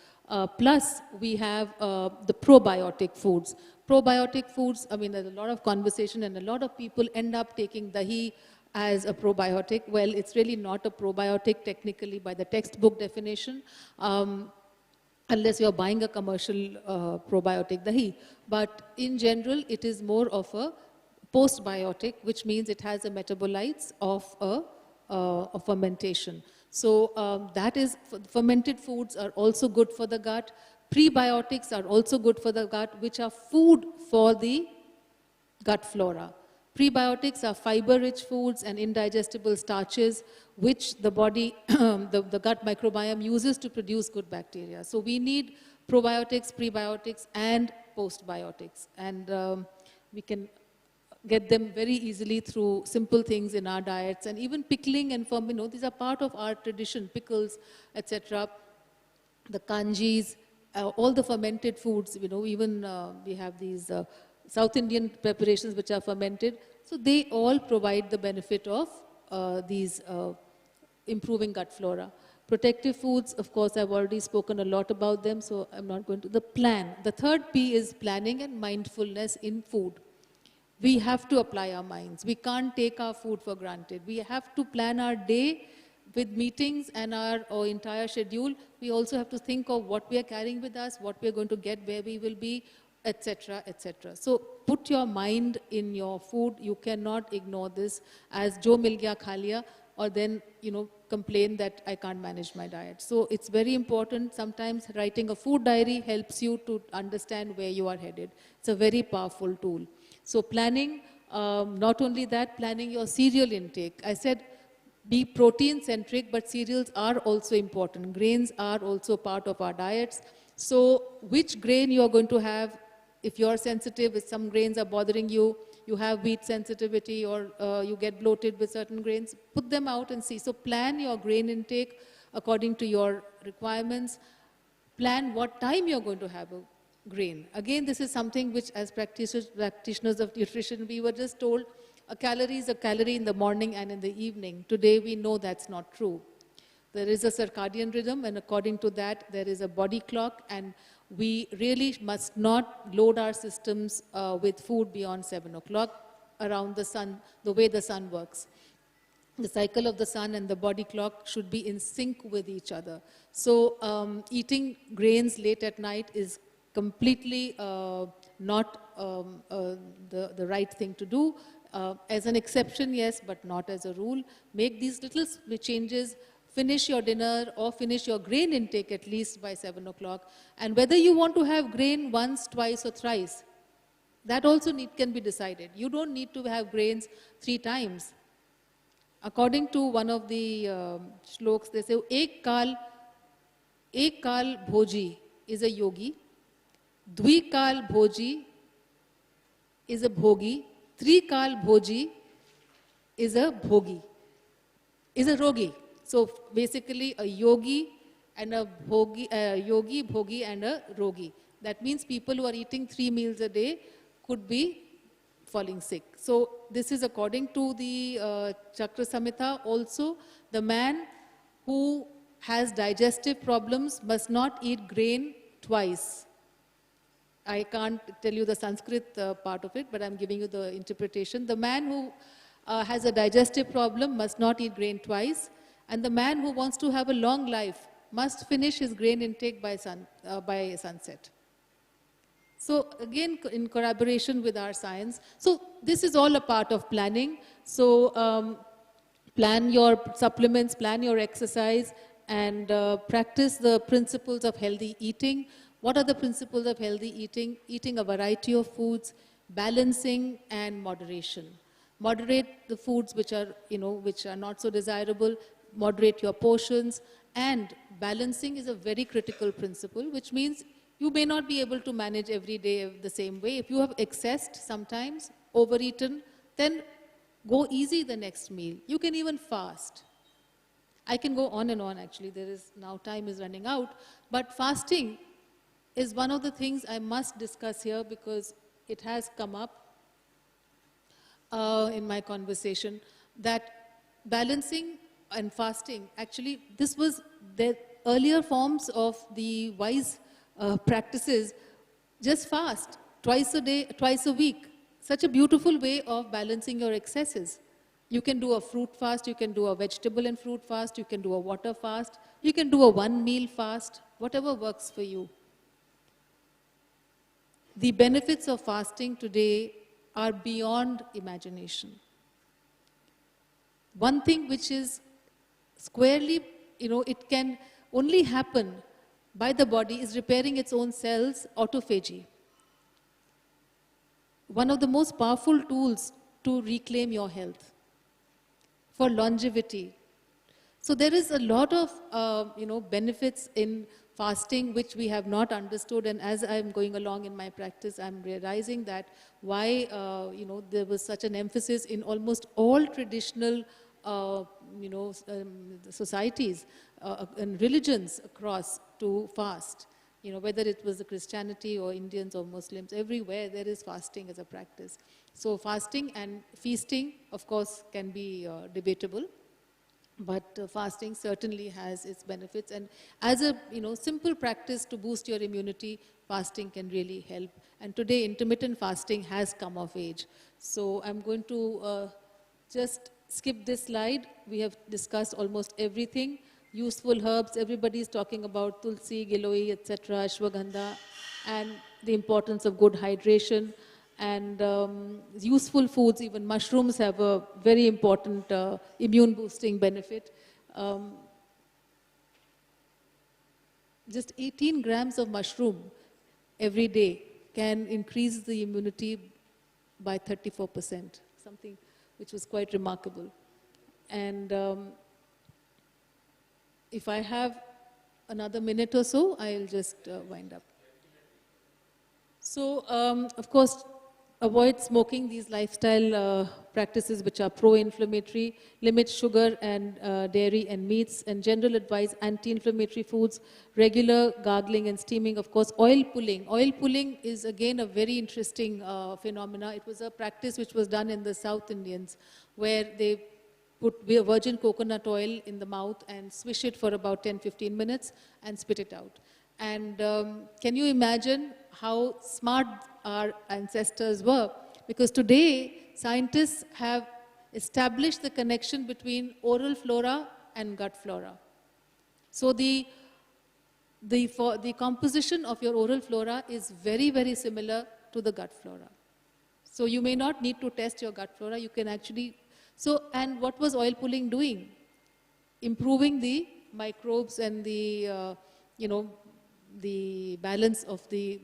[SPEAKER 9] Plus, we have the probiotic foods. Probiotic foods, there's a lot of conversation, and a lot of people end up taking dahi as a probiotic. Well, it's really not a probiotic technically by the textbook definition. Unless you're buying a commercial probiotic dahi. But in general, it is more of a postbiotic, which means it has the metabolites of fermentation. So that is, fermented foods are also good for the gut. Prebiotics are also good for the gut, which are food for the gut flora. Prebiotics are fiber-rich foods and indigestible starches, which the body, the gut microbiome uses to produce good bacteria. So we need probiotics, prebiotics, and postbiotics. And we can get them very easily through simple things in our diets. And even pickling and these are part of our tradition, pickles, etc. The kanjis, all the fermented foods, even we have these South Indian preparations which are fermented. So they all provide the benefit of these improving gut flora. Protective foods, of course, I've already spoken a lot about them, so I'm not going to. The plan. The third P is planning and mindfulness in food. We have to apply our minds. We can't take our food for granted. We have to plan our day with meetings and our entire schedule. We also have to think of what we are carrying with us, what we are going to get, where we will be, etc., etc. So put your mind in your food. You cannot ignore this as jo mil gaya kha liya, or then complain that I can't manage my diet. So it's very important. Sometimes writing a food diary helps you to understand where you are headed. It's a very powerful tool. So planning Not only that, planning your cereal intake. I said be protein centric, but cereals are also important. Grains are also part of our diets. So which grain you are going to have, if you're sensitive, if some grains are bothering you, you have wheat sensitivity, or you get bloated with certain grains, put them out and see. So plan your grain intake according to your requirements. Plan what time you're going to have a grain. Again, this is something which as practitioners of nutrition, we were just told a calorie is a calorie in the morning and in the evening. Today we know that's not true. There is a circadian rhythm, and according to that, there is a body clock, and we really must not load our systems with food beyond 7 o'clock around the sun, the way the sun works. The cycle of the sun and the body clock should be in sync with each other. So eating grains late at night is completely not the right thing to do. As an exception, yes, but not as a rule. Make these little changes. Finish your dinner or finish your grain intake at least by 7 o'clock. And whether you want to have grain once, twice, or thrice, that also can be decided. You don't need to have grains 3 times. According to one of the shlokas, they say, Ek kal bhoji is a yogi, Dvikal bhoji is a bhogi, Trikal bhoji is a bhogi, is a rogi. So basically a yogi and a bhogi, yogi, bhogi and a rogi. That means people who are eating 3 meals a day could be falling sick. So this is according to the Chakra Samhita. Also, the man who has digestive problems must not eat grain twice. I can't tell you the Sanskrit part of it, but I'm giving you the interpretation. The man who has a digestive problem must not eat grain twice, and the man who wants to have a long life must finish his grain intake by sunset. So again, in collaboration with our science. So this is all a part of planning. So plan your supplements, plan your exercise, and practice the principles of healthy eating. What are the principles of healthy eating? Eating a variety of foods, balancing, and moderation. Moderate the foods which are, which are not so desirable. Moderate your portions, and balancing is a very critical principle, which means you may not be able to manage every day the same way. If you have excessed sometimes, overeaten, then go easy the next meal. You can even fast. I can go on and on actually. Now time is running out. But fasting is one of the things I must discuss here because it has come up in my conversation, that balancing and fasting, actually this was the earlier forms of the wise practices. Just fast twice a day, twice a week. Such a beautiful way of balancing your excesses. You can do a fruit fast, you can do a vegetable and fruit fast, you can do a water fast, you can do a 1 meal fast, whatever works for you. The benefits of fasting today are beyond imagination. One thing which is squarely, it can only happen by the body is repairing its own cells, autophagy. One of the most powerful tools to reclaim your health, for longevity. So there is a lot of, benefits in fasting which we have not understood, and as I'm going along in my practice, I'm realizing that why, there was such an emphasis in almost all traditional societies and religions across to fast. Whether it was the Christianity or Indians or Muslims, everywhere there is fasting as a practice. So fasting and feasting, of course, can be debatable, but fasting certainly has its benefits. And as a simple practice to boost your immunity, fasting can really help. And today, intermittent fasting has come of age. So I'm going to just skip this slide. We have discussed almost everything. Useful herbs, everybody is talking about tulsi, giloi, etc., ashwagandha, and the importance of good hydration. And useful foods, even mushrooms have a very important immune boosting benefit. Just 18 grams of mushroom every day can increase the immunity by 34%, something which was quite remarkable. And if I have another minute or so, I'll just wind up. So, of course, avoid smoking, these lifestyle practices which are pro-inflammatory, limit sugar and dairy and meats, and general advice, anti-inflammatory foods, regular gargling and steaming, of course, oil pulling. Oil pulling is again a very interesting phenomena. It was a practice which was done in the South Indians, where they put virgin coconut oil in the mouth and swish it for about 10-15 minutes and spit it out. And can you imagine how smart our ancestors were? Because today, scientists have established the connection between oral flora and gut flora. So the composition of your oral flora is very, very similar to the gut flora. So you may not need to test your gut flora, you can actually, and what was oil pulling doing? Improving the microbes and the, the balance of the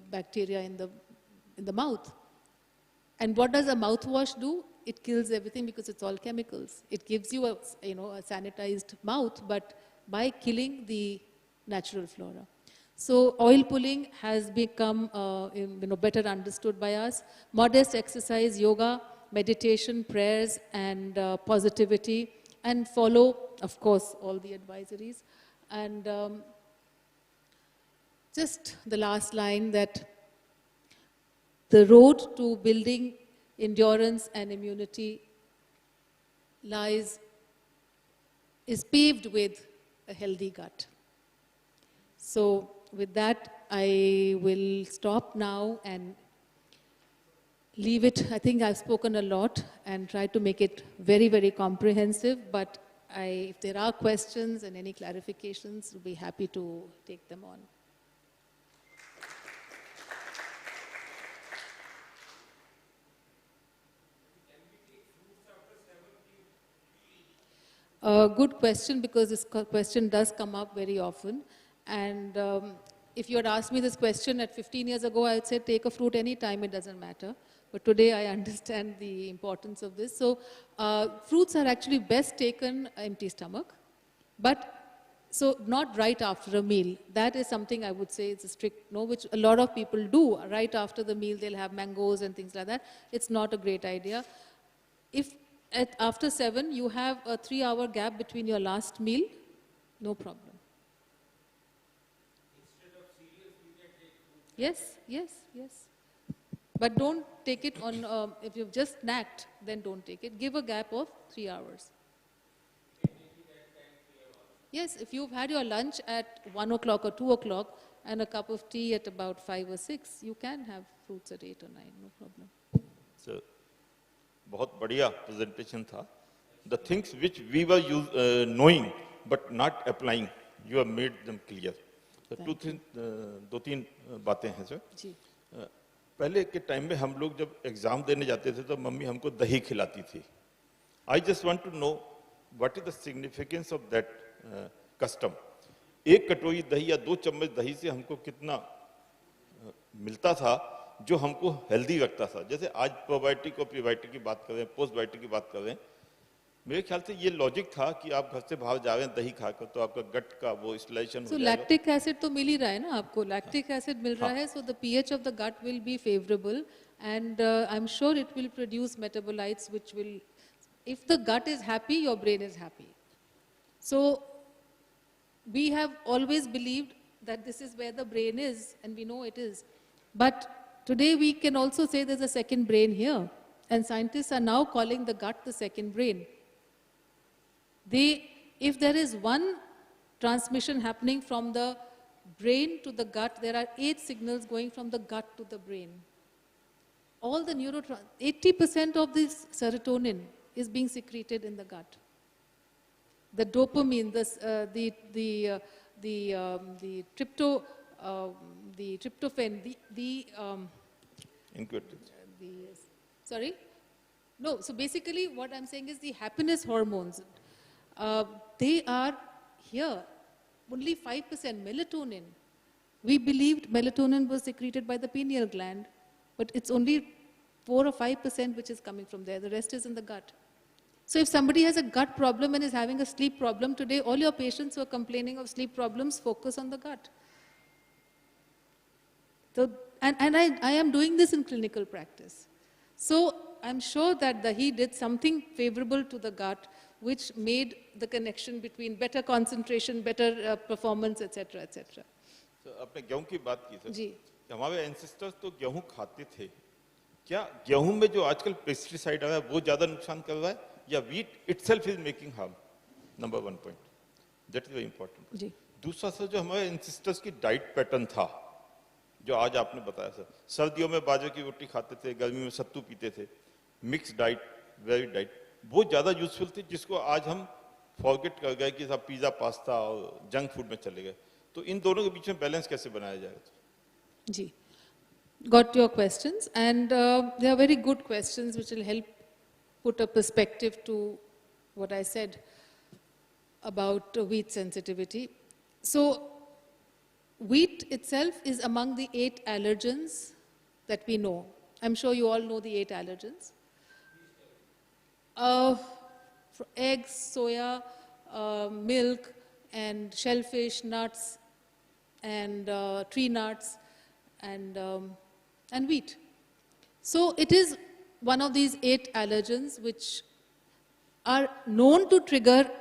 [SPEAKER 9] bacteria in the mouth. And what does a mouthwash do? It kills everything because it's all chemicals. It gives you a sanitized mouth, but by killing the natural flora. So oil pulling has become better understood by us. Modest exercise, yoga, meditation, prayers, and positivity, and follow, of course, all the advisories. And just the last line, that the road to building endurance and immunity is paved with a healthy gut. So with that, I will stop now and leave it. I think I've spoken a lot and tried to make it very, very comprehensive, but if there are questions and any clarifications, I'll be happy to take them on. Good question, because this question does come up very often. And if you had asked me this question at 15 years ago, I would say take a fruit any time, it doesn't matter. But today I understand the importance of this. So fruits are actually best taken empty stomach, so not right after a meal. That is something I would say it's a strict no, which a lot of people do. Right after the meal, they'll have mangoes and things like that. It's not a great idea. If after 7, you have a 3-hour gap between your last meal, no problem. Instead of cereals, you can take fruit. Yes, yes, yes. But don't take it on, if you've just snacked, then don't take it. Give a gap of 3 hours. Yes, if you've had your lunch at 1 o'clock or 2 o'clock and a cup of tea at about 5 or 6, you can have fruits at 8 or 9, no problem.
[SPEAKER 6] So, बहुत बढ़िया presentation था. The things which we were knowing but not applying, you have made them clear. So, दो तीन बातें हैं sir. जी. पहले के time में हम लोग जब एग्जाम देने जाते थे तो मम्मी हमको दही खिलाती थी. I just want to know what is the significance of that custom. एक कटोरी दही या 2 चम्मच दही से हमको कितना मिलता था जो हमको हेल्दी रखता था. जैसे आज प्रोबायोटिक और प्रीबायोटिक की बात कर रहे हैं, पोस्टबायोटिक की बात कर रहे हैं. मेरे ख्याल से ये लॉजिक था कि आप घर से बाहर जा रहे हैं दही खाकर तो आपका गट का वो स्लाइशन हो जाएगा. लैक्टिक एसिड तो मिल ही रहा है ना आपको, लैक्टिक एसिड मिल रहा है, so the pH of the gut will be favourable and I am sure it will produce metabolites which will, if the gut is happy your brain is happy. So we have always believed that this is where the brain is and we know it is, but today we can also say there's a second brain here, and scientists are now calling the gut the second brain. If there is one transmission happening from the brain to the gut, there are 8 signals going from the gut to the brain. All the 80% of this serotonin is being secreted in the gut. The dopamine, the tryptophan, sorry? No, so basically what I'm saying is the happiness hormones, they are here. Only 5% melatonin. We believed melatonin was secreted by the pineal gland, but it's only
[SPEAKER 9] 4 or 5% which is coming from there. The rest is in the gut. So if somebody has a gut problem and is having a sleep problem today, all your patients who are complaining of sleep problems focus on the gut. So, and I am doing this in clinical practice. So I'm sure that he did something favorable to the gut which made the connection between better concentration, better performance, etc., etc.
[SPEAKER 6] So, आपने गेहूं की बात की sir,
[SPEAKER 9] जी.
[SPEAKER 6] कि हमारे ancestors तो गेहूं खाते थे, क्या गेहूं में जो आजकल पेस्टिसाइड आ रहा है वो ज्यादा नुकसान कर रहा है या wheat itself is making harm? Number 1 point, that is very important.
[SPEAKER 9] जी.
[SPEAKER 6] दूसरा सर, जो हमारे एंसेस्टर्स की डाइट पैटर्न था, जो आज आपने बताया सर, सर्दियों में बाजरे की रोटी खाते थे, गर्मी में सत्तू पीते थे, मिक्स डाइट, वेरी डाइट, वो ज्यादा यूजफुल थी, जिसको आज हम फॉरगेट कर गए कि सब पिज्जा, पास्ता और जंक फूड में चले गए. तो इन दोनों के बीच में बैलेंस कैसे बनाया जाएगा?
[SPEAKER 9] जी. Got your questions, and they are very good questions which will help put a perspective to what I said about wheat sensitivity. So, wheat itself is among the 8 allergens that we know. I'm sure you all know the 8 allergens. Eggs, soya, milk, and shellfish, nuts, and tree nuts, and wheat. So it is one of these 8 allergens which are known to trigger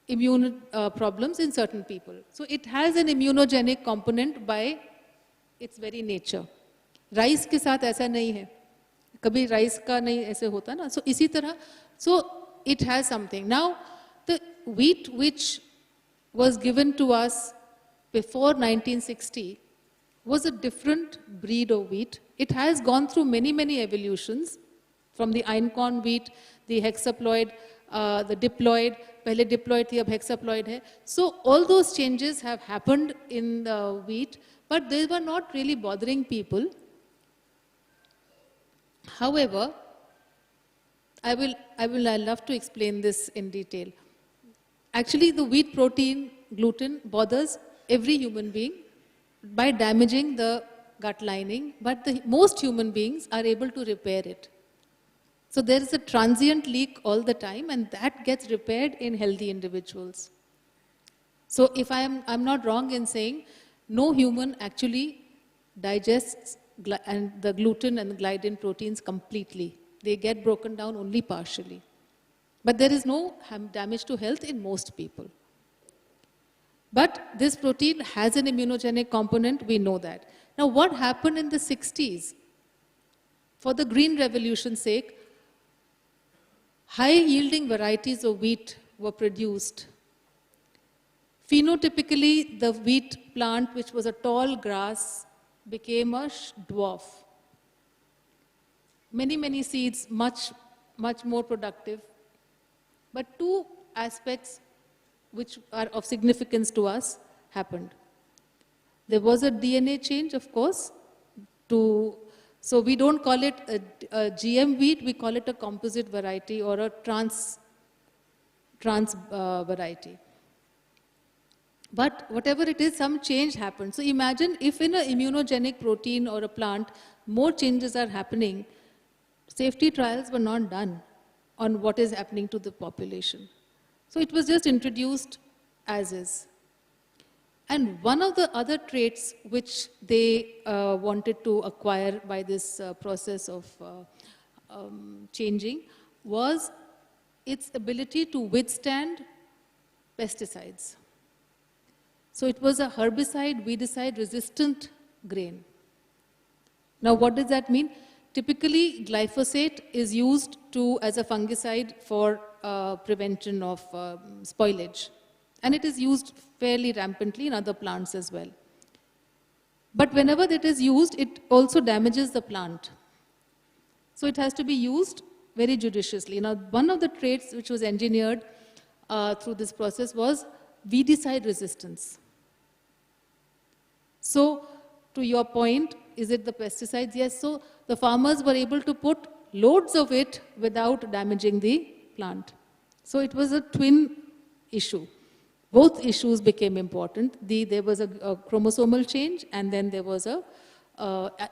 [SPEAKER 9] immune problems in certain people. So it has an immunogenic component by its very nature. Rice के साथ ऐसा नहीं है. कभी rice का नहीं ऐसे होता ना. So इसी तरह, so it has something. Now the wheat which was given to us before 1960 was a different breed of wheat. It has gone through many, many evolutions, from the einkorn wheat, the hexaploid, the diploid, पहले diploid थी, अब hexaploid है. So all those changes have happened in the wheat, but they were not really bothering people. However, I'd love to explain this in detail. Actually, the wheat protein, gluten, bothers every human being by damaging the gut lining, but most human beings are able to repair it. So there is a transient leak all the time, and that gets repaired in healthy individuals. So if I'm not wrong in saying, no human actually digests and the gluten and the gliadin proteins completely. They get broken down only partially. But there is no damage to health in most people. But this protein has an immunogenic component, we know that. Now what happened in the 60s? For the Green Revolution's sake, high-yielding varieties of wheat were produced. Phenotypically, the wheat plant, which was a tall grass, became a dwarf. Many, many seeds, much more productive. But 2 aspects which are of significance to us happened. There was a DNA change, of course, so we don't call it a GM wheat, we call it a composite variety or a trans variety. But whatever it is, some change happened. So imagine if in an immunogenic protein or a plant, more changes are happening, safety trials were not done on what is happening to the population. So it was just introduced as is. And one of the other traits which they wanted to acquire by this process of changing was its ability to withstand pesticides. So it was a herbicide, weedicide resistant grain. Now what does that mean? Typically glyphosate is used as a fungicide for prevention of spoilage. And it is used fairly rampantly in other plants as well. But whenever it is used, it also damages the plant. So it has to be used very judiciously. Now, one of the traits which was engineered through this process was weedicide resistance. So, to your point, is it the pesticides? Yes, so the farmers were able to put loads of it without damaging the plant. So it was a twin issue. Both issues became important. There was a chromosomal change, and then there was a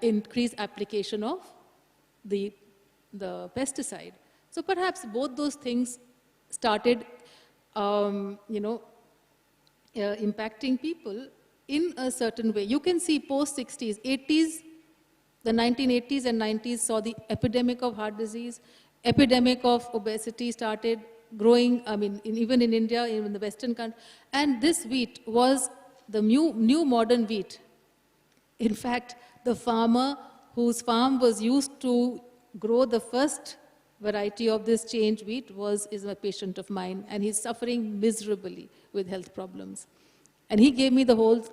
[SPEAKER 9] increased application of the, the pesticide. So perhaps both those things started, impacting people in a certain way. You can see post-60s, 80s, the 1980s and 90s saw the epidemic of heart disease, epidemic of obesity started growing, I mean, even in India, in the Western country. And this wheat was the new modern wheat. In fact, the farmer whose farm was used to grow the first variety of this change wheat is a patient of mine, and he's suffering miserably with health problems. And he gave me the whole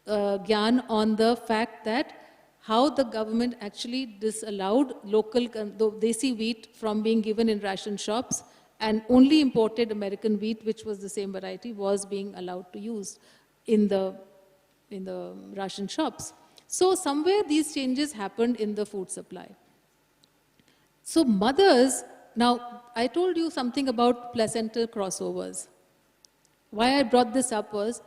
[SPEAKER 9] gyan on the fact that how the government actually disallowed local desi wheat from being given in ration shops, and only imported American wheat, which was the same variety, was being allowed to use in the ration shops. So somewhere these changes happened in the food supply. So mothers, now I told you something about placental crossovers. Why I brought this up was,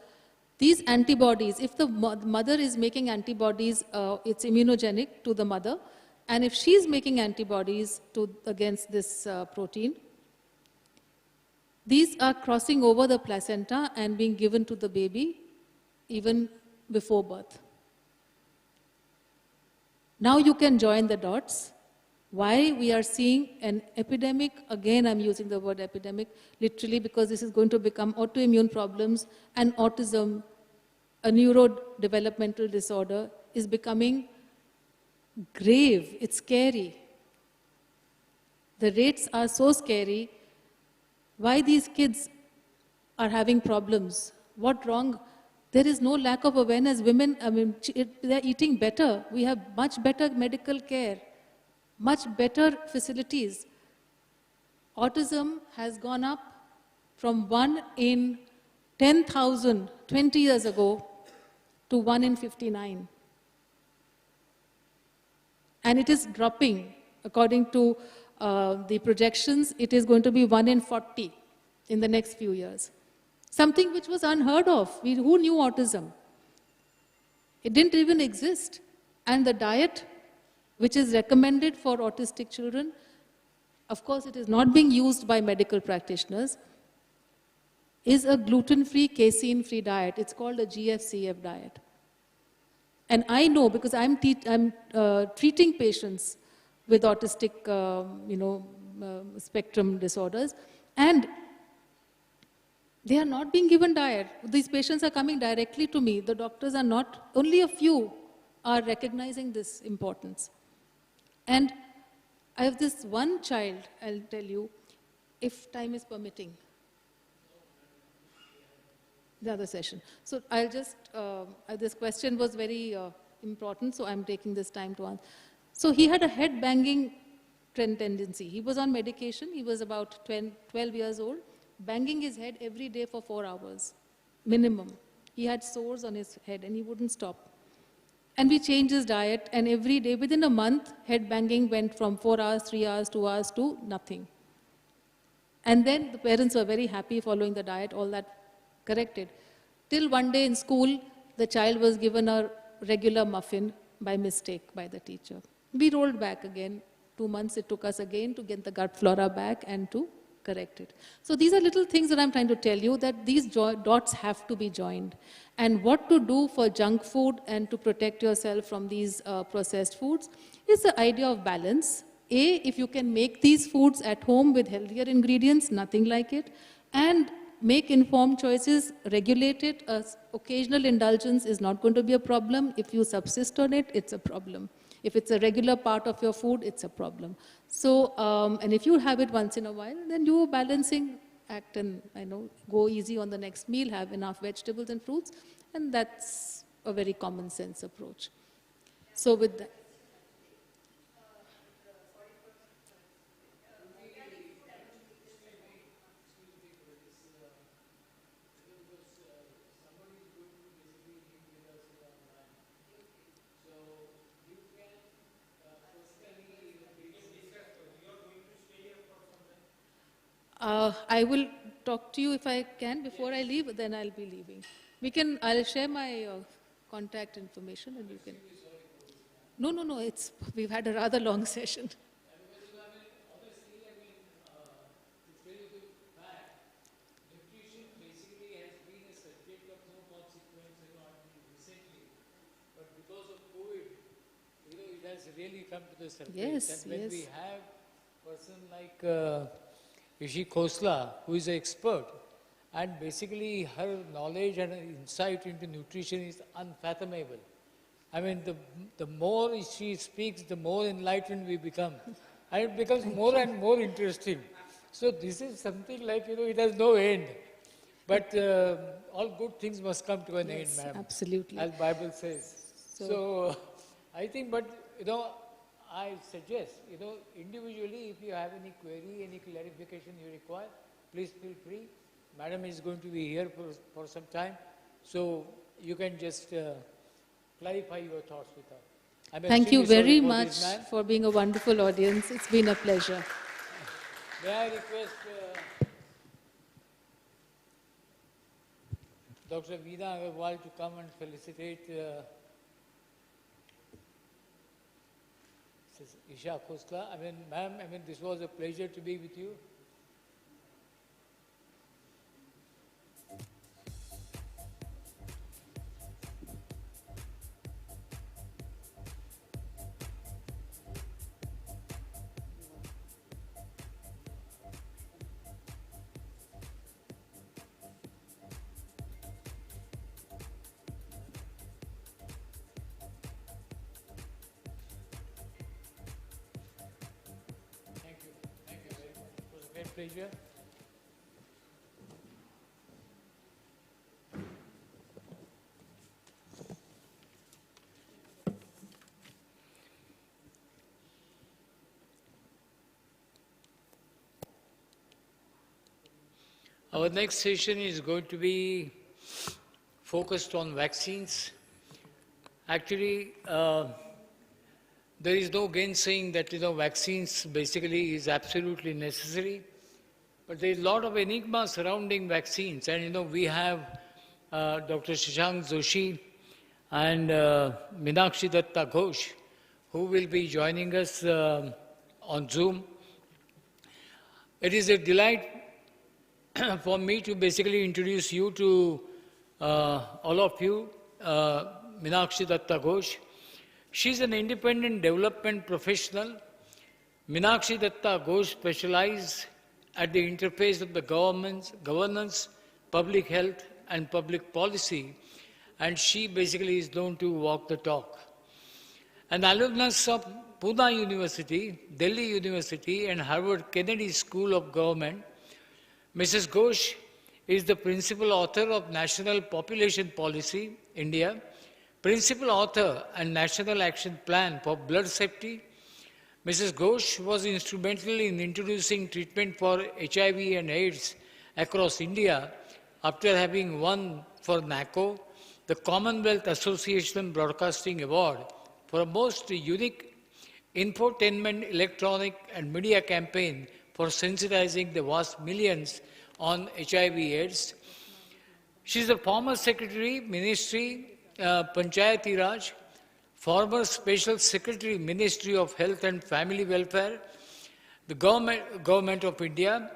[SPEAKER 9] these antibodies, if the mother is making antibodies, it's immunogenic to the mother, and if she's making antibodies against this protein, these are crossing over the placenta and being given to the baby even before birth. Now you can join the dots. Why we are seeing an epidemic, again I'm using the word epidemic, literally, because this is going to become autoimmune problems, and autism, a neurodevelopmental disorder, is becoming grave, it's scary. The rates are so scary. Why these kids are having problems? What wrong? There is no lack of awareness. Women, I mean, they're eating better. We have much better medical care, much better facilities. Autism has gone up from 1 in 10,000 20 years ago to 1 in 59. And it is dropping. According to the projections, it is going to be 1 in 40 in the next few years. Something which was unheard of. Who knew autism? It didn't even exist. And the diet, which is recommended for autistic children, of course it is not being used by medical practitioners, is a gluten-free, casein-free diet. It's called a GFCF diet. And I know, because I'm treating patients with autistic, spectrum disorders, and they are not being given diet. These patients are coming directly to me. The doctors are not, only a few are recognizing this importance. And I have this one child, I'll tell you, if time is permitting. The other session. So I'll just, this question was very important, so I'm taking this time to answer. So he had a head banging tendency. He was on medication. He was about 12 years old, banging his head every day for 4 hours, minimum. He had sores on his head and he wouldn't stop. And we changed his diet, and every day, within a month, head banging went from 4 hours, 3 hours, 2 hours to nothing. And then the parents were very happy following the diet, all that corrected. Till one day in school, the child was given a regular muffin by mistake by the teacher. We rolled back again. 2 months it took us again to get the gut flora back and to correct it. So these are little things that I'm trying to tell you, that these dots have to be joined. And what to do for junk food and to protect yourself from these processed foods is the idea of balance. If you can make these foods at home with healthier ingredients, nothing like it, and make informed choices, regulate it. Occasional indulgence is not going to be a problem. If you subsist on it, it's a problem. If it's a regular part of your food, it's a problem. So, and if you have it once in a while, then do a balancing act and, go easy on the next meal, have enough vegetables and fruits, and that's a very common sense approach. So with that. I will talk to you if I can before I leave, then I'll be leaving. I'll share my contact information and you can. No, no, no, we've had a rather long session.
[SPEAKER 8] It has really come to the surface.
[SPEAKER 9] Yes,
[SPEAKER 8] And when
[SPEAKER 9] yes.
[SPEAKER 8] we have a person like Ishi Khosla, who is an expert, and basically her knowledge and her insight into nutrition is unfathomable. I mean, the more she speaks, the more enlightened we become. And it becomes more and more interesting. So this is something like, it has no end. But all good things must come to an end,
[SPEAKER 9] Yes,
[SPEAKER 8] ma'am.
[SPEAKER 9] absolutely.
[SPEAKER 8] As Bible says. So I think, but, I suggest, individually, if you have any query, any clarification you require, please feel free. Madam is going to be here for some time. So you can just clarify your thoughts with her. I'm
[SPEAKER 9] Thank you
[SPEAKER 8] extremely sorry
[SPEAKER 9] very
[SPEAKER 8] for
[SPEAKER 9] much
[SPEAKER 8] this, ma'am.
[SPEAKER 9] for being a wonderful audience. It's been a pleasure.
[SPEAKER 8] May I request Dr. Veena Agarwal to come and felicitate Mrs. Isha Khosla. I mean, ma'am, this was a pleasure to be with you. Thank you. Thank you very much. It was a great pleasure. Our next session is going to be focused on vaccines. Actually, there is no gainsaying that vaccines basically is absolutely necessary, but there is a lot of enigma surrounding vaccines, and we have Dr. Shashank Joshi and Meenakshi Datta Ghosh, who will be joining us on Zoom. It is a delight for me to basically introduce you to all of you, Meenakshi Datta Ghosh. She's an independent development professional. Meenakshi Datta Ghosh specializes at the interface of the governance, public health, and public policy, and she basically is known to walk the talk. An alumnus of Pune University, Delhi University, and Harvard Kennedy School of Government, Mrs. Ghosh is the principal author of National Population Policy, India, principal author and National Action Plan for Blood Safety. Mrs. Ghosh was instrumental in introducing treatment for HIV and AIDS across India after having won for NACO the Commonwealth Association Broadcasting Award for a most unique infotainment, electronic and media campaign for sensitizing the vast millions on HIV/AIDS. She is a former Secretary, Ministry, Panchayati Raj, former Special Secretary, Ministry of Health and Family Welfare, the Government of India.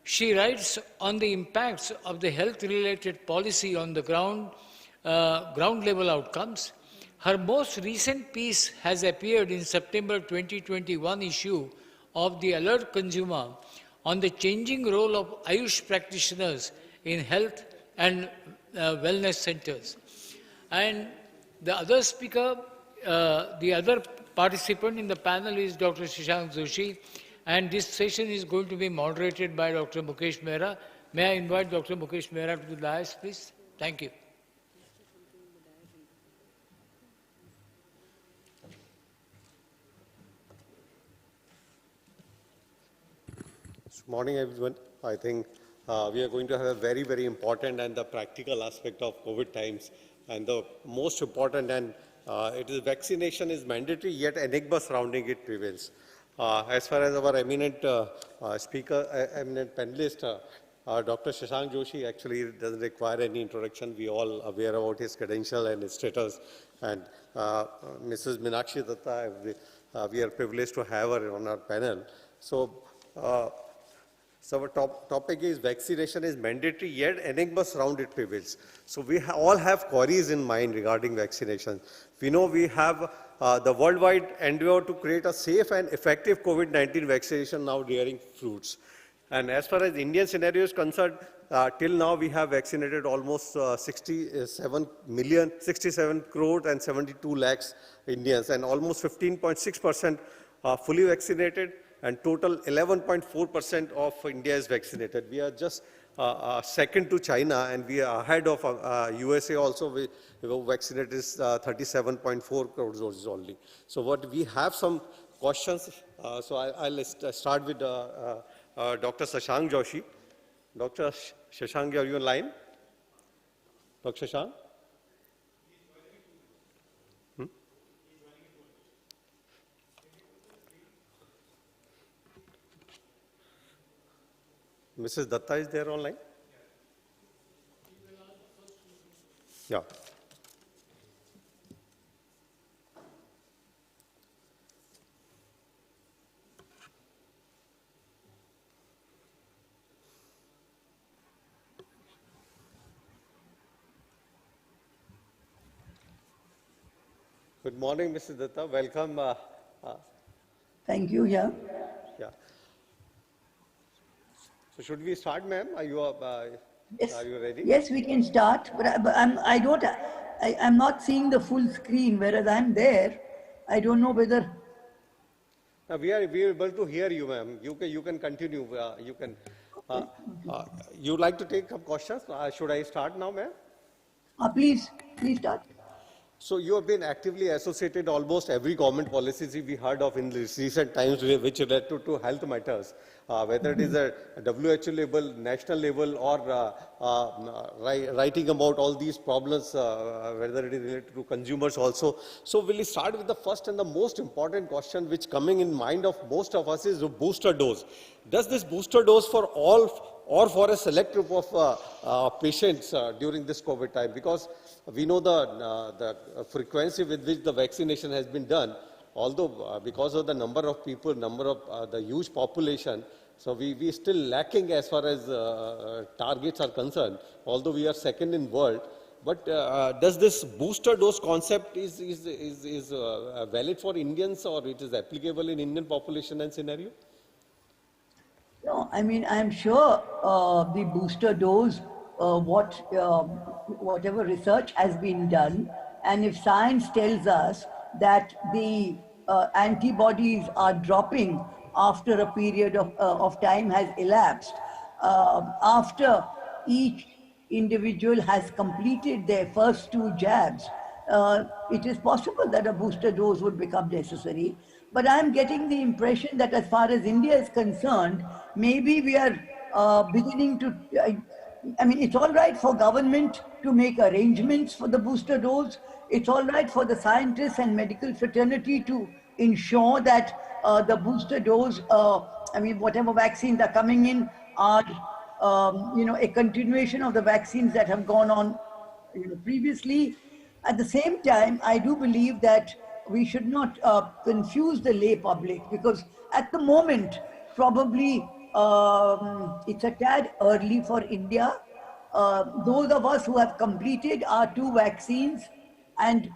[SPEAKER 8] She writes on the impacts of the health-related policy on the ground level outcomes. Her most recent piece has appeared in September 2021 issue of the Alert Consumer on the changing role of Ayush practitioners in health and wellness centers. And the other speaker, the other participant in the panel is Dr. Shashank Joshi, and this session is going to be moderated by Dr. Mukesh Mehra. May I invite Dr. Mukesh Mehra to the dais, please? Thank you.
[SPEAKER 10] Morning, everyone. I think we are going to have a very, very important and the practical aspect of COVID times. And the most important and it is vaccination is mandatory, yet enigma surrounding it prevails. As far as our eminent speaker, eminent panelist, Dr. Shashank Joshi actually doesn't require any introduction. We all aware about his credential and his status. And Mrs. Meenakshi Datta, we are privileged to have her on our panel. Uh, so our topic is vaccination is mandatory, yet enigmas around it prevails. So we all have queries in mind regarding vaccination. We know we have the worldwide endeavor to create a safe and effective COVID-19 vaccination now bearing fruits. And as far as Indian scenario is concerned, till now we have vaccinated almost 67 crores and 72 lakhs Indians, and almost 15.6% fully vaccinated, and total 11.4% of India is vaccinated. We are just second to China, and we are ahead of USA also. We vaccinated is 37.4 crores doses only. So what we have some questions. So I'll start with Dr. Shashank Joshi. Dr. Shashank, are you online? Dr. Shashank? Mrs. Datta is there online? Yeah. Good morning, Mrs. Datta. Welcome.
[SPEAKER 11] Thank you. Yeah.
[SPEAKER 10] Yeah. So should we start, ma'am?
[SPEAKER 11] Yes.
[SPEAKER 10] Are you ready?
[SPEAKER 11] Yes, we can start. But I'm not seeing the full screen, whereas I'm there. I don't know whether.
[SPEAKER 10] We are able to hear you, ma'am. You can continue. You'd like to take some questions? Should I start now, ma'am?
[SPEAKER 11] Please start.
[SPEAKER 10] So you have been actively associated almost every government policies we heard of in recent times which relate to health matters, whether it is a WHO level, national level, or writing about all these problems, whether it is related to consumers also. So we'll start with the first and the most important question which coming in mind of most of us is the booster dose. Does this booster dose for all or for a select group of patients during this COVID time? Because we know the frequency with which the vaccination has been done, although because of the number of people, the huge population, so we still lacking as far as targets are concerned, although we are second in world. But does this booster dose concept is valid for Indians, or it is applicable in Indian population and scenario?
[SPEAKER 11] No, I mean, I'm sure the booster dose, whatever research has been done, and if science tells us that the antibodies are dropping after a period of time has elapsed, after each individual has completed their first 2 jabs, it is possible that a booster dose would become necessary. But I'm getting the impression that as far as India is concerned, maybe we are beginning to, I mean, it's all right for government to make arrangements for the booster dose. It's all right for the scientists and medical fraternity to ensure that the booster dose, I mean, whatever vaccines are coming in are, a continuation of the vaccines that have gone on, previously. At the same time, I do believe that we should not confuse the lay public, because at the moment, probably it's a tad early for India. Those of us who have completed our 2 vaccines and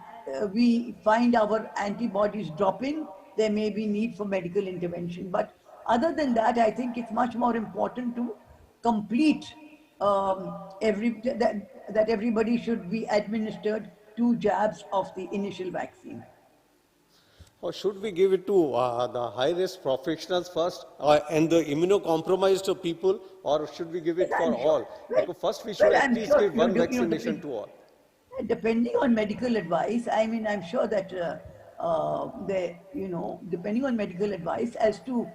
[SPEAKER 11] we find our antibodies dropping, there may be need for medical intervention. But other than that, I think it's much more important to complete that everybody should be administered 2 jabs of the initial vaccine.
[SPEAKER 10] Or should we give it to the high-risk professionals first and the immunocompromised people, or should we give it for all? Because first we should at least give one vaccination to all.
[SPEAKER 11] Depending on medical advice, I mean, I'm sure that depending on medical advice as to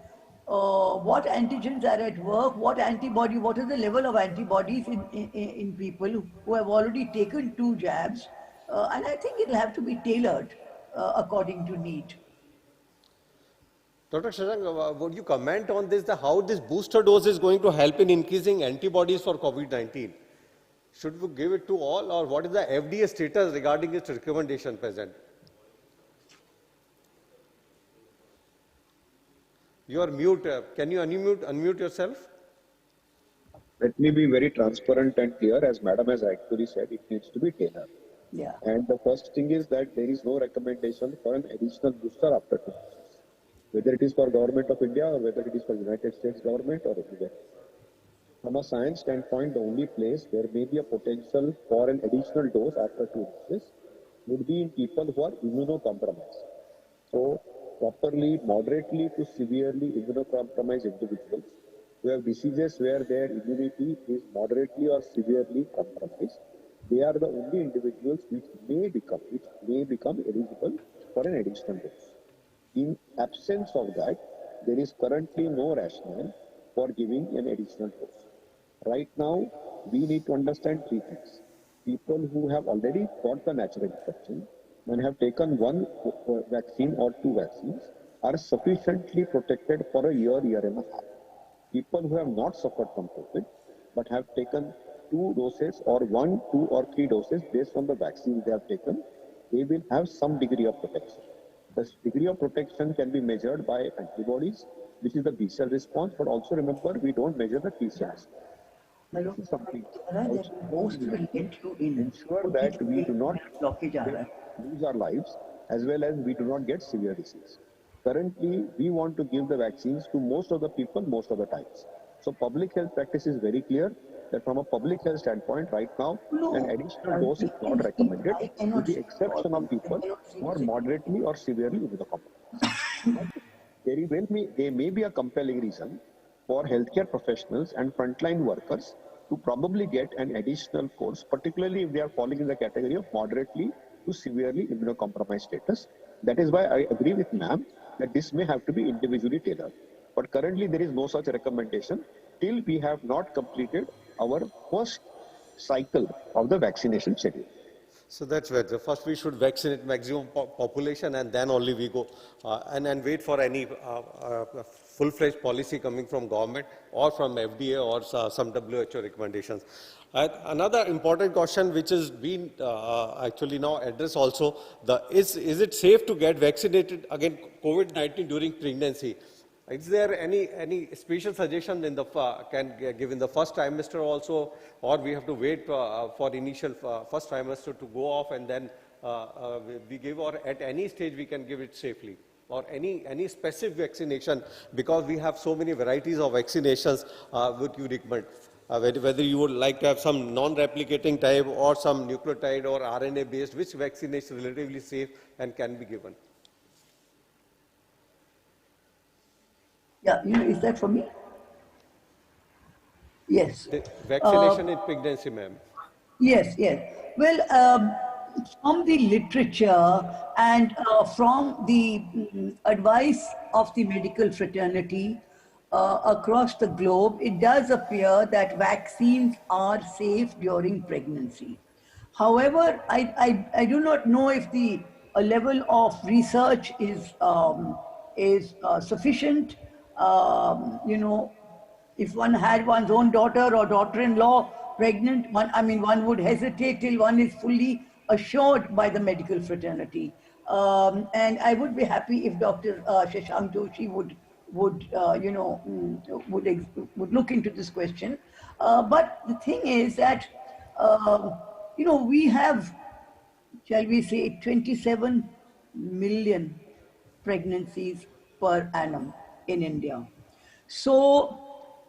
[SPEAKER 11] what antigens are at work, what is the level of antibodies in people who have already taken 2 jabs, and I think it'll have to be tailored according to need.
[SPEAKER 10] Dr. Shashank, would you comment on this, how this booster dose is going to help in increasing antibodies for COVID-19? Should we give it to all, or what is the FDA status regarding its recommendation present? You are mute. Can you unmute yourself?
[SPEAKER 12] Let me be very transparent and clear. As Madam has actually said, it needs to be tailored.
[SPEAKER 11] Yeah.
[SPEAKER 12] And the first thing is that there is no recommendation for an additional booster after 2 doses, whether it is for Government of India or whether it is for United States government or anywhere. From a science standpoint, the only place there may be a potential for an additional dose after 2 doses would be in people who are immunocompromised. So, properly, moderately to severely immunocompromised individuals who have diseases where their immunity is moderately or severely compromised, they are the only individuals which may become eligible for an additional dose. In absence of that, there is currently no rationale for giving an additional dose. Right now, we need to understand 3 things. People who have already got the natural infection and have taken 1 vaccine or 2 vaccines are sufficiently protected for a year and a half. People who have not suffered from COVID but have taken 2 doses or 1, 2 or 3 doses based on the vaccine they have taken, they will have some degree of protection. This degree of protection can be measured by antibodies, which is the B cell response, but also remember we don't measure the T cells. This is something ensure that we do not lose our lives as well as we do not get severe disease. Currently, we want to give the vaccines to most of the people most of the times. So public health practice is very clear that from a public health standpoint right now, an additional dose is not recommended with the exception of people who are moderately or severely immunocompromised. There may be a compelling reason for healthcare professionals and frontline workers to probably get an additional course, particularly if they are falling in the category of moderately to severely immunocompromised status. That is why I agree with ma'am that this may have to be individually tailored. But currently there is no such recommendation till we have not completed our first cycle of the vaccination schedule.
[SPEAKER 10] So that's where first we should vaccinate maximum population and then only we go and wait for any full-fledged policy coming from government or from FDA or some WHO recommendations. Another important question which has been actually now addressed also, is it safe to get vaccinated against COVID-19 during pregnancy? Is there any special suggestion in the can give in the first trimester also, or we have to wait for initial first trimester to go off and then we give, or at any stage we can give it safely, or any specific vaccination, because we have so many varieties of vaccinations would you recommend? Whether you would like to have some non-replicating type or some nucleotide or RNA based, which vaccine is relatively safe and can be given?
[SPEAKER 11] Yeah, is that for me? Yes.
[SPEAKER 10] Vaccination in pregnancy, ma'am.
[SPEAKER 11] Yes. Well, from the literature and from the advice of the medical fraternity across the globe, it does appear that vaccines are safe during pregnancy. However, I do not know if the level of research is sufficient. If one had one's own daughter or daughter-in-law pregnant, one would hesitate till one is fully assured by the medical fraternity. And I would be happy if Dr. Shashank Joshi would look into this question. But the thing is that, we have, shall we say, 27 million pregnancies per annum in India. So,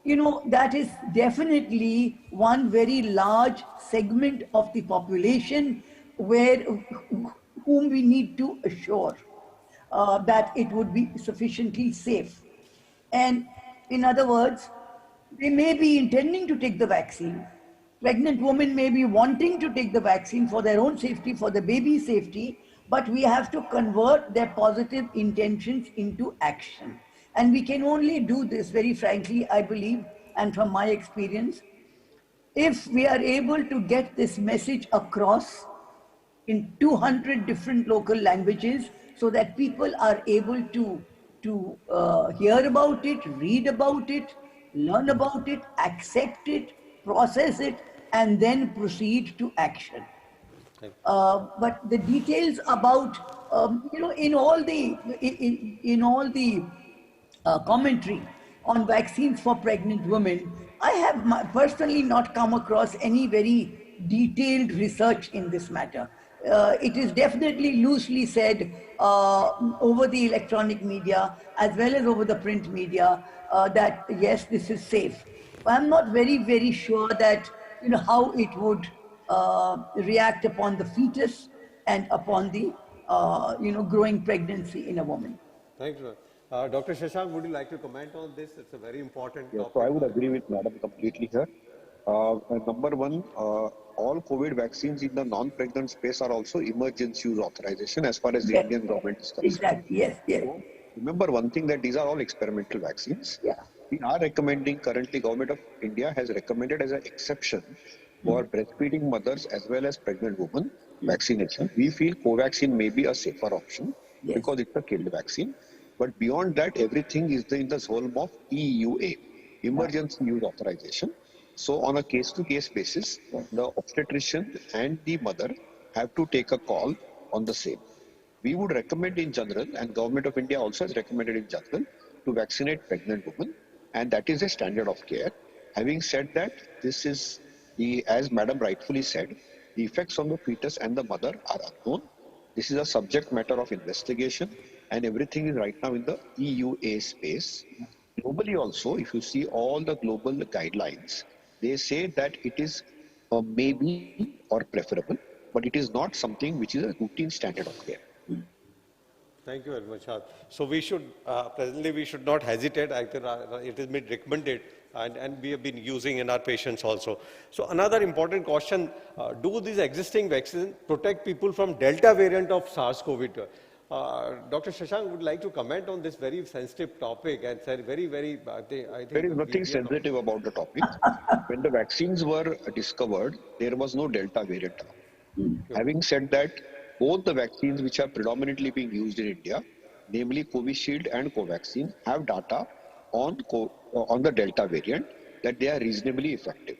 [SPEAKER 11] that is definitely one very large segment of the population whom we need to assure that it would be sufficiently safe. And in other words, they may be intending to take the vaccine. Pregnant women may be wanting to take the vaccine for their own safety, for the baby's safety, but we have to convert their positive intentions into action. And we can only do this, very frankly, I believe, and from my experience, if we are able to get this message across in 200 different local languages so that people are able to to hear about it, read about it, learn about it, accept it, process it, and then proceed to action. But the details about, in all the commentary on vaccines for pregnant women, I have personally not come across any very detailed research in this matter. It is definitely loosely said over the electronic media as well as over the print media that yes, this is safe. I'm not very sure that how it would react upon the fetus and upon the growing pregnancy in a woman.
[SPEAKER 10] Thank you. Dr. Shashank, would you like to comment on this? It's a very important
[SPEAKER 12] Yes, so
[SPEAKER 10] topic.
[SPEAKER 12] I would agree with Madam completely here. Number one, all COVID vaccines in the non-pregnant space are also emergency use authorization as far as the
[SPEAKER 11] Yes.
[SPEAKER 12] Indian government is concerned.
[SPEAKER 11] Exactly, yes.
[SPEAKER 12] So remember one thing, that these are all experimental vaccines.
[SPEAKER 11] Yeah.
[SPEAKER 12] We are recommending, currently Government of India has recommended as an exception for breastfeeding mothers as well as pregnant women vaccination. We feel Covaxin may be a safer option because it's a killed vaccine. But beyond that, everything is in the realm of EUA, emergency use authorization. So on a case-to-case basis, the obstetrician and the mother have to take a call on the same. We would recommend in general, and Government of India also has recommended in general, to vaccinate pregnant women, and that is a standard of care. Having said that, this is as Madam rightfully said, the effects on the fetus and the mother are unknown. This is a subject matter of investigation, and everything is right now in the EUA space. Globally also, if you see all the global guidelines, they say that it is maybe or preferable, but it is not something which is a routine standard of care.
[SPEAKER 10] Thank you very much. So we should, presently we should not hesitate. It has been recommended and we have been using in our patients also. So another important question, do these existing vaccines protect people from Delta variant of SARS-CoV-2? Dr. Shashank would like to comment on this very sensitive topic and said I think
[SPEAKER 12] there is nothing sensitive about the topic. When the vaccines were discovered, there was no Delta variant. Having said that, both the vaccines which are predominantly being used in India, namely Covishield and Covaxin, have data on the Delta variant that they are reasonably effective.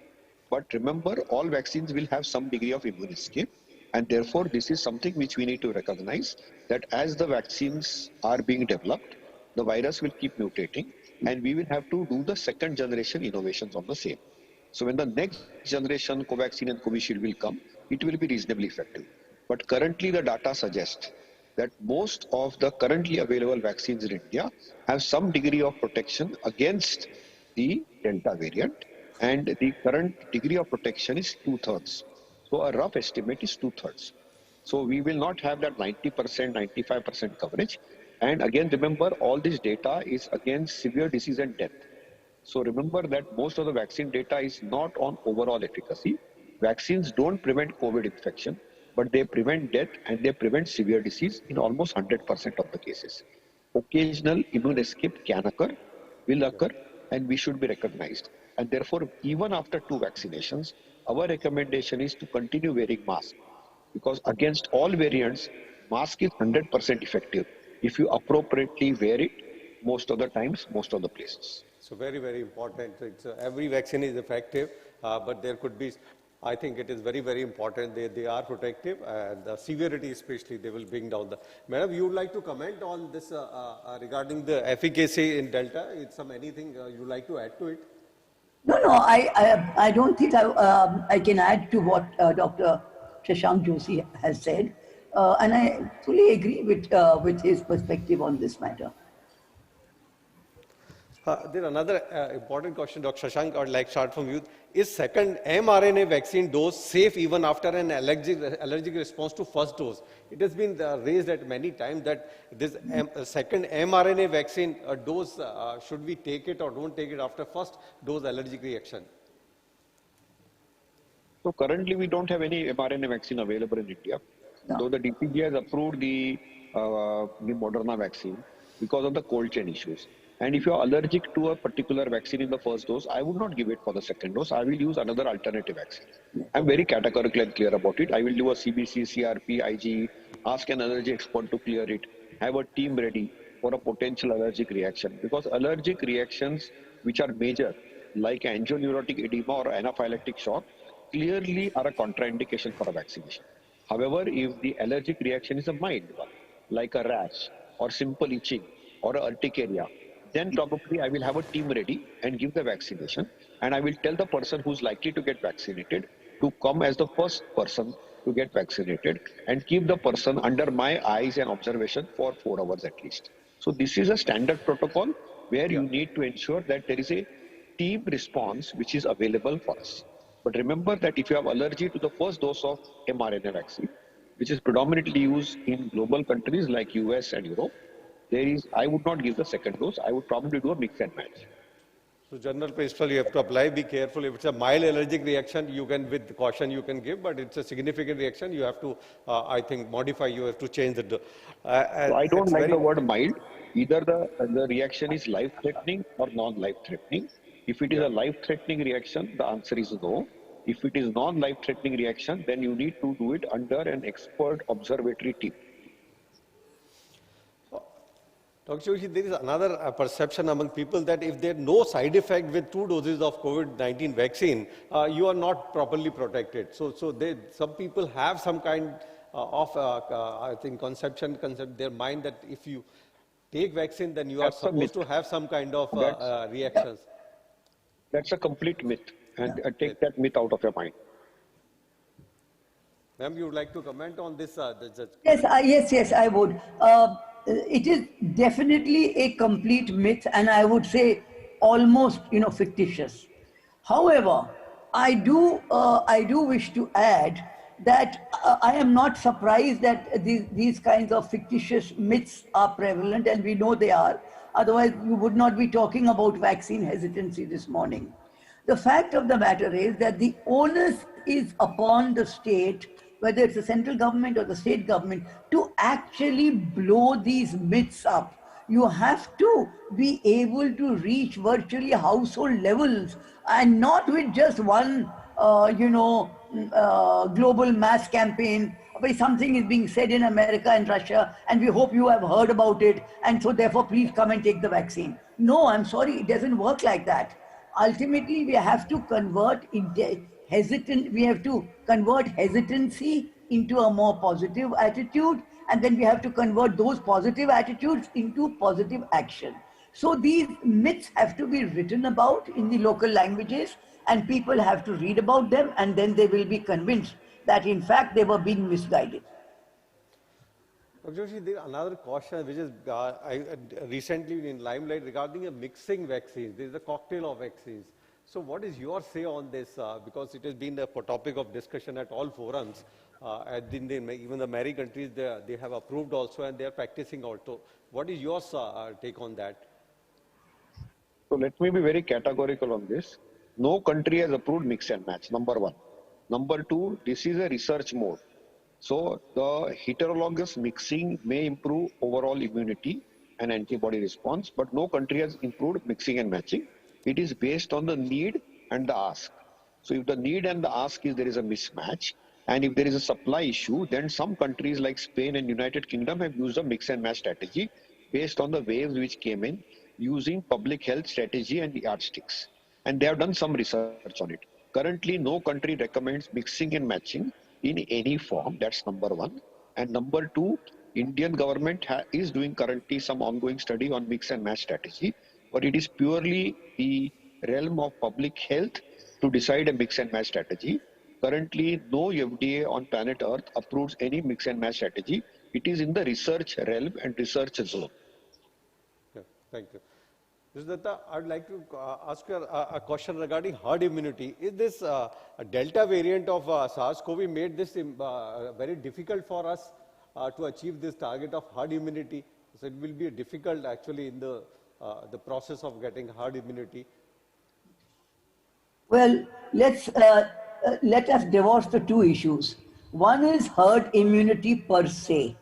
[SPEAKER 12] But remember, all vaccines will have some degree of immune escape, and therefore this is something which we need to recognize, that as the vaccines are being developed, the virus will keep mutating, and we will have to do the second generation innovations on the same. So when the next generation Covaxin and Covishield will come, it will be reasonably effective. But currently the data suggests that most of the currently available vaccines in India have some degree of protection against the Delta variant, and the current degree of protection is 2/3. So a rough estimate is 2/3. So we will not have that 90%, 95% coverage. And again, remember, all this data is against severe disease and death. So remember that most of the vaccine data is not on overall efficacy. Vaccines don't prevent COVID infection, but they prevent death and they prevent severe disease in almost 100% of the cases. Occasional immune escape can occur, will occur, and we should be recognized. And therefore, even after 2 vaccinations, our recommendation is to continue wearing mask, because against all variants, mask is 100% effective if you appropriately wear it most of the times, most of the places.
[SPEAKER 10] So very important. Every vaccine is effective, but there could be, I think it is very important. They are protective, and the severity especially, they will bring down the. Madam, you would like to comment on this regarding the efficacy in Delta? Anything you would like to add to it?
[SPEAKER 11] No, I don't think I can add to what Dr. Shashank Joshi has said, and I fully agree with his perspective on this matter.
[SPEAKER 10] There another important question, Dr. Shashank, I would like to start from you. Is second mRNA vaccine dose safe even after an allergic response to first dose? It has been raised at many times that this second mRNA vaccine dose, should we take it or don't take it after first dose allergic reaction?
[SPEAKER 12] So currently we don't have any mRNA vaccine available in India.
[SPEAKER 11] No.
[SPEAKER 12] Though the DCG has approved the Moderna vaccine because of the cold chain issues. And if you are allergic to a particular vaccine in the first dose, I would not give it for the second dose. I will use another alternative vaccine. I'm very categorical and clear about it. I will do a CBC, CRP, IgE, ask an allergy expert to clear it, have a team ready. for a potential allergic reaction, because allergic reactions which are major, like angioneurotic edema or anaphylactic shock, clearly are a contraindication for a vaccination. However, if the allergic reaction is a mild one, like a rash or simple itching or a urticaria, then probably I will have a team ready and give the vaccination. And I will tell the person who's likely to get vaccinated to come as the first person to get vaccinated and keep the person under my eyes and observation for 4 hours at least. So this is a standard protocol where you need to ensure that there is a team response which is available for us. But remember that if you have allergy to the first dose of mRNA vaccine, which is predominantly used in global countries like US and Europe, I would not give the second dose. I would probably do a mix and match.
[SPEAKER 10] So general principle, you have to apply, be careful. If it's a mild allergic reaction, you can, with caution, you can give, but it's a significant reaction, you have to, I think, modify, you have to change the...
[SPEAKER 12] So I don't like the word mild. Either the reaction is life-threatening or non-life-threatening. If it is a life-threatening reaction, the answer is no. If it is non-life-threatening reaction, then you need to do it under an expert observatory team.
[SPEAKER 10] Dr. Joshi, there is another perception among people that if there are no side effect with 2 doses of COVID-19 vaccine, you are not properly protected. So some people have some kind of, I think, concept their mind that if you take vaccine, then you are supposed to have some kind of reactions.
[SPEAKER 12] That's a complete myth, and take that myth out of your mind.
[SPEAKER 10] Ma'am, you would like to comment on this?
[SPEAKER 11] Yes, I would. It is definitely a complete myth, and I would say almost, fictitious. However, I do wish to add that I am not surprised that these kinds of fictitious myths are prevalent, and we know they are. Otherwise, we would not be talking about vaccine hesitancy this morning. The fact of the matter is that the onus is upon the state, whether it's the central government or the state government, to actually blow these myths up. You have to be able to reach virtually household levels, and not with just one, global mass campaign where something is being said in America and Russia, and we hope you have heard about it, and so therefore please come and take the vaccine. No, I'm sorry, it doesn't work like that. Ultimately, we have to convert hesitancy into a more positive attitude, and then we have to convert those positive attitudes into positive action. So these myths have to be written about in the local languages, and people have to read about them, and then they will be convinced that in fact they were being misguided.
[SPEAKER 10] Dr. Joshi, there is another caution which is recently in limelight regarding a mixing vaccines. There is a cocktail of vaccines. So what is your say on this? Because it has been a topic of discussion at all forums. Even the married countries, they have approved also, and they are practicing also. What is your take on that?
[SPEAKER 12] So let me be very categorical on this. No country has approved mix and match, number one. Number two, this is a research mode. So the heterologous mixing may improve overall immunity and antibody response, but no country has improved mixing and matching. It is based on the need and the ask. So if the need and the ask is there is a mismatch, and if there is a supply issue, then some countries like Spain and United Kingdom have used a mix and match strategy based on the waves which came in using public health strategy and yardsticks. And they have done some research on it. Currently, no country recommends mixing and matching in any form. That's number one. And number two, Indian government is doing currently some ongoing study on mix and match strategy, but it is purely the realm of public health to decide a mix and match strategy. Currently, no FDA on planet Earth approves any mix and match strategy. It is in the research realm and research zone.
[SPEAKER 10] Yeah, thank you. Datta, I would like to ask you a question regarding herd immunity. Is this a Delta variant of SARS-CoV made this very difficult for us to achieve this target of herd immunity? So it will be difficult actually in the process of getting herd immunity.
[SPEAKER 11] Well, let us divorce the two issues. One is herd immunity per se,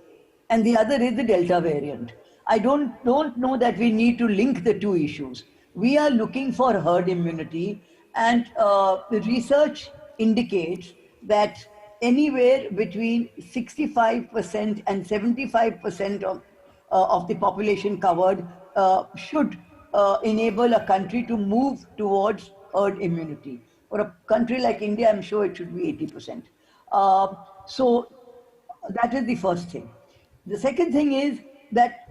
[SPEAKER 11] and the other is the Delta variant. I don't know that we need to link the two issues. We are looking for herd immunity, and the research indicates that anywhere between 65% and 75% of the population covered should enable a country to move towards herd immunity. For a country like India, I'm sure it should be 80%. So that is the first thing. The second thing is that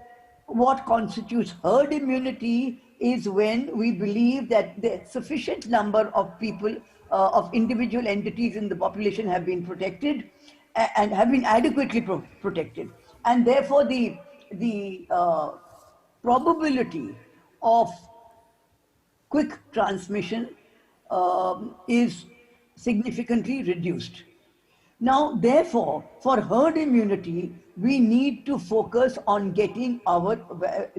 [SPEAKER 11] what constitutes herd immunity is when we believe that the sufficient number of people, of individual entities in the population have been protected and have been adequately protected. And therefore, the probability of quick transmission is significantly reduced. Now, therefore, for herd immunity, we need to focus on getting our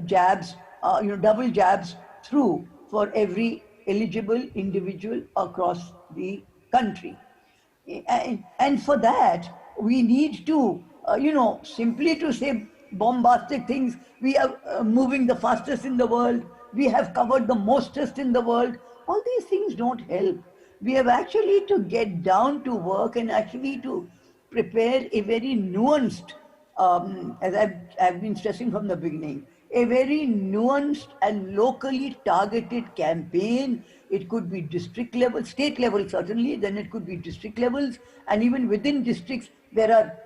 [SPEAKER 11] jabs, double jabs through for every eligible individual across the country. And for that, we need to, simply to say bombastic things, we are moving the fastest in the world, we have covered the mostest in the world. All these things don't help. We have actually to get down to work and actually to prepare a very nuanced, as I've been stressing from the beginning, a very nuanced and locally targeted campaign. It could be district level, state level certainly, then it could be district levels, and even within districts there are,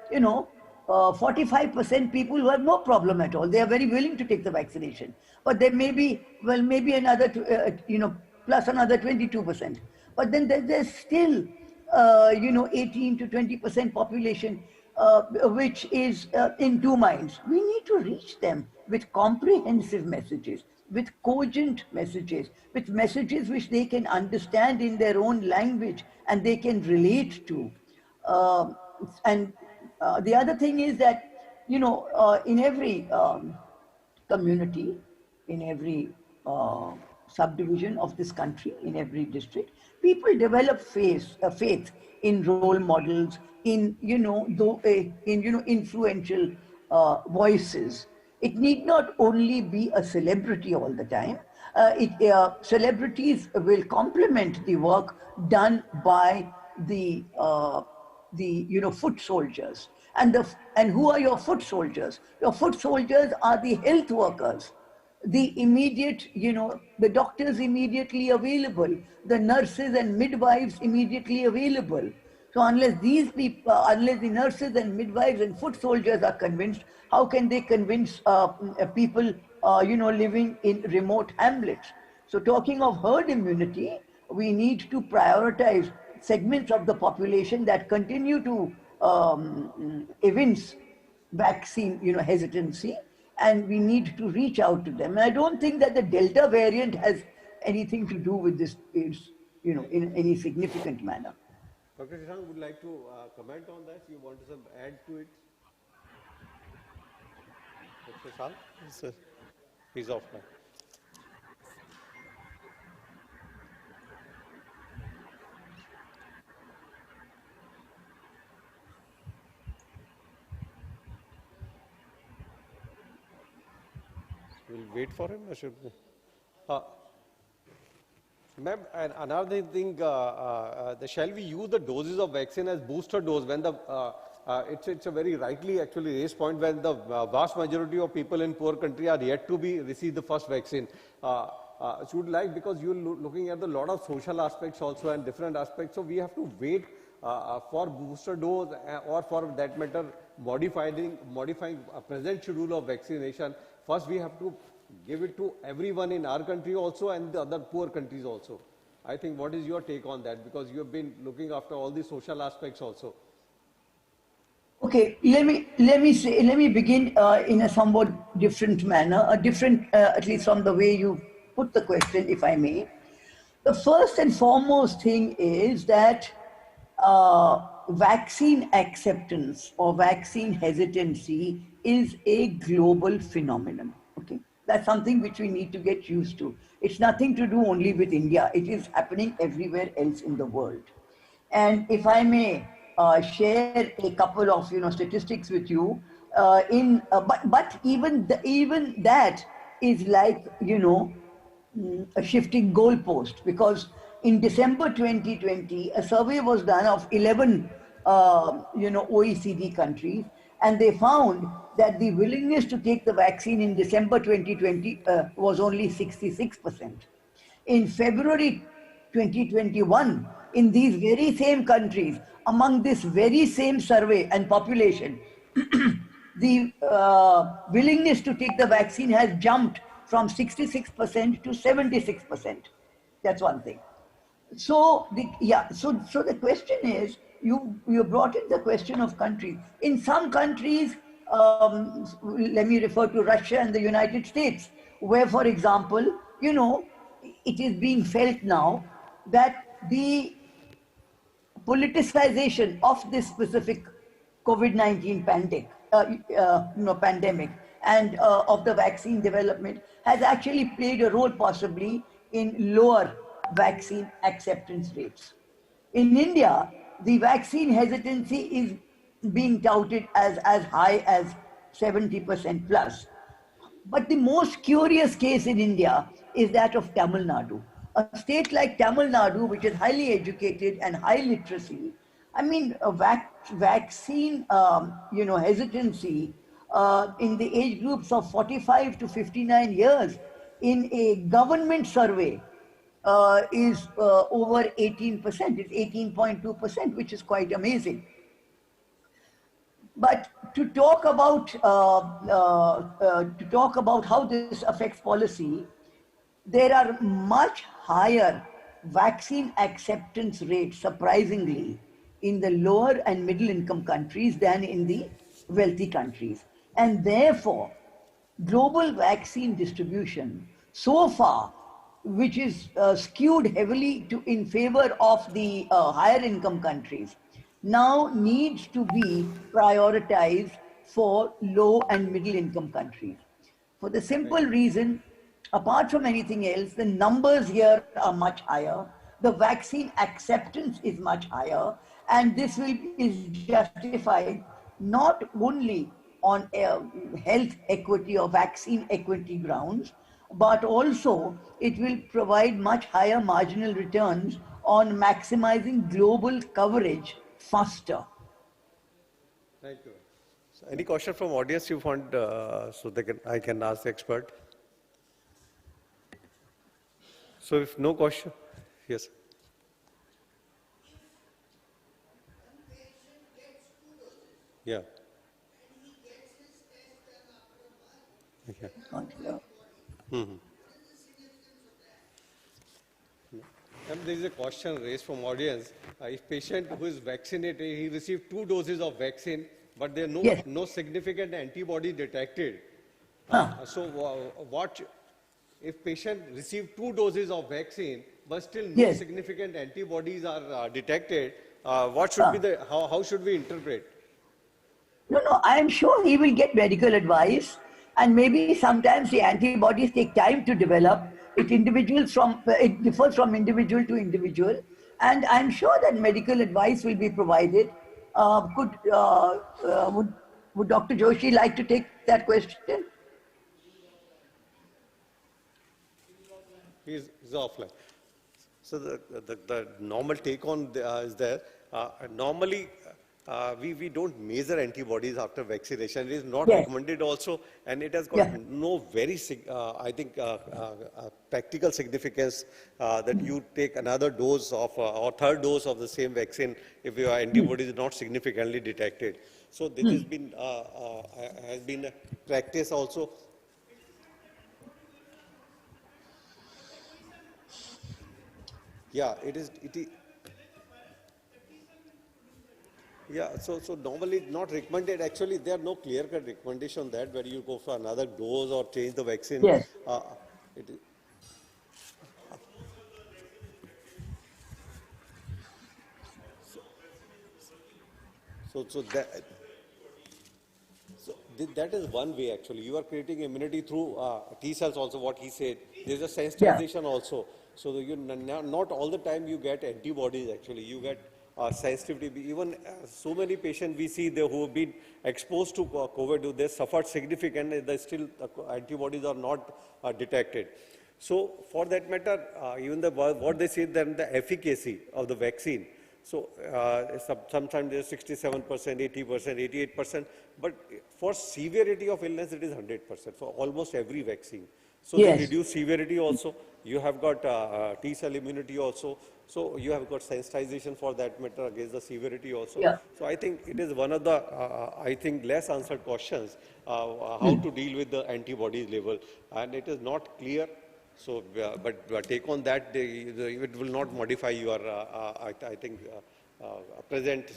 [SPEAKER 11] 45% people who have no problem at all. They are very willing to take the vaccination. But there may be, well, maybe another, plus another 22%. But then there's still, 18 to 20% population which is in two minds. We need to reach them with comprehensive messages, with cogent messages, with messages which they can understand in their own language and they can relate to. And the other thing is that, in every community, in every subdivision of this country, in every district, people develop faith in role models, in influential voices. It need not only be a celebrity all the time. Celebrities will complement the work done by the foot soldiers. And who are your foot soldiers? Your foot soldiers are the health workers, the immediate, the doctors immediately available, the nurses and midwives immediately available. So unless these people, unless the nurses and midwives and foot soldiers are convinced, how can they convince people, living in remote hamlets? So talking of herd immunity, we need to prioritize segments of the population that continue to evince vaccine, hesitancy, and we need to reach out to them. And I don't think that the Delta variant has anything to do with this, in any significant manner.
[SPEAKER 10] Dr. Shashank would like to comment on that. You want to add to it? Dr. Shashank, he's offline. We'll wait for him, or should we? Ma'am, and another thing, shall we use the doses of vaccine as booster dose when the, it's a very rightly actually raised point, when the vast majority of people in poor country are yet to receive the first vaccine. Should like, because you're looking at a lot of social aspects also and different aspects, so we have to wait for booster dose or for that matter modifying a present schedule of vaccination. First, we have to give it to everyone in our country also and the other poor countries also. I think, what is your take on that? Because you have been looking after all the social aspects also.
[SPEAKER 11] Okay, let me begin in a somewhat different manner, at least from the way you put the question, if I may. The first and foremost thing is that vaccine acceptance or vaccine hesitancy is a global phenomenon. Okay, that's something which we need to get used to. It's nothing to do only with India. It is happening everywhere else in the world. And if I may share a couple of statistics with you, but even that is like a shifting goalpost, because in December 2020 a survey was done of 11 OECD countries, and they found that the willingness to take the vaccine in December 2020 was only 66%. In February 2021, in these very same countries, among this very same survey and population, the willingness to take the vaccine has jumped from 66% to 76%. That's one thing. So the question is, you brought in the question of countries. In some countries, let me refer to Russia and the United States, where, for example, it is being felt now that the politicization of this specific COVID-19 pandemic and of the vaccine development has actually played a role possibly in lower vaccine acceptance rates. In India, the vaccine hesitancy is being touted as high as 70% plus. But the most curious case in India is that of Tamil Nadu. A state like Tamil Nadu, which is highly educated and high literacy, I mean, vaccine, hesitancy in the age groups of 45 to 59 years in a government survey is over 18%. It's 18.2%, which is quite amazing. But to talk about how this affects policy, there are much higher vaccine acceptance rates, surprisingly, in the lower and middle income countries than in the wealthy countries. And therefore, global vaccine distribution so far, which is skewed heavily in favor of the higher income countries, now needs to be prioritized for low and middle income countries. For the simple reason, apart from anything else, the numbers here are much higher, the vaccine acceptance is much higher, and this is justified not only on health equity or vaccine equity grounds, but also it will provide much higher marginal returns on maximizing global coverage faster.
[SPEAKER 10] Thank you. So any question from audience you want, so I can ask the expert? So if no question, yes. Yeah. Yeah. Mm-hmm. And there is a question raised from audience. If patient who is vaccinated, he received 2 doses of vaccine, but there are no significant antibody detected. So what if patient received 2 doses of vaccine, but still no significant antibodies are detected? What should be the how should we interpret?
[SPEAKER 11] No, I am sure he will get medical advice, and maybe sometimes the antibodies take time to develop. It differs from individual to individual, and I'm sure that medical advice will be provided. Would Dr. Joshi like to take that question?
[SPEAKER 10] He's offline. So the normal take on is there. Normally, we don't measure antibodies after vaccination. It is not recommended also, and it has got no very, I think, practical significance that you take another dose of or third dose of the same vaccine if your antibody is not significantly detected. So this has been a practice also. Yeah, it is. Yeah, so normally not recommended. Actually, there are no clear-cut recommendation on that, whether you go for another dose or change the vaccine.
[SPEAKER 11] Yes. That is one way actually. You are creating immunity through T cells also, what he said. There's a sensitization also. So not all the time you get antibodies actually. You get sensitivity. Even so many patients we see there who have been exposed to COVID, they suffered significantly, they still antibodies are not detected. So for that matter, even what they say then the efficacy of the vaccine.
[SPEAKER 10] So sometimes there's 67%, 80%, 88%, but for severity of illness, it is 100% for almost every vaccine. So they
[SPEAKER 11] Yes.
[SPEAKER 10] reduce severity also. You have got T cell immunity also. So you have got sensitization for that matter against the severity also.
[SPEAKER 11] Yeah.
[SPEAKER 10] So I think it is one of the, I think, less answered questions, how to deal with the antibodies level. And it is not clear. So, but take on that, it will not modify your, I think, present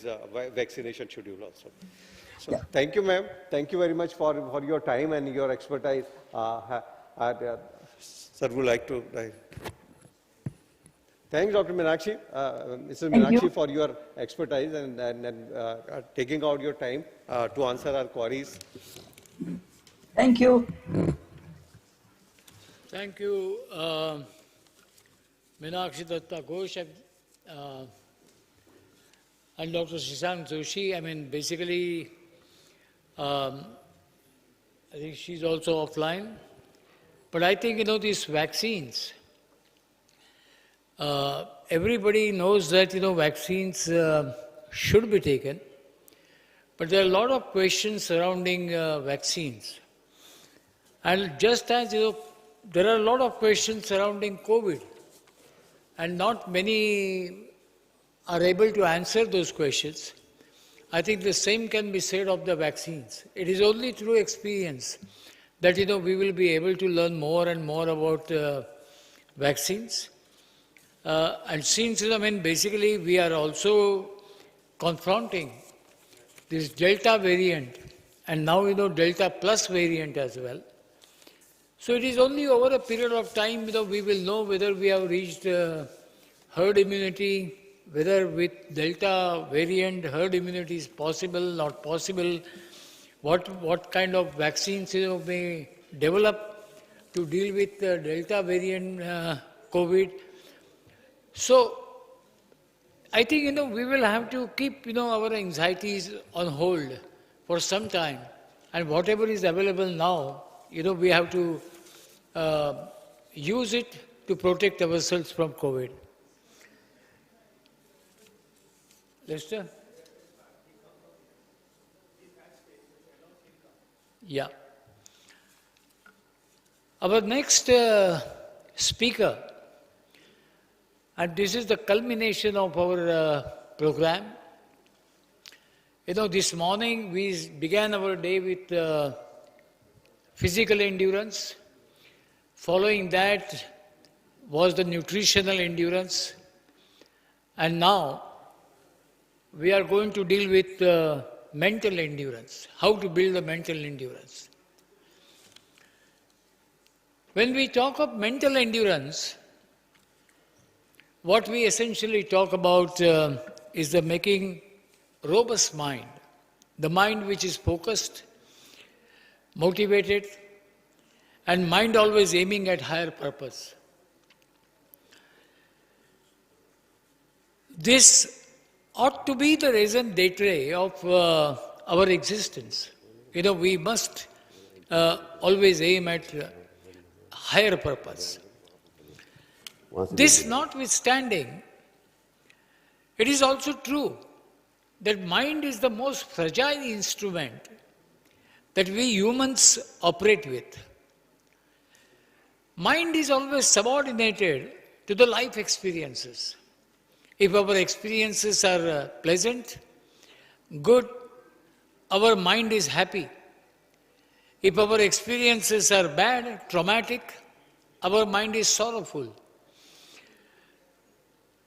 [SPEAKER 10] vaccination schedule also. So, thank you, ma'am. Thank you very much for your time and your expertise. Sir, would like to. Thanks, Dr. Meenakshi, Mrs. Meenakshi, for your expertise and taking out your time to answer our queries.
[SPEAKER 11] Thank you.
[SPEAKER 8] Thank you, Meenakshi Datta Ghosh and Dr. Shashank Joshi. I mean, basically, I think she's also offline. But I think, these vaccines, everybody knows that, vaccines should be taken. But there are a lot of questions surrounding vaccines. And just as, there are a lot of questions surrounding COVID, and not many are able to answer those questions. I think the same can be said of the vaccines. It is only through experience that, we will be able to learn more and more about vaccines. And since, basically we are also confronting this Delta variant, and now, Delta plus variant as well. So it is only over a period of time, we will know whether we have reached herd immunity, whether with Delta variant herd immunity is possible, not possible, what kind of vaccines may develop to deal with Delta variant COVID. So I think, we will have to keep, our anxieties on hold for some time, and whatever is available now, we have to use it to protect ourselves from COVID. Lester? Yeah. Our next speaker, and this is the culmination of our program. This morning we began our day with physical endurance. Following that was the nutritional endurance. And now we are going to deal with mental endurance, how to build a mental endurance. When we talk of mental endurance, what we essentially talk about is the making robust mind, the mind which is focused, motivated, and mind always aiming at higher purpose. This ought to be the raison d'etre of our existence. We must always aim at higher purpose. This notwithstanding, it is also true that mind is the most fragile instrument that we humans operate with. Mind is always subordinated to the life experiences. If our experiences are pleasant, good, our mind is happy. If our experiences are bad, traumatic, our mind is sorrowful.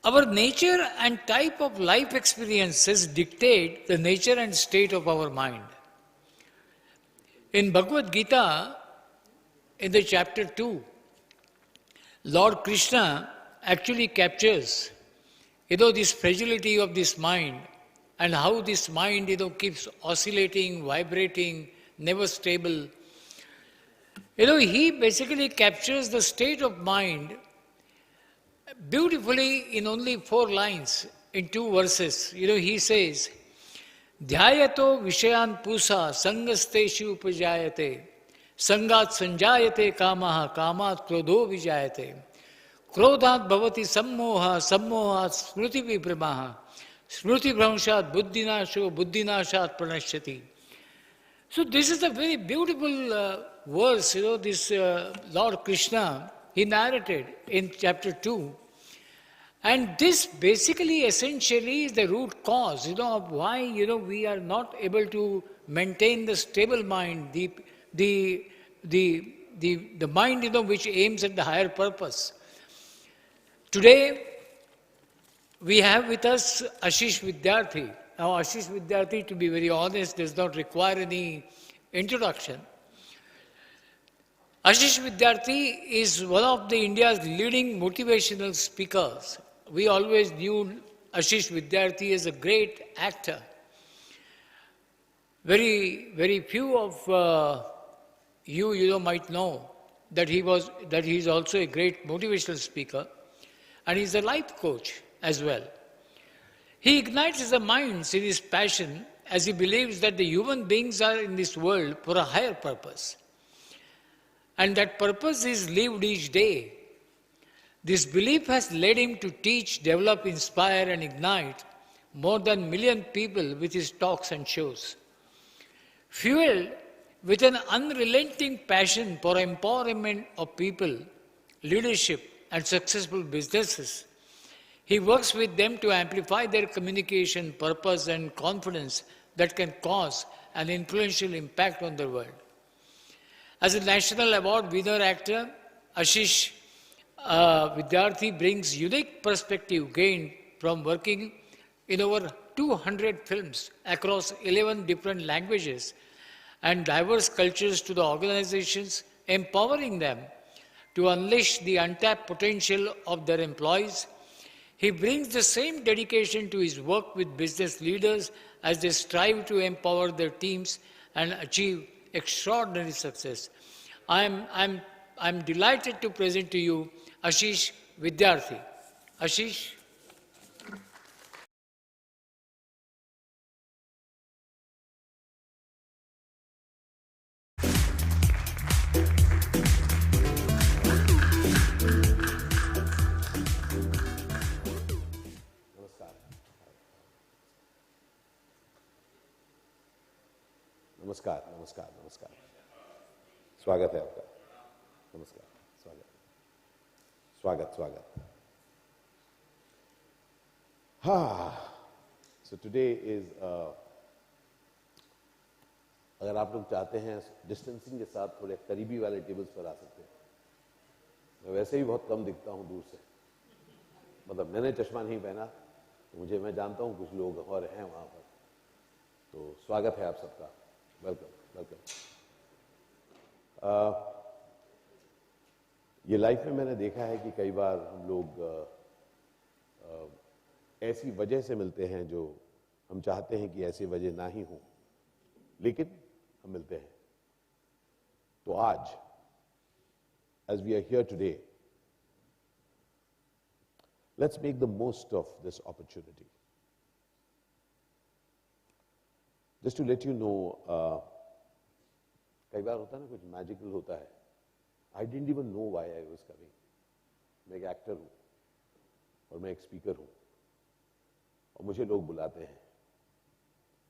[SPEAKER 8] Our nature and type of life experiences dictate the nature and state of our mind. In Bhagavad Gita, in the chapter 2, Lord Krishna actually captures, this fragility of this mind and how this mind, keeps oscillating, vibrating, never stable. He basically captures the state of mind beautifully in only 4 lines, in 2 verses. He says, Dhyayato Vishayan Pusa Sangasteshu Upajayate Sangat Sanjayate Kamaha Kamat Krodho Vijayate Krodhat bhavati sammoha, sammohat smriti vipramaha, smriti bhramshat buddhinasho, buddhinashat pranashyati. So this is a very beautiful verse, this Lord Krishna, he narrated in chapter 2. And this basically, essentially, is the root cause, of why, we are not able to maintain the stable mind, the mind, which aims at the higher purpose. Today, we have with us Ashish Vidyarthi. Now, Ashish Vidyarthi, to be very honest, does not require any introduction. Ashish Vidyarthi is one of the India's leading motivational speakers. We always knew Ashish Vidyarthi as a great actor. Very, very few of you might know that he is also a great motivational speaker, and he's a life coach as well. He ignites the minds in his passion as he believes that the human beings are in this world for a higher purpose. And that purpose is lived each day. This belief has led him to teach, develop, inspire, and ignite more than 1 million people with his talks and shows. Fueled with an unrelenting passion for empowerment of people, leadership, and successful businesses, he works with them to amplify their communication, purpose, and confidence that can cause an influential impact on the world. As a national award winner actor, Ashish Vidyarthi brings unique perspective gained from working in over 200 films across 11 different languages and diverse cultures to the organizations, empowering them to unleash the untapped potential of their employees. He brings the same dedication to his work with business leaders as they strive to empower their teams and achieve extraordinary success. I'm delighted to present to you Ashish Vidyarthi. Ashish.
[SPEAKER 13] नमस्कार नमस्कार नमस्कार स्वागत है आपका नमस्कार स्वागत स्वागत स्वागत so today is अगर आप लोग चाहते हैं डिस्टेंसिंग के साथ थोड़े करीबी वाले टेबल्स पर आ सकते हैं मैं वैसे ही बहुत कम दिखता हूं दूर से मतलब मैंने चश्मा नहीं पहना तो मुझे मैं जानता हूं कुछ लोग और हैं वहां पर तो स्वागत है आप सबका वेलकम वेलकम ये लाइफ में मैंने देखा है कि कई बार हम लोग ऐसी वजह से मिलते हैं जो हम चाहते हैं कि ऐसी वजह ना ही हो लेकिन हम मिलते हैं तो आज as we are here today let's make the most of this opportunity. Just to let you know, कई बार होता है ना कुछ मैजिकल होता है. I didn't even know why I was coming. मैं एक एक्टर हूँ और मैं एक स्पीकर हूँ और मुझे लोग बुलाते हैं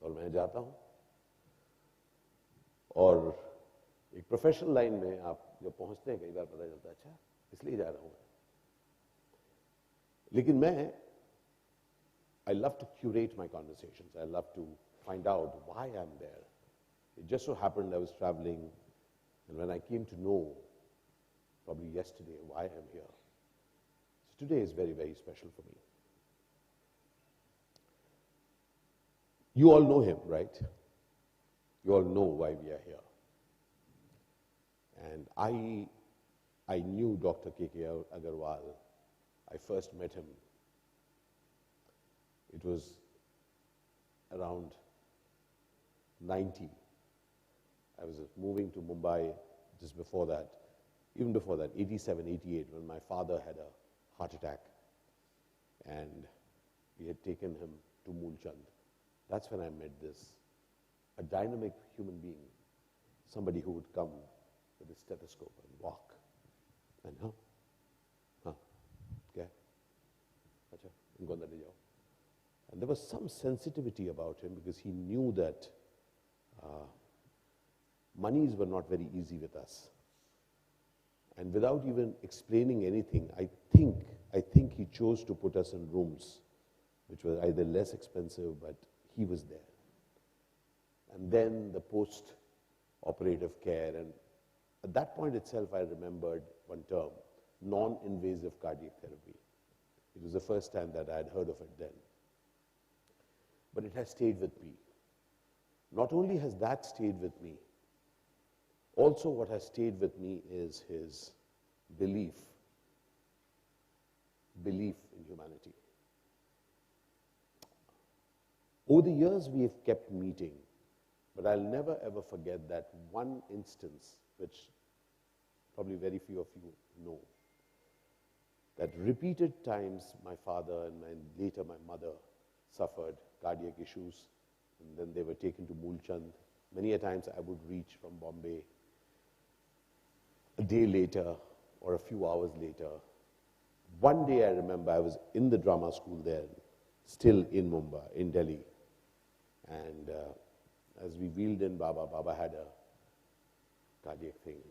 [SPEAKER 13] और मैं जाता हूँ और एक प्रोफेशनल लाइन में आप जब पहुँचते हैं कई बार पता चलता है अच्छा इसलिए जा रहा हूँ लेकिन मैं I love to curate my conversations. I love to find out why I'm there. It just so happened I was traveling, and when I came to know, probably yesterday, why I'm here. So today is very, very special for me. You all know him, right? You all know why we are here. And I knew Dr. K.K. Agarwal. I first met him. It was around 90. I was moving to Mumbai just before that, even before that, 87, 88, when my father had a heart attack. And we had taken him to Moolchand. That's when I met a dynamic human being, somebody who would come with a stethoscope and walk. And उनको अंदर ले जाओ. And there was some sensitivity about him because he knew that monies were not very easy with us. And without even explaining anything, I think he chose to put us in rooms which were either less expensive, but he was there. And then the post-operative care, and at that point itself I remembered one term, non-invasive cardiac therapy. It was the first time that I had heard of it then. But it has stayed with me. Not only has that stayed with me, also what has stayed with me is his belief in humanity. Over the years we have kept meeting, but I'll never ever forget that one instance, which probably very few of you know, that repeated times my father and later my mother suffered cardiac issues, and then they were taken to Mulchand. Many a times I would reach from Bombay a day later or a few hours later. One day I remember I was in the drama school there, still in Mumbai, in Delhi, and as we wheeled in, Baba had a cardiac thing.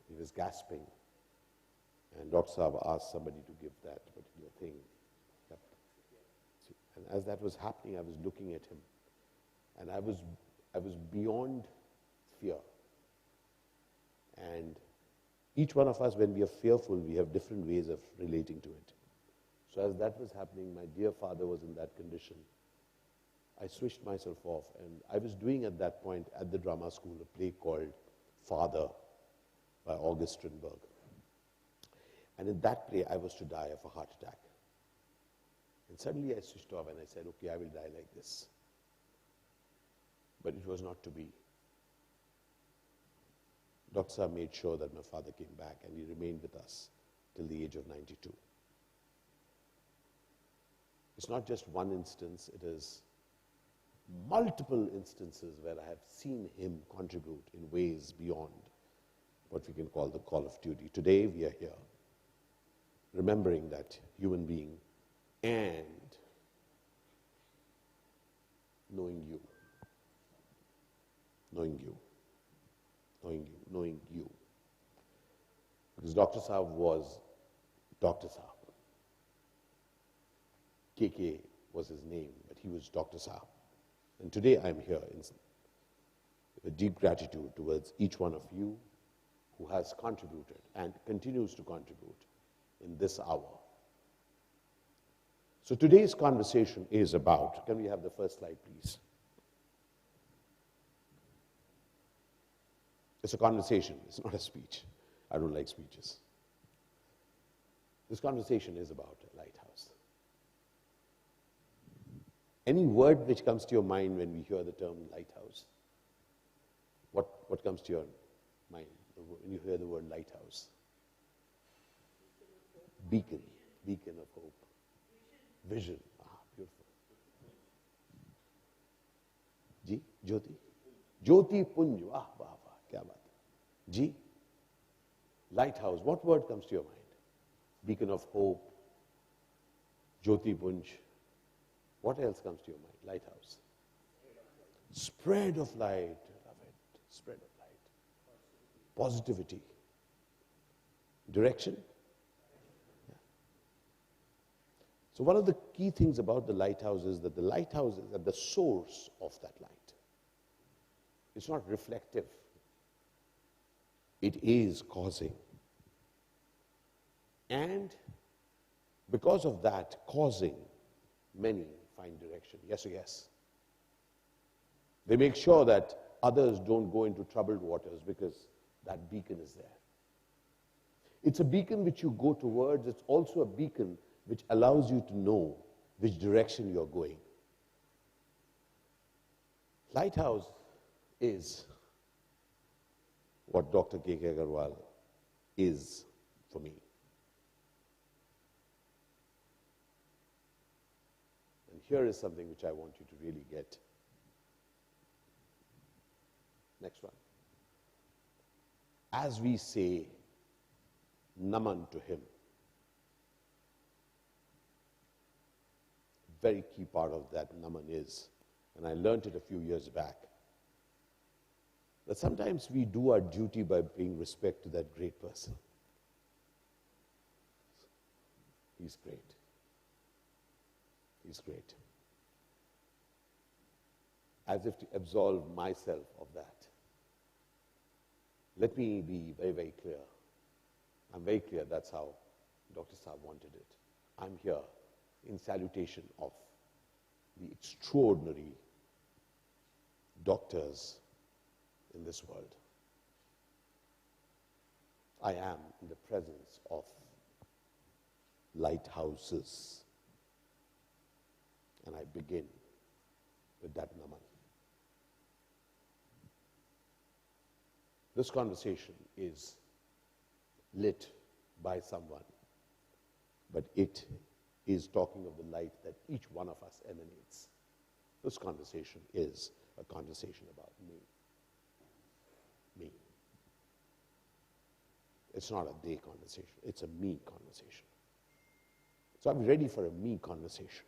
[SPEAKER 13] He was gasping, and Dr. Saab asked somebody to give that particular thing. Yep. And as that was happening, I was looking at him, and I was beyond fear. And each one of us, when we are fearful, we have different ways of relating to it. So as that was happening, my dear father was in that condition. I switched myself off, and I was doing at that point at the drama school a play called Father by August Strindberg. And in that play, I was to die of a heart attack. And suddenly I switched off and I said, okay, I will die like this. But it was not to be. Dr. Saab made sure that my father came back, and he remained with us till the age of 92. It's not just one instance, it is multiple instances where I have seen him contribute in ways beyond what we can call the call of duty. Today we are here remembering that human being and knowing you. Because Dr. Saab was Dr. Saab. KK was his name, but he was Dr. Saab. And today I am here with deep gratitude towards each one of you who has contributed and continues to contribute in this hour. So today's conversation is about, can we have the first slide, please? It's a conversation, it's not a speech. I don't like speeches. This conversation is about a lighthouse. Any word which comes to your mind when we hear the term lighthouse? What comes to your mind when you hear the word lighthouse? Beacon of hope. Vision. Ah, beautiful. Ji, Jyoti? Jyoti Punj. Ah, bah, bah, kya baat hai. Ji? Lighthouse. What word comes to your mind? Beacon of hope. Jyoti Punj. What else comes to your mind? Lighthouse. Spread of light. Love it. Spread of light. Positivity. Direction. Yeah. So one of the key things about the lighthouse is that the lighthouse is at the source of that light. It's not reflective. It is causing. And because of that causing, many find direction. Yes or yes? They make sure that others don't go into troubled waters because that beacon is there. It's a beacon which you go towards. It's also a beacon which allows you to know which direction you're going. Lighthouse is what Dr. K.K. Agarwal is for me. And here is something which I want you to really get. Next one. As we say Naman to him, very key part of that naman is, and I learned it a few years back, that sometimes we do our duty by paying respect to that great person. He's great. He's great. As if to absolve myself of that. Let me be very, very clear. I'm very clear that's how Dr. Saab wanted it. I'm here in salutation of the extraordinary doctors in this world. I am in the presence of lighthouses. And I begin with that naman. This conversation is lit by someone, but it is talking of the light that each one of us emanates. This conversation is a conversation about me. Me. It's not a they conversation, it's a me conversation. So I'm ready for a me conversation.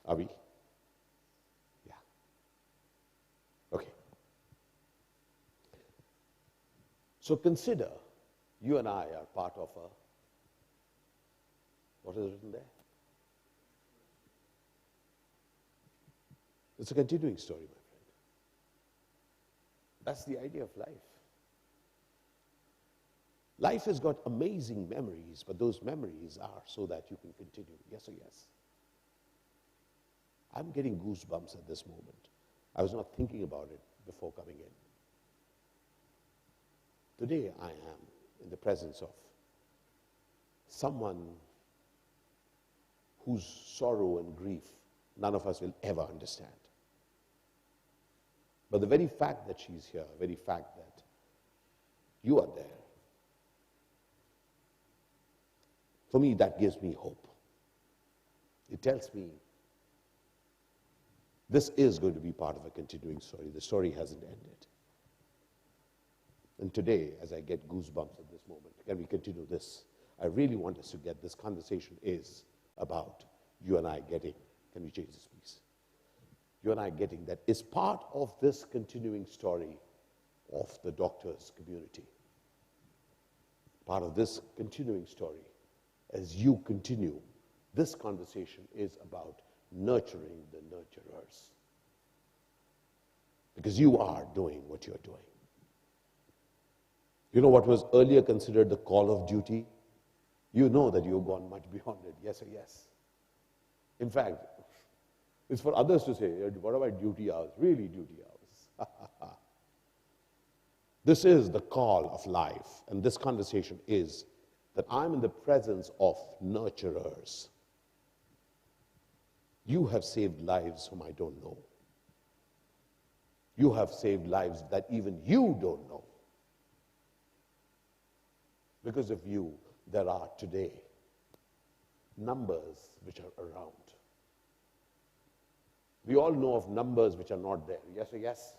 [SPEAKER 13] Are we? Yeah. Okay. So consider you and I are part of a, what is written there? It's a continuing story, my friend. That's the idea of life. Life has got amazing memories, but those memories are so that you can continue. Yes or yes? I'm getting goosebumps at this moment. I was not thinking about it before coming in. Today I am in the presence of someone whose sorrow and grief none of us will ever understand. But the very fact that she's here, the very fact that you are there, for me, that gives me hope. It tells me this is going to be part of a continuing story. The story hasn't ended. And today, as I get goosebumps at this moment, can we continue this? I really want us to get this conversation is about you and I getting, can we change this please? You and I getting that is part of this continuing story of the doctors' community. Part of this continuing story as you continue. This conversation is about nurturing the nurturers. Because you are doing what you're doing. You know what was earlier considered the call of duty? You know that you've gone much beyond it, yes or yes. In fact, it's for others to say, what about duty hours? Really duty hours. This is the call of life, and this conversation is that I'm in the presence of nurturers. You have saved lives whom I don't know. You have saved lives that even you don't know. Because of you, there are today numbers which are around. We all know of numbers which are not there. Yes or yes?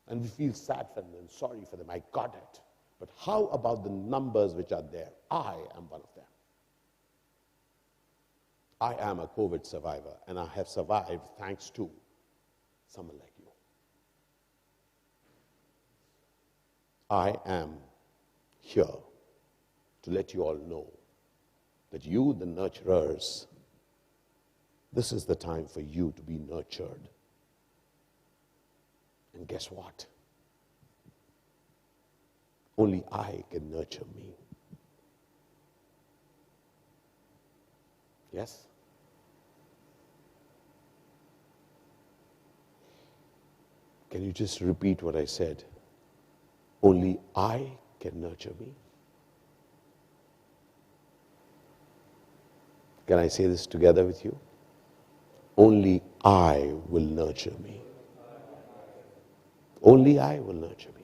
[SPEAKER 13] And we feel sad for them and sorry for them. I got it. But how about the numbers which are there? I am one of them. I am a COVID survivor, and I have survived thanks to someone like you. I am here to let you all know that you, the nurturers, this is the time for you to be nurtured. And guess what? Only I can nurture me. Yes? Can you just repeat what I said? Only I can nurture me. Can I say this together with you? Only I will nurture me. Only I will nurture me.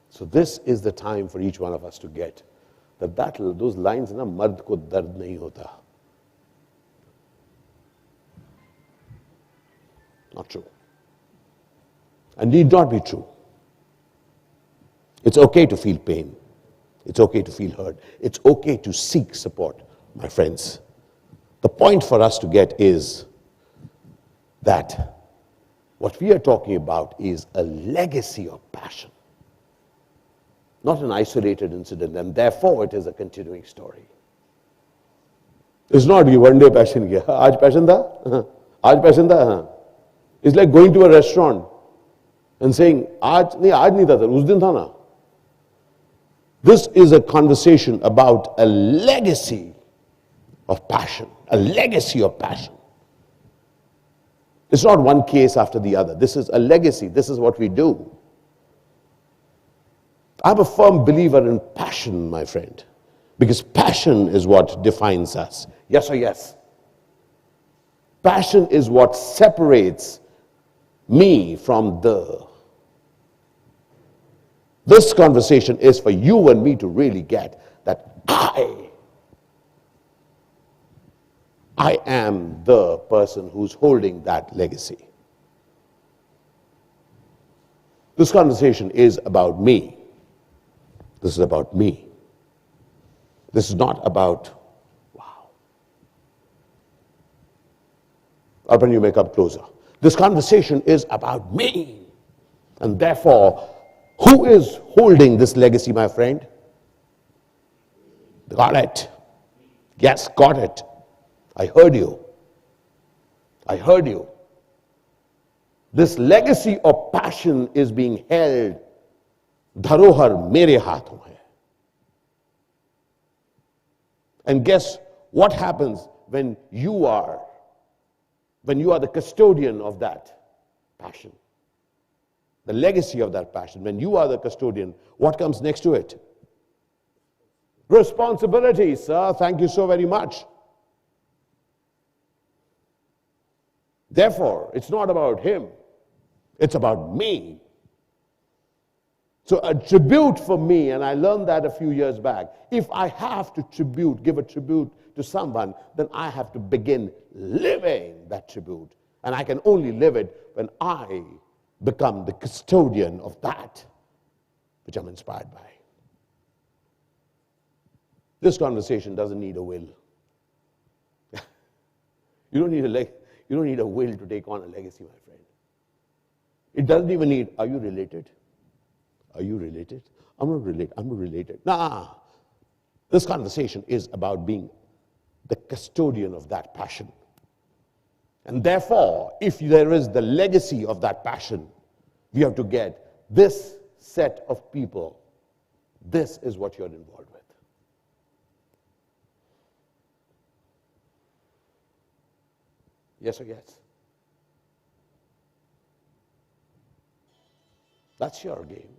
[SPEAKER 13] So this is the time for each one of us to get that those lines, na mard ko dard nahi hota. Not true. And need not be true. It's okay to feel pain. It's okay to feel heard. It's okay to seek support, my friends. The point for us to get is that what we are talking about is a legacy of passion, not an isolated incident, and therefore it is a continuing story. It's not you one day passion kiya. Aaj passion tha? Aaj passion tha? It's like going to a restaurant and saying, aaj nahi tha, us din tha na. This is a conversation about a legacy of passion, a legacy of passion. It's not one case after the other. This is a legacy. This is what we do. I'm a firm believer in passion, my friend, because passion is what defines us. Yes or yes? Passion is what separates me from the. This conversation is for you and me to really get that I am the person who's holding that legacy. This conversation is about me. This is about me. This is not about, wow. Open your makeup closer. This conversation is about me. And therefore, who is holding this legacy, my friend? Got it. Yes, got it. I heard you. I heard you. This legacy of passion is being held. Dharohar mere haathon hai. And guess what happens when you are the custodian of that passion? The legacy of that passion. When you are the custodian, what comes next to it? Responsibility, sir. Thank you so very much. Therefore, it's not about him. It's about me. So a tribute for me, and I learned that a few years back, if I have to give a tribute to someone, then I have to begin living that tribute. And I can only live it when I become the custodian of that which I'm inspired by. This conversation doesn't need a will. You don't need a will to take on a legacy, my friend. It doesn't even need, are you related? Are you related? I'm not related. I'm not related. Nah. This conversation is about being the custodian of that passion. And therefore, if there is the legacy of that passion, we have to get this set of people. This is what you're involved with. Yes or yes? That's your game.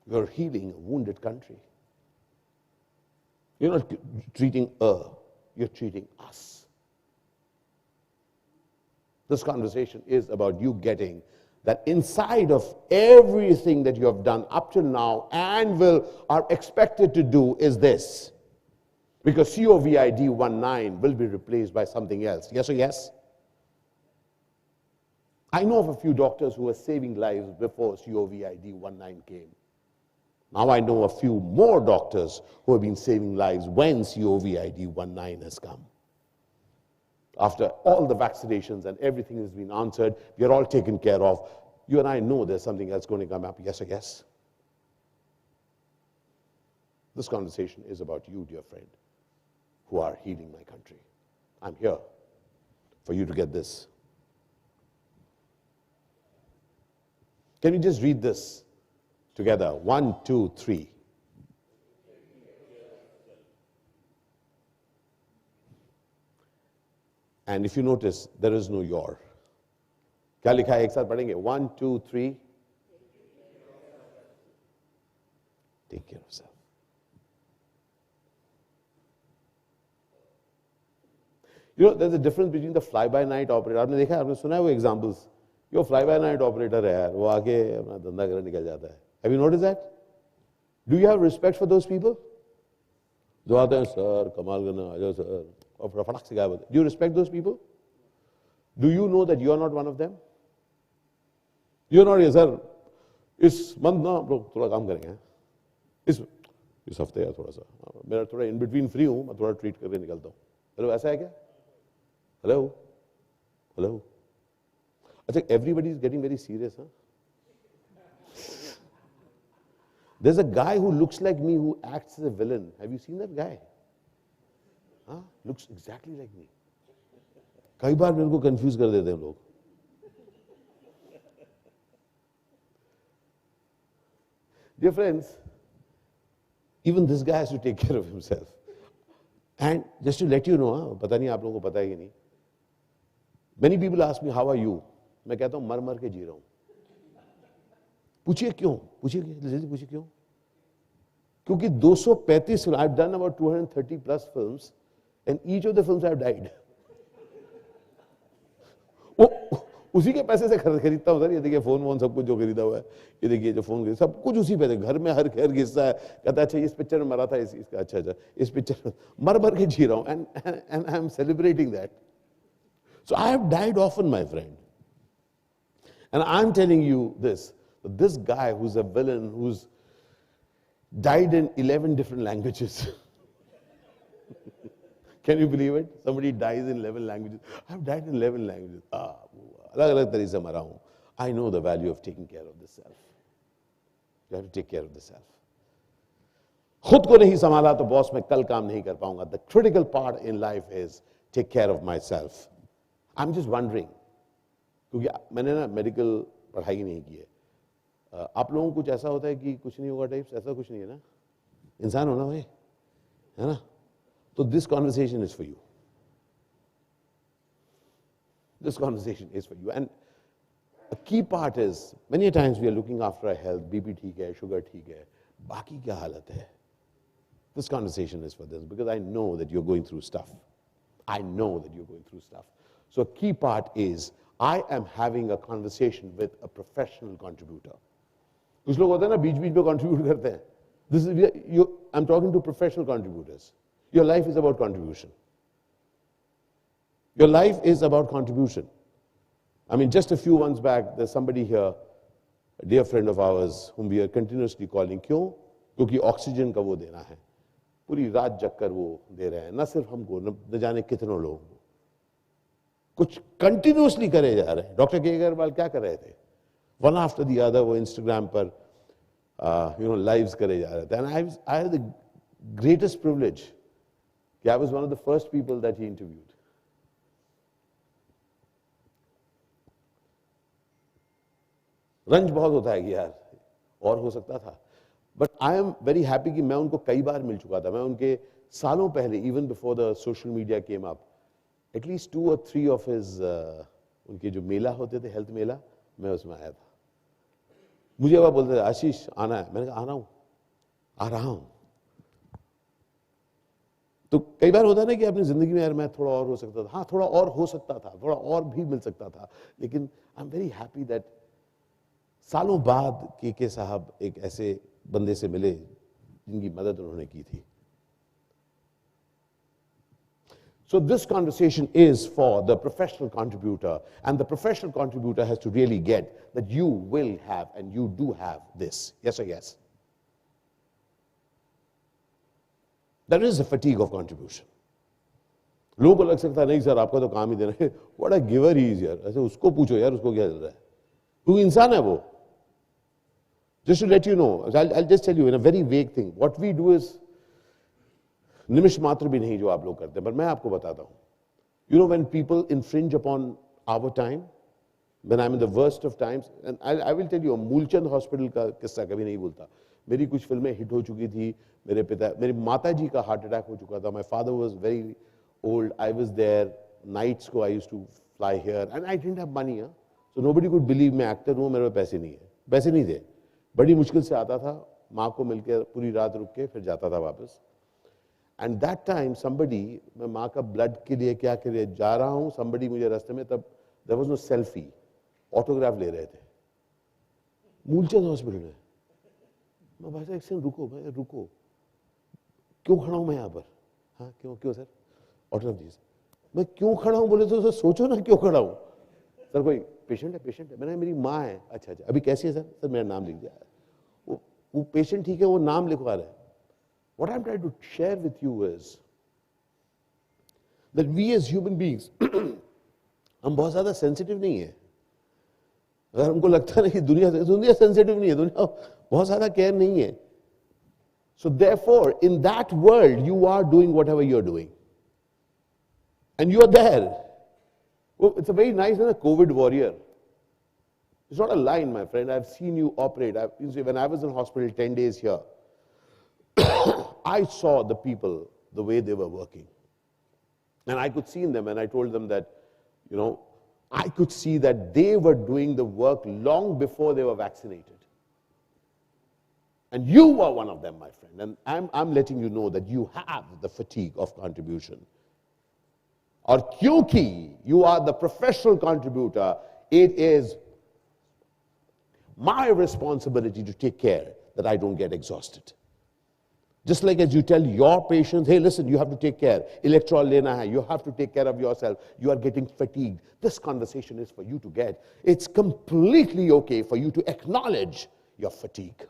[SPEAKER 13] You're healing a wounded country. You're not treating you're treating us. This conversation is about you getting that inside of everything that you have done up till now and are expected to do is this. Because COVID-19 will be replaced by something else. Yes or yes? I know of a few doctors who were saving lives before COVID-19 came. Now I know a few more doctors who have been saving lives when COVID-19 has come. After all the vaccinations and everything has been answered, we are all taken care of. You and I know there's something else going to come up. Yes or yes? This conversation is about you, dear friend, who are healing my country. I'm here for you to get this. Can we just read this together? 1, 2, 3. And if you notice, there is no your. क्या लिखा है एक साथ पढ़ेंगे? 1, 2, 3. Take care of yourself. You know, there's a difference between the fly-by-night operator. आपने देखा है, आपने सुना है वो examples. यो fly-by-night operator है यार, वो आके अपना धंधा करने निकल जाता है. Have you noticed that? Do you have respect for those people? जो आते हैं, sir, कमाल करना, आ जाओ sir. Do you respect those people? Do you know that you are not one of them? You are not, sir, इस month ना हम लोग थोड़ा काम करेंगे, इस हफ्ते या थोड़ा सा मेरा थोड़ा इन बिटवीन फ्री हूँ, मैं थोड़ा ट्रीट करके निकलता हूँ। हेलो, ऐसा है क्या? हेलो हेलो, अच्छा, everybody is getting very serious, huh? There's a guy who looks like me who acts as a villain. Have you seen that guy? Huh? Looks exactly like me. कई बार मेरे को confuse कर देते हैं लोग. Dear friends, even this guy has to take care of himself. And just to let you know, पता नहीं आप लोगों को पता है कि नहीं, many people ask me, how are you? मैं कहता हूं मर मर के जी रहा हूं. पूछिए क्यों? पूछिए जल्दी पूछिए क्यों? क्योंकि 235 film, I've done about 230 plus films, and each of the films I've died. उसी के पैसे से खरीदता हूं सर. ये देखिए फोन सब कुछ जो खरीदा हुआ है, ये देखिए जो फोन सब कुछ उसी पे, घर में हर खैर हिस्सा है. कहता है अच्छा इस पिक्चर में मरा था, इसका अच्छा इस पिक्चर मर मर के जी रहा हूं. And I am celebrating that. So I have died often, my friend. And I'm telling you this guy who's a villain, who's died in 11 different languages. Can you believe it? Somebody dies in 11 languages. I've died in 11 languages. Alag-alag tarike se mara hoon. I know the value of taking care of the self. You have to take care of the self. खुद को नहीं संभाला तो boss मैं कल काम नहीं कर पाऊंगा. The critical part in life is take care of myself. I'm just wondering, क्योंकि मैंने ना मेडिकल पढ़ाई नहीं की है. आप लोगों को कुछ ऐसा होता है कि कुछ नहीं होगा टाइप्स? ऐसा कुछ नहीं है ना? इंसान होना भाई, है ना? तो this conversation is for you. This conversation is for you. And a key part is, many times we are looking after our health, BP ठीक है, sugar ठीक है, बाकी क्या हालत है? This conversation is for this, because I know that you're going through stuff. I know that you're going through stuff. So a key part is, I am having a conversation with a professional contributor. कुछ लोग होते हैं ना बीच बीच में contribute करते हैं. This is, I'm talking to professional contributors. Your life is about contribution. Your life is about contribution. I mean, just a few months back, there's somebody here, a dear friend of ours, whom we are continuously calling. क्यों? क्योंकि oxygen का वो देना है. पूरी रात जगकर वो दे रहे हैं, न सिर्फ हमको, न जाने कितनों लोगों को. कुछ कंटिन्यूसली करे जा रहे हैं. डॉक्टर के अग्रवाल क्या कर रहे थे? वन आफ्टर द अदर वो इंस्टाग्राम पर लाइव्स करे जा रहे थे. And I had the greatest privilege कि I was one of the first people that he interviewed. रंज बहुत होता है कि यार और हो सकता था, but I am very happy कि मैं उनको कई बार मिल चुका था. मैं उनके सालों पहले, even before the social media came up, at least 2 or 3 of his उनके जो मेला होते थे, हेल्थ मेला, मैं उसमें आया था. मुझे वह बोलते थे आशीष आना है. मैंने कहा आ रहा हूं. तो कई बार होता है ना कि अपनी जिंदगी में यार मैं थोड़ा और हो सकता था. हाँ, थोड़ा और हो सकता था, थोड़ा और भी मिल सकता था, लेकिन I am very happy that सालों बाद के साहब एक ऐसे बंदे से मिले जिनकी मदद उन्होंने की थी. So this conversation is for the professional contributor, and the professional contributor has to really get that you will have and you do have this. Yes or yes? There is a fatigue of contribution. लोगों को लग सकता है नहीं sir आपका तो काम ही देना है. What a giver he is यार. ऐसे उसको पूछो यार उसको क्या चल रहा है, क्योंकि इंसान है वो. Just to let you know, I'll just tell you in a very vague thing. What we do is, निमिष मात्र भी नहीं जो आप लोग करते हैं, पर मैं आपको बताता हूं. You know, when people infringe upon our time, when I'm in the worst of times, and I will tell you, Moolchand hospital का किस्सा कभी नहीं भूलता. मेरी कुछ फिल्में हिट हो चुकी थी. मेरी माता जी का हार्ट अटैक हो चुका था. My father was very old. I was there. Nights को I used to fly here, and I didn't have money. So nobody could believe मैं एक्टर हूँ, मेरे पैसे नहीं है. पैसे नहीं थे. बड़ी मुश्किल से आता था, माँ को मिलकर पूरी रात रुक के फिर जाता था वापस. एंड दैट टाइम somebody, मैं माँ का ब्लड के लिए क्या के लिए जा रहा हूँ, somebody मुझे रास्ते में, तब there was no selfie, autograph ले रहे थे मूलचंद हॉस्पिटल में. मैं भाई साहब एक सेकंड रुको, भाई रुको, क्यों खड़ा हूँ मैं यहाँ पर? हाँ क्यों सर? ऑटोग्राफ दीजिए. मैं क्यों खड़ा हूँ बोले तो सोचो ना क्यों खड़ा हूँ. सर कोई पेशेंट है, मैंने मेरी माँ है, अच्छा अच्छा, अभी कैसी है सर? सर मेरा नाम लिख दिया, वो पेशेंट ठीक है, वो नाम लिखवा रहा है. What I'm trying to share with you is that we as human beings, हम बहुत ज़्यादा सेंसिटिव नहीं है. अगर हमको लगता है कि दुनिया सेंसिटिव नहीं है, दुनिया बहुत ज़्यादा केयर नहीं है. So therefore, in that world, you are doing whatever you're doing. And you're there. Oh, it's a very nice COVID warrior. It's not a line, my friend. I've seen you operate. You see, when I was in hospital 10 days here, I saw the people, the way they were working. And I could see in them, and I told them that, I could see that they were doing the work long before they were vaccinated. And you are one of them, my friend. And I'm letting you know that you have the fatigue of contribution. Or kyunki you are the professional contributor, it is my responsibility to take care that I don't get exhausted. Just like as you tell your patients, hey, listen, you have to take care. Electrol lena hai, you have to take care of yourself. You are getting fatigued. This conversation is for you to get. It's completely okay for you to acknowledge your fatigue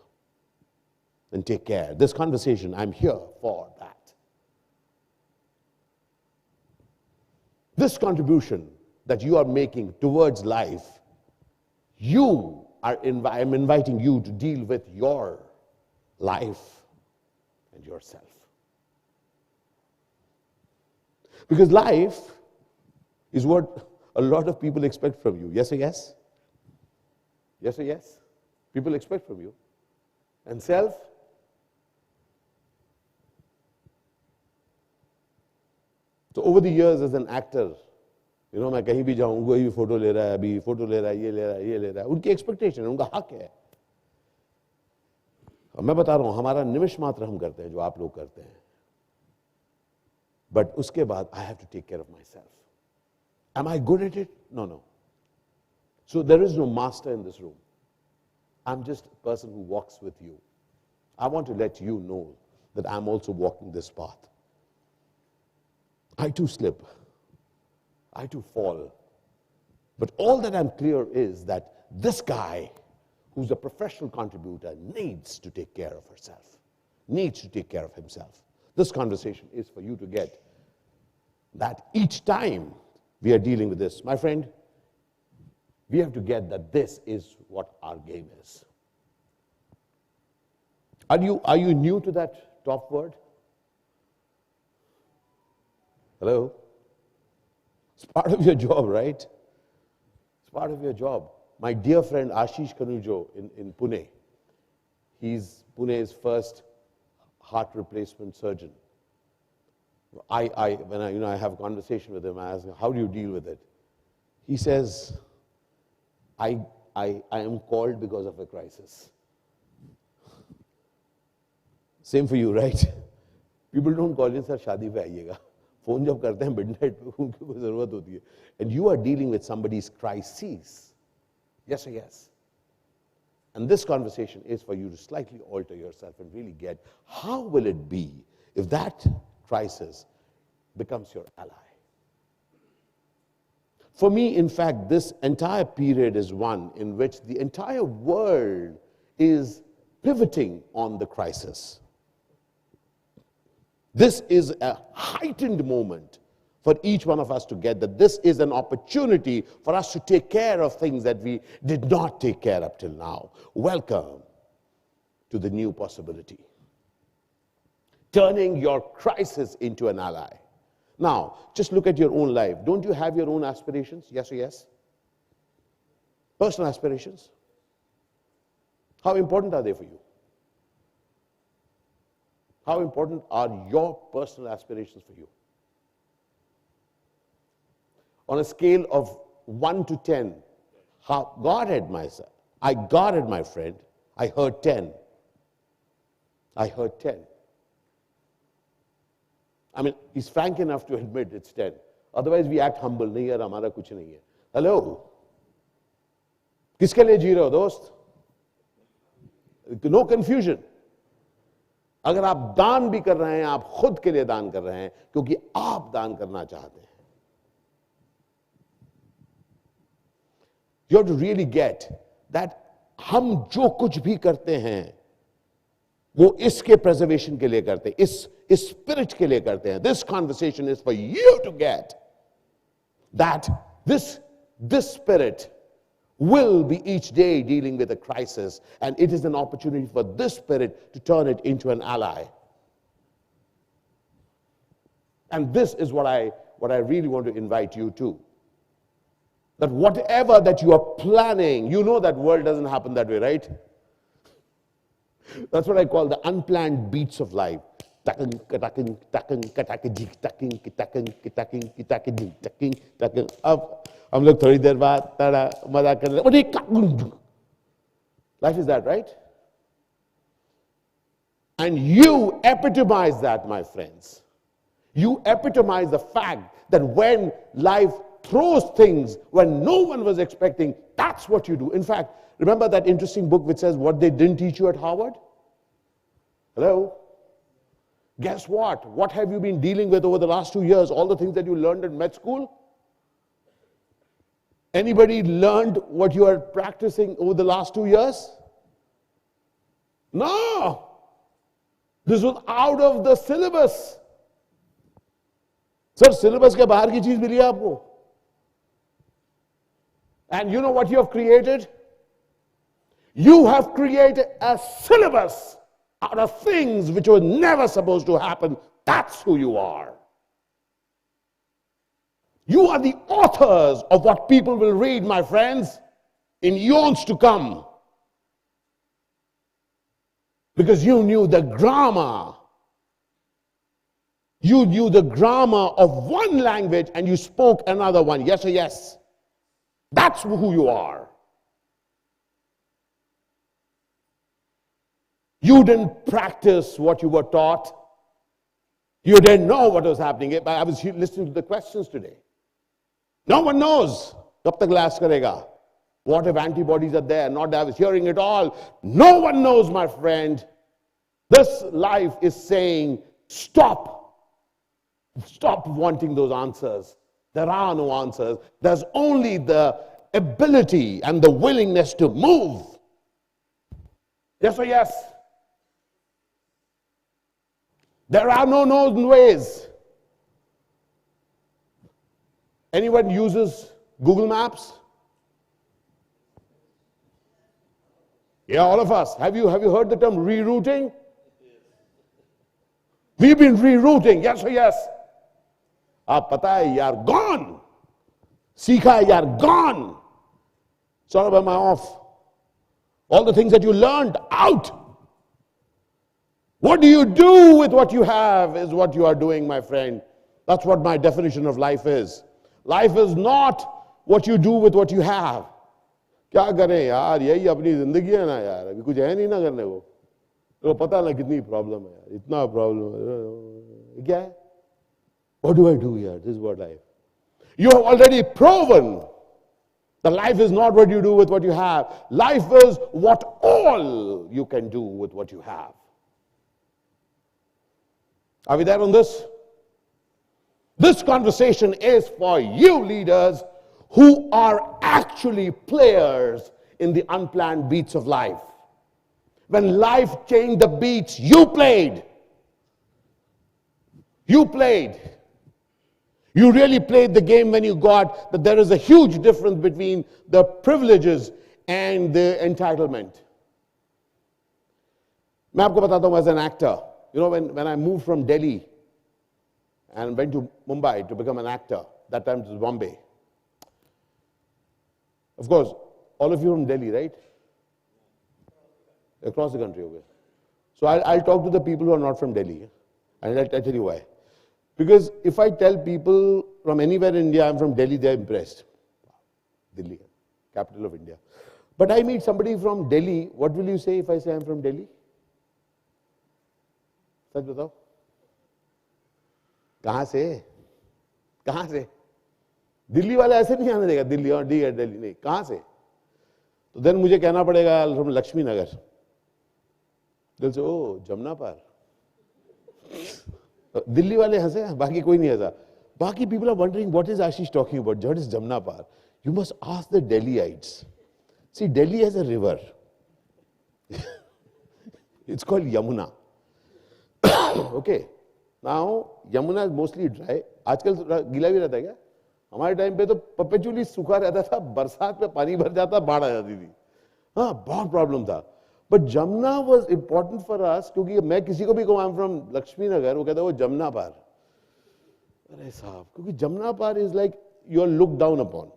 [SPEAKER 13] and take care. This conversation, I'm here for that. This contribution that you are making towards life, I'm inviting you to deal with your life and yourself. Because life is what a lot of people expect from you. Yes or yes? Yes or yes? People expect from you. And self? So over the years as an actor, मैं कहीं भी जाऊं, कोई भी photo ले रहा है, अभी फोटो ले रहा है, ये ले रहा है, उनकी एक्सपेक्टेशन है, उनका हक है. और मैं बता रहा हूं, हमारा निमिष मात्र हम करते हैं जो आप लोग करते हैं. बट उसके बाद I have to take care of myself. Am I good at it? No. So there is no master in this room. I'm just a person who walks with you. I want to let you know that I'm also walking this path. I too slip. I too fall. But all that I'm clear is that this guy, who's a professional contributor, needs to take care of herself, needs to take care of himself. This conversation is for you to get that each time we are dealing with this. My friend, we have to get that this is what our game is. Are you new to that top word? Hello? It's part of your job, right? It's part of your job. My dear friend Ashish Kanujo in Pune, he's Pune's first heart replacement surgeon. When I have a conversation with him, I ask him, how do you deal with it? He says, I am called because of a crisis. Same for you, right? People don't call you, sir, शादी पे आइएगा. Phone जब करते हैं midnight पे, उनको कोई जरूरत होती है. And you are dealing with somebody's crisis. Yes or yes? And this conversation is for you to slightly alter yourself and really get how will it be if that crisis becomes your ally. For me, in fact, this entire period is one in which the entire world is pivoting on the crisis. This is a heightened moment for each one of us to get that this is an opportunity for us to take care of things that we did not take care of till now. Welcome to the new possibility. Turning your crisis into an ally. Now, just look at your own life. Don't you have your own aspirations? Yes or yes? Personal aspirations. How important are they for you? How important are your personal aspirations for you? On a scale of 1 to 10, how guarded myself. I guarded my friend. I heard 10. I heard 10. I mean, he's frank enough to admit it's 10. Otherwise, we act humble. नहीं यार हमारा कुछ नहीं है. Hello? किसके लिए जी रहे हो दोस्त? No confusion. अगर आप दान भी कर रहे हैं, आप खुद के लिए दान कर रहे हैं, क्योंकि आप दान करना चाहते हैं. You have to really get that हम जो कुछ भी करते हैं वो इसके preservation के लिए करते हैं, इस spirit के लिए करते हैं. This conversation is for you to get that this spirit will be each day dealing with a crisis, and it is an opportunity for this spirit to turn it into an ally. And this is what I really want to invite you to. That whatever that you are planning, you know that world doesn't happen that way, right? That's what I call the unplanned beats of life. अब हम लोग थोड़ी देर बाद ताड़ा मजाक करने लगे. Life is that, right? And you epitomize that, my friends. You epitomize the fact that when life throws things when no one was expecting, that's what you do. In fact, remember that interesting book which says what they didn't teach you at Harvard? Hello? Guess what? What have you been dealing with over the last 2 years? All the things that you learned in med school? Anybody learned what you are practicing over the last 2 years? No! This was out of the syllabus. Sir, syllabus के बाहर की चीज मिली आपको. And you know what you have created? You have created a syllabus out of things which were never supposed to happen. That's who you are. You are the authors of what people will read, my friends, in eons to come. Because you knew the grammar. You knew the grammar of one language and you spoke another one. Yes or yes? That's who you are. You didn't practice what you were taught. You didn't know what was happening. I was listening to the questions today. No one knows. Kab tak last karega? What if antibodies are there? Not I was hearing it all. No one knows, my friend. This life is saying, stop. Stop wanting those answers. There are no answers. There's only the ability and the willingness to move. Yes or yes? There are no known ways. Anyone uses Google Maps? Yeah, all of us. Have you heard the term rerouting? We've been rerouting. Yes or yes? आप पता है यार gone. सीखा है यार gone. Sorry about my off. All the things that you learned out. What do you do with what you have is what you are doing, my friend. That's what my definition of life is. Life is not what you do with what you have. क्या करें यार, यही अपनी जिंदगी है ना यार, अभी कुछ है नहीं ना करने को. तो पता ना कितनी प्रॉब्लम है यार, इतना प्रॉब्लम है. क्या है? What do I do here? This is what life. You have already proven that life is not what you do with what you have. Life is what all you can do with what you have. Are we there on this? This conversation is for you leaders who are actually players in the unplanned beats of life. When life changed the beats, you played. You played. You really played the game when you got that there is a huge difference between the privileges and the entitlement. मैं आपको बताता हूँ as an actor. You know, when I moved from Delhi and went to Mumbai to become an actor, that time it was Bombay. Of course, all of you from Delhi, right? Across the country, okay. So I'll talk to the people who are not from Delhi, and I'll tell you why. Because if I tell people from anywhere in India I'm from Delhi, they're impressed. Delhi, capital of India. But I meet somebody from Delhi, what will you say if I say I'm from Delhi? सच बताओ. कहाँ से? कहाँ से? दिल्ली वाले ऐसे नहीं आने देगा, दिल्ली और दिल्ली नहीं. कहाँ से? तो देन मुझे कहना पड़ेगा फ्रॉम लक्ष्मी नगर. दिल से ओ जमुना पार. दिल्ली वाले हंसे, बाकी कोई नहीं हंसा. Baki people are wondering what is Ashish talking about. What is Jamna Par? You must ask the Delhiites. See, Delhi has a river. It's called Yamuna. Okay. Now, Yamuna is mostly dry. आजकल गीला भी रहता है क्या? हमारे time पे तो perpetually सूखा रहता था, बरसात में पानी भर जाता, बाढ़ आ जाती थी. हाँ, बहुत प्रॉब्लम था. But Jamna was important for us क्योंकि मैं किसी को भी कहूँ I'm from Lakshmi Nagar, वो कहता है वो जमुना पार. अरे साहब, क्योंकि जमुना पार is like you are looked down upon.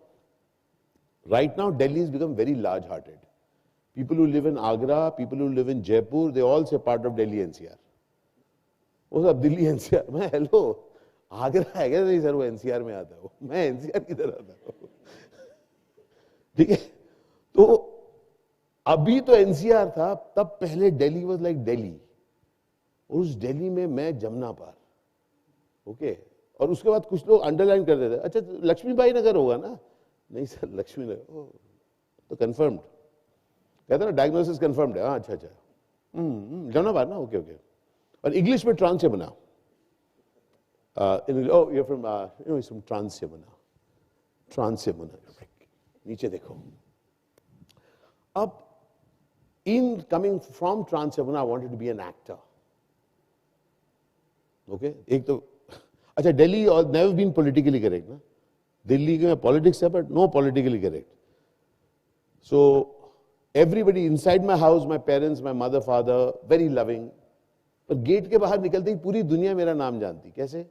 [SPEAKER 13] Right now, Delhi has become very large-hearted. People who live in Agra, people who live in Jaipur, they all say part of Delhi NCR. वो सब Delhi NCR मैं hello Agra है क्या? नहीं sir वो NCR में आता है. मैं NCR किधर आता हूँ? ठीक है. तो अभी तो NCR था, तब पहले दिल्ली वाज लाइक दिल्ली. उस दिल्ली में मैं जमुना पार. ओके. और उसके बाद कुछ लोग अंडरलाइन कर देते, अच्छा लक्ष्मीबाई नगर होगा ना? नहीं सर लक्ष्मी नगर. तो कंफर्म्ड. कहते ना डायग्नोसिस कंफर्म्ड है. हाँ अच्छा अच्छा. जमुना पार ना. Okay okay. और इंग्लिश में trans Yamuna. Oh, you're from, he's from Trans Yamuna. Trans Yamuna. नीचे देखो. अब in coming from Trans Yamuna, I wanted to be an actor. Okay? एक तो अच्छा Delhi never been politically correct ना. दिल्ली में politics है but no politically correct. So everybody inside my house, my parents, my mother, father, very loving. पर gate के बाहर निकलते ही पूरी दुनिया मेरा नाम जानती. कैसे?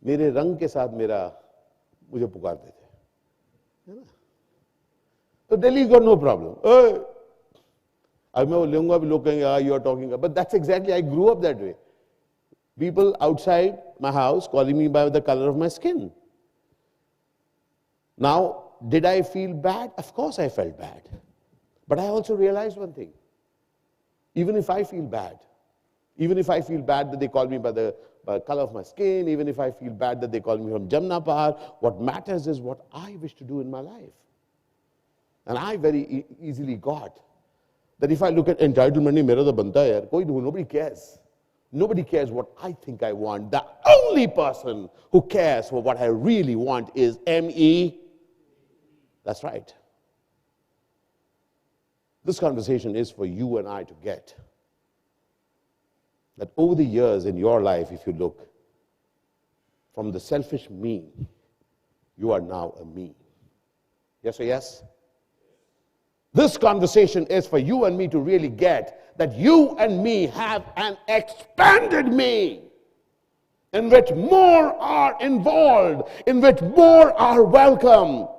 [SPEAKER 13] मेरे रंग के साथ मुझे पुकारते थे, है ना? तो दिल्ली गॉट नो प्रॉब्लम. अब मैं वो लूंगा भी लोग कहेंगे you are talking, but that's exactly I grew up that way. People outside my house calling me by the color of my skin. Now, did I feel bad? Of course I felt bad. But I also realized one thing. Even if I feel bad that they call me by the color of my skin, even if I feel bad that they call me from Jamna Par, what matters is what I wish to do in my life. And I very easily got that if I look at entitlement, mera to banta hai yaar, nobody cares. Nobody cares what I think I want. The only person who cares for what I really want is M.E. That's right. This conversation is for you and I to get. That over the years in your life, if you look, from the selfish me, you are now a me. Yes or yes? This conversation is for you and me to really get that you and me have an expanded me in which more are involved, in which more are welcome.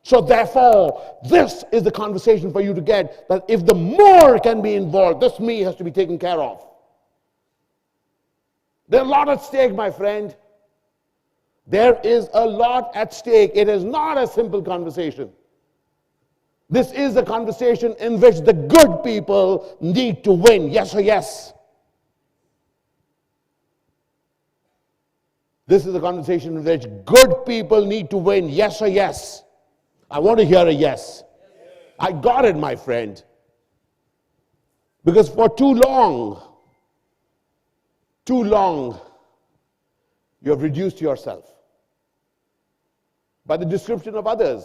[SPEAKER 13] So therefore, this is the conversation for you to get, that if the more can be involved, this me has to be taken care of. There's a lot at stake, my friend. There is a lot at stake. It is not a simple conversation. This is a conversation in which the good people need to win. Yes or yes? This is a conversation in which good people need to win. Yes or yes? I want to hear a yes. I got it, my friend. Because for too long, you have reduced yourself by the description of others.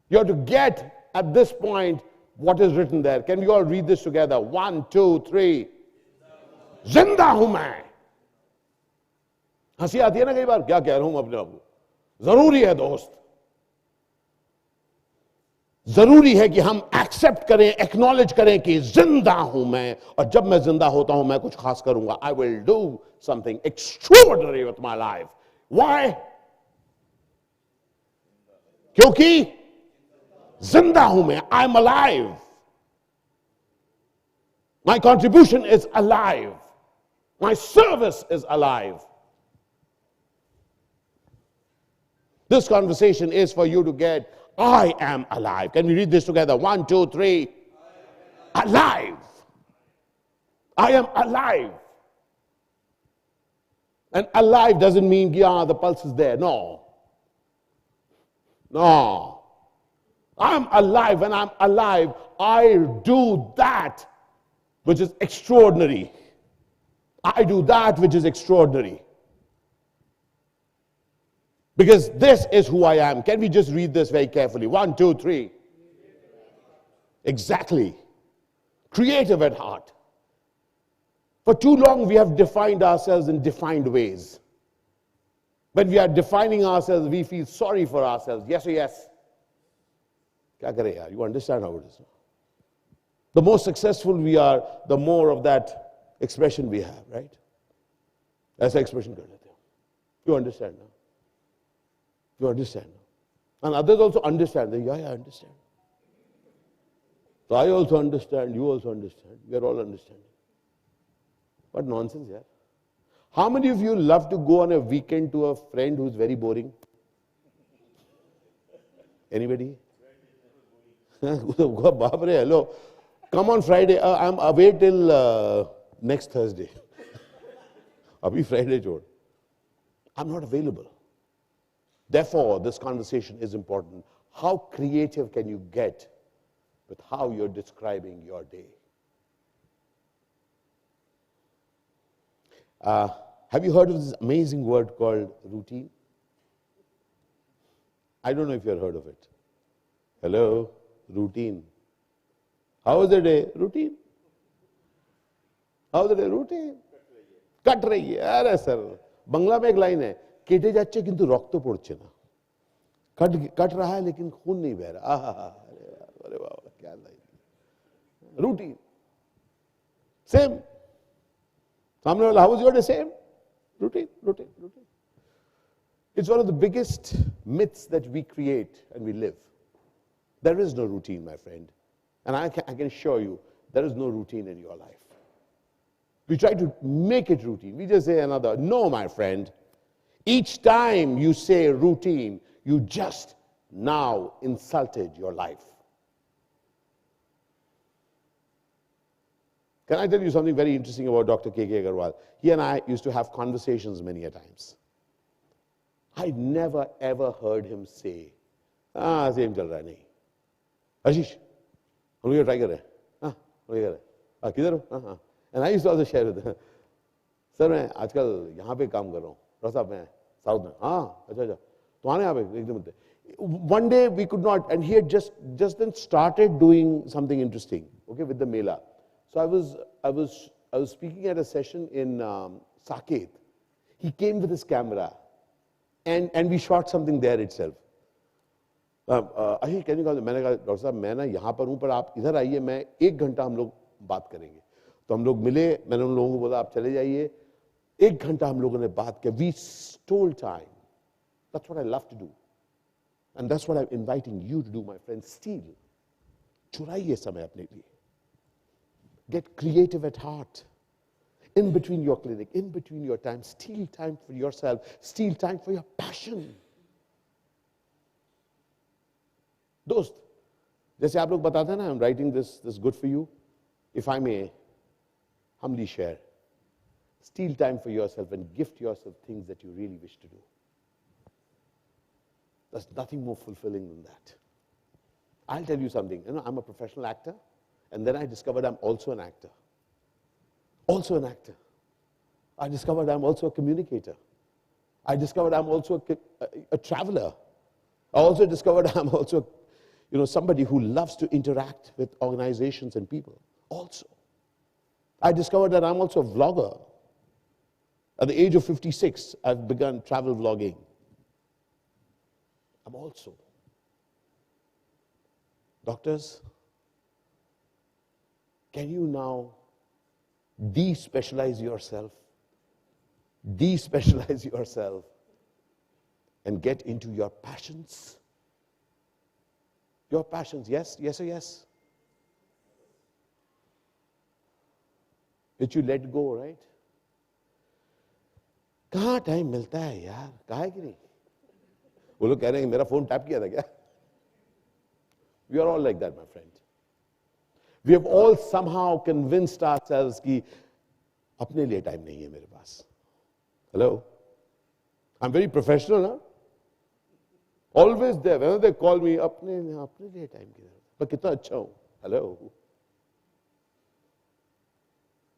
[SPEAKER 13] You have to get at this point what is written there. Can we all read this together? 1, 2, 3. जिंदा हूं मैं. हंसी आती है ना कई बार, क्या कह रहा हूं अपने आप को. जरूरी है दोस्त, जरूरी है कि हम एक्सेप्ट करें, एक्नॉलेज करें कि जिंदा हूं मैं, और जब मैं जिंदा होता हूं मैं कुछ खास करूंगा. I will do something extraordinary with my life. Why? क्योंकि जिंदा हूं मैं. I'm alive. My contribution is alive. My service is alive. This conversation is for you to get, I am alive. Can we read this together? 1, 2, 3. Alive. I am alive. And alive doesn't mean, yeah, the pulse is there. No. No. I'm alive. When I'm alive, I do that which is extraordinary. I do that which is extraordinary. Because this is who I am. Can we just read this very carefully? 1, 2, 3. Exactly. Creative at heart. For too long, we have defined ourselves in defined ways. When we are defining ourselves, we feel sorry for ourselves. Yes or yes? Kya kare yaar? You understand how it is. The more successful we are, the more of that expression we have, right? Aisa expression kar lete ho. You understand now? You understand now? And others also understand. They, yeah, I understand. So I also understand, you also understand. We are all understanding. What nonsense, yeah. How many of you love to go on a weekend to a friend who's very boring? Anybody? Babare, hello. Come on Friday. I'm away till next Thursday. Abhi Friday chod. I'm not available. Therefore, this conversation is important. How creative can you get with how you're describing your day? Have you heard of this amazing word called routine? I don't know if you've heard of it. Hello? Routine. How was the day? Routine. How was the day? Routine. Cut rahi hai. Are sir. Bangla mein ek line hai. Kete jacche kintu rokto porche na. Cut raha hai lekin khoon nahi beh raha. Are baba kya line. Routine. Same. Samne wala, how was your day? Same. Routine, routine, routine. It's one of the biggest myths that we create and we live. There is no routine, my friend. And I can assure you, there is no routine in your life. We try to make it routine. We just say another. No, my friend. Each time you say routine, you just now insulted your life. Can I tell you something very interesting about Dr. K.K. Agarwal? He and I used to have conversations many a times. I never ever heard him say, same chal raha nahi. Ashish, hum log try kar rahe hain. Hum log kar rahe hain. Kidhar ho? And I used to also share with him. Sir, मैं आजकल यहाँ पे काम कर रहा हूँ. Doctor साहब मैं साउथ में. हाँ, अच्छा अच्छा. तो आने यहाँ पे एकदम. One day we could not, and he had just then started doing something interesting, okay, with the Mela. So I was speaking at a session in Saket. He came with his camera, and we shot something there itself. Ahi, can you call? मैंने कहा doctor साहब मैं ना यहाँ पर हूँ पर आप इधर आइए मैं 1 घंटा हम लोग बात करेंगे. तो हम लोग मिले. मैंने उन लोगों को बोला आप चले जाइए. 1 घंटा हम लोगों ने बात किया. We stole time. That's what I love to do, and that's what I'm inviting you to do, my friend. Steal. चुराइए समय अपने लिए. Get creative at heart. In between your clinic, in between your time, steal time for yourself, steal time for your passion. Dost, जैसे आप लोग बताते हैं ना, I'm writing this good for you. If I may humbly share, steal time for yourself and gift yourself things that you really wish to do. There's nothing more fulfilling than that. I'll tell you something. You know, I'm a professional actor. And then I discovered I'm also an actor. Also an actor. I discovered I'm also a communicator. I discovered I'm also a traveler. I also discovered I'm also, somebody who loves to interact with organizations and people. Also. I discovered that I'm also a vlogger. At the age of 56, I've begun travel vlogging. I'm also. Doctors, can you now de-specialize yourself? De-specialize yourself and get into your passions? Your passions, yes, yes or yes? Which you let go, right? कहाँ time मिलता है यार? कहाँ है कि नहीं? वो लोग कह रहे हैं मेरा फोन टैप किया था क्या? We are all like that, my friend. We have all somehow convinced ourselves कि अपने लिए टाइम नहीं है मेरे पास. Hello? I'm very professional, huh? Always there. Whenever they call me, अपने लिए टाइम किधर? पर कितना अच्छा हूँ. Hello?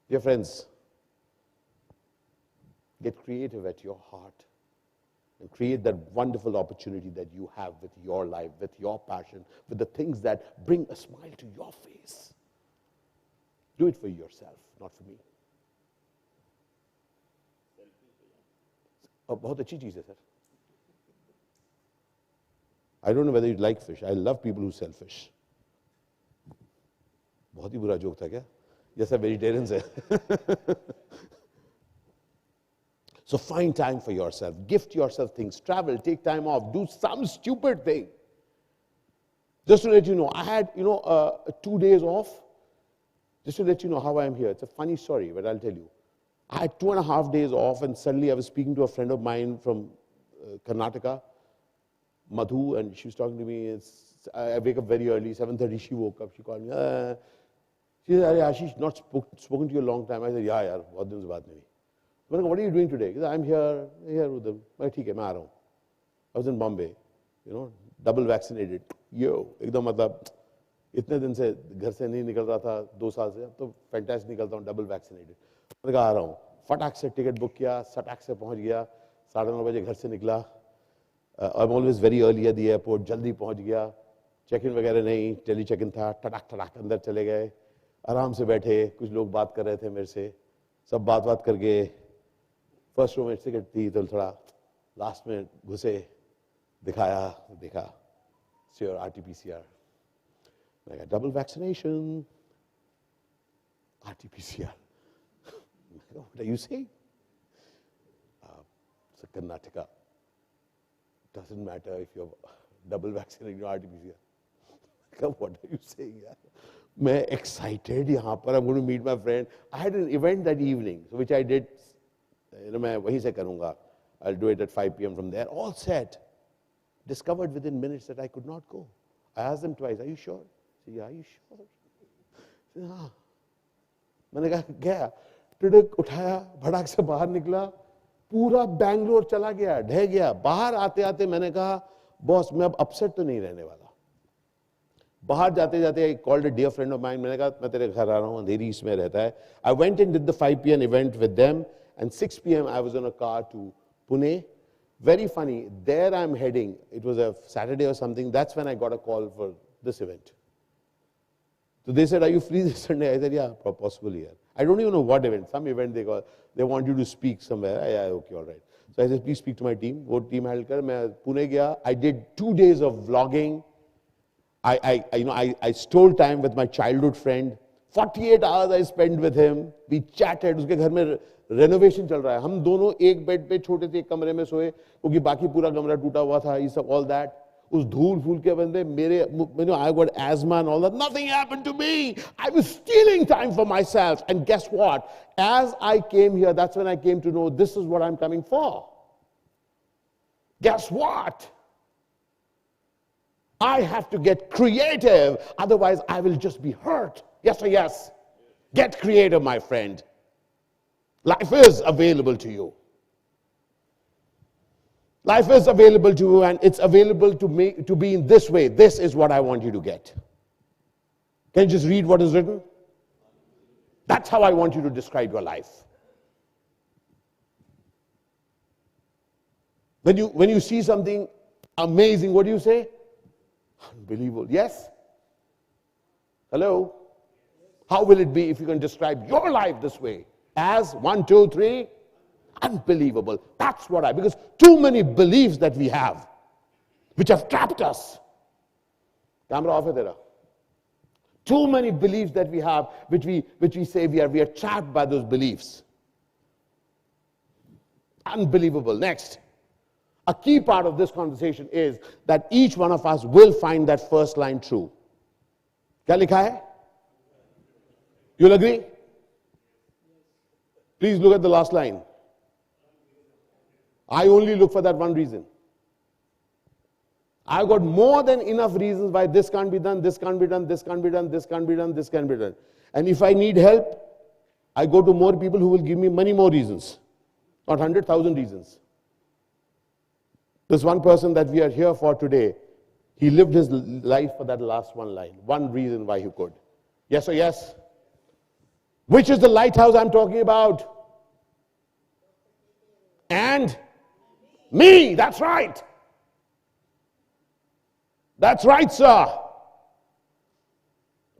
[SPEAKER 13] Dear friends, get creative at your heart. and create that wonderful opportunity that you have with your life, with your passion, with the things that bring a smile to your face. Do it for yourself, not for me. बहुत अच्छी चीज़ है sir. I don't know whether you like fish. I love people who sell fish. बहुत ही बुरा joke था क्या? Yes, sir, vegetarians है. So find time for yourself. Gift yourself things. Travel, take time off. Do some stupid thing. Just to let you know, I had, 2 days off. Just to let you know how I am here. It's a funny story, but I'll tell you. I had 2.5 days off, and suddenly I was speaking to a friend of mine from Karnataka, Madhu, and she was talking to me. I wake up very early, 7:30. She woke up. She called me. She said, Ashish, not spoken to you a long time. I said, yeah, yaar, bahut din se baat nahi. What are you doing today? He said, I'm here with them. I said, मैं आ रहा हूँ. I was in Bombay, double vaccinated. एकदम मतलब इतने दिन से घर से नहीं निकल रहा था 2 साल से, अब तो फैंटास्टिक निकलता हूँ, डबल वैक्सीनेटेड. मैंने कहा आ रहा हूँ, फटाक से टिकट बुक किया, सटाक से पहुँच गया, 9:30 बजे घर से निकला. I am always very early at the airport, जल्दी पहुँच गया, चेक इन वगैरह नहीं, टेली चेक इन था, टटाक अंदर चले गए, आराम से बैठे, कुछ लोग बात कर रहे थे मेरे से, सब बात करके फर्स्ट रो में टिकट थी तो थोड़ा लास्ट में घुसे, देखा sure RT-PCR. I got double vaccination, RT-PCR. What are you saying? So Karnataka. Doesn't matter if you're double vaccinated or RT-PCR. What are you saying? मैं excited यहाँ पर, I'm going to meet my friend. I had an event that evening, so which I did. मैं वहीं से करूँगा. I'll do it at 5 p.m. from there. All set. Discovered within minutes that I could not go. I asked them twice, are you sure? I said, yeah, are you sure? I said, हाँ. मैंने कहा गया, ticket उठाया, भड़ाक से बाहर निकला, पूरा बैंगलोर चला गया, ढह गया. बाहर आते आते मैंने कहा, बॉस मैं अब अपसेट तो नहीं रहने वाला. बाहर जाते जाते I called a dear friend of mine. मैंने कहा मैं तेरे घर आ रहा हूँ, अंधेरी इसमें रहता है. I went and did the 5 p.m. event with them, and 6 p.m. I was on a car to Pune. Very funny. There I'm heading. It was a Saturday or something. That's when I got a call for this event. So they said, are you free this Sunday? I said, yeah, possible here. I don't even know what event. Some event they want you to speak somewhere. Yeah, okay, all right. So I said, please speak to my team. वो team handle कर. मैं पुणे गया. I did 2 days of vlogging. I stole time with my childhood friend. 48 hours I spent with him. We chatted. उसके घर में renovation चल रहा है. हम दोनों एक बेड पे छोटे से एक कमरे में सोए, क्योंकि बाकी पूरा कमरा टूटा हुआ था. ये सब all that. उस धूल फूल के बंदे मेरे I got asthma and all that. Nothing happened to me. I was stealing time for myself. And guess what? As I came here, that's when I came to know this is what I'm coming for. Guess what? I have to get creative, otherwise I will just be hurt. Yes or yes? Get creative, my friend. Life is available to you. Life is available to you, and it's available to be in this way. This is what I want you to get. Can you just read what is written? That's how I want you to describe your life. When you see something amazing, what do you say? Unbelievable. Yes? Hello? How will it be if you can describe your life this way? As 1, 2, 3, unbelievable. That's what because too many beliefs that we have, which have trapped us. Camera off hai tera. Too many beliefs that we have, which we say we are trapped by those beliefs. Unbelievable. Next. A key part of this conversation is that each one of us will find that first line true. Kya likha hai? You'll agree? Please look at the last line. I only look for that one reason. I've got more than enough reasons why this can't be done, this can't be done, this can't be done, this can't be done, this can't be done. And if I need help, I go to more people who will give me many more reasons. Not 100,000 reasons. This one person that we are here for today, he lived his life for that last one line. One reason why he could. Yes or yes? Which is the lighthouse I'm talking about? And Me, that's right. That's right, sir.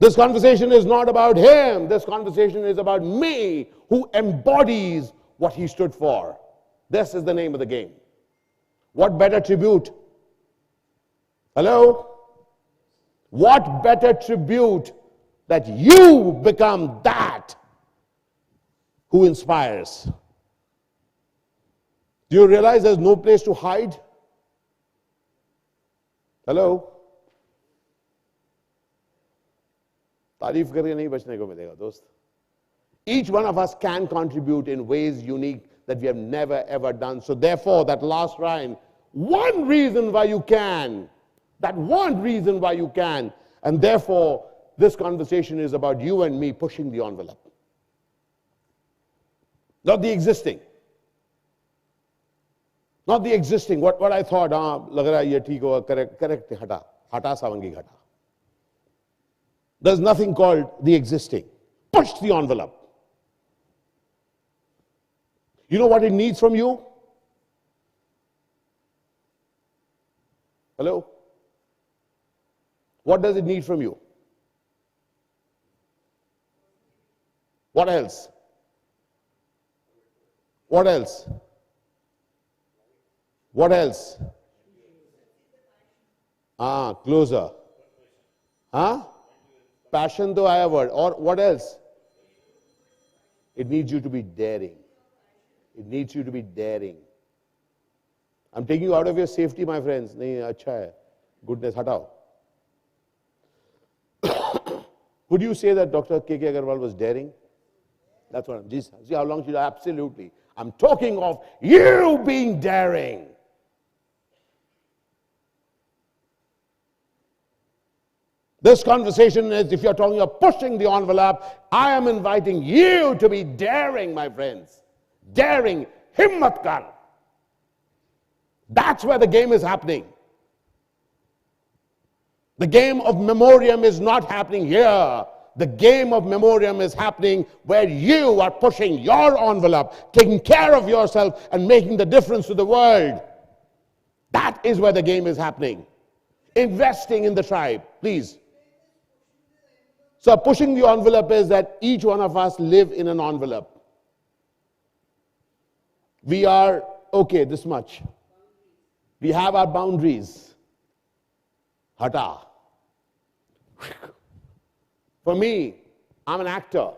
[SPEAKER 13] This conversation is not about him. This conversation is about me, who embodies what he stood for. This is the name of the game. What better tribute? Hello? What better tribute that you become that who inspires? Do you realize there's no place to hide? Hello? तारीफ करके नहीं बचने को मिलेगा दोस्त. Each one of us can contribute in ways unique that we have never ever done. So therefore, that last line, one reason why you can, that one reason why you can, and therefore this conversation is about you and me pushing the envelope. Not the existing. Not the existing. What I thought, lag raha hai ye theek hoga, correct, hata savangi ghata. There's nothing called the existing. Push the envelope. You know what it needs from you? Hello? What does it need from you? What else? What else? What else? Closer. Passion though I have word. Or what else? It needs you to be daring. It needs you to be daring. I'm taking you out of your safety, my friends. Nahi, acha hai. Goodness, hatao. Would you say that Dr. K.K. Agarwal was daring? That's what I'm just. See how long she. Absolutely. I'm talking of you being daring. This conversation is, if you're talking of pushing the envelope, I am inviting you to be daring, my friends. Daring, himmat kar. That's where the game is happening. The game of memoriam is not happening here. The game of memoriam is happening where you are pushing your envelope, taking care of yourself and making the difference to the world. That is where the game is happening. Investing in the tribe, please. So pushing the envelope is that each one of us live in an envelope. We are, okay, this much. We have our boundaries. Hata. For me, I'm an actor.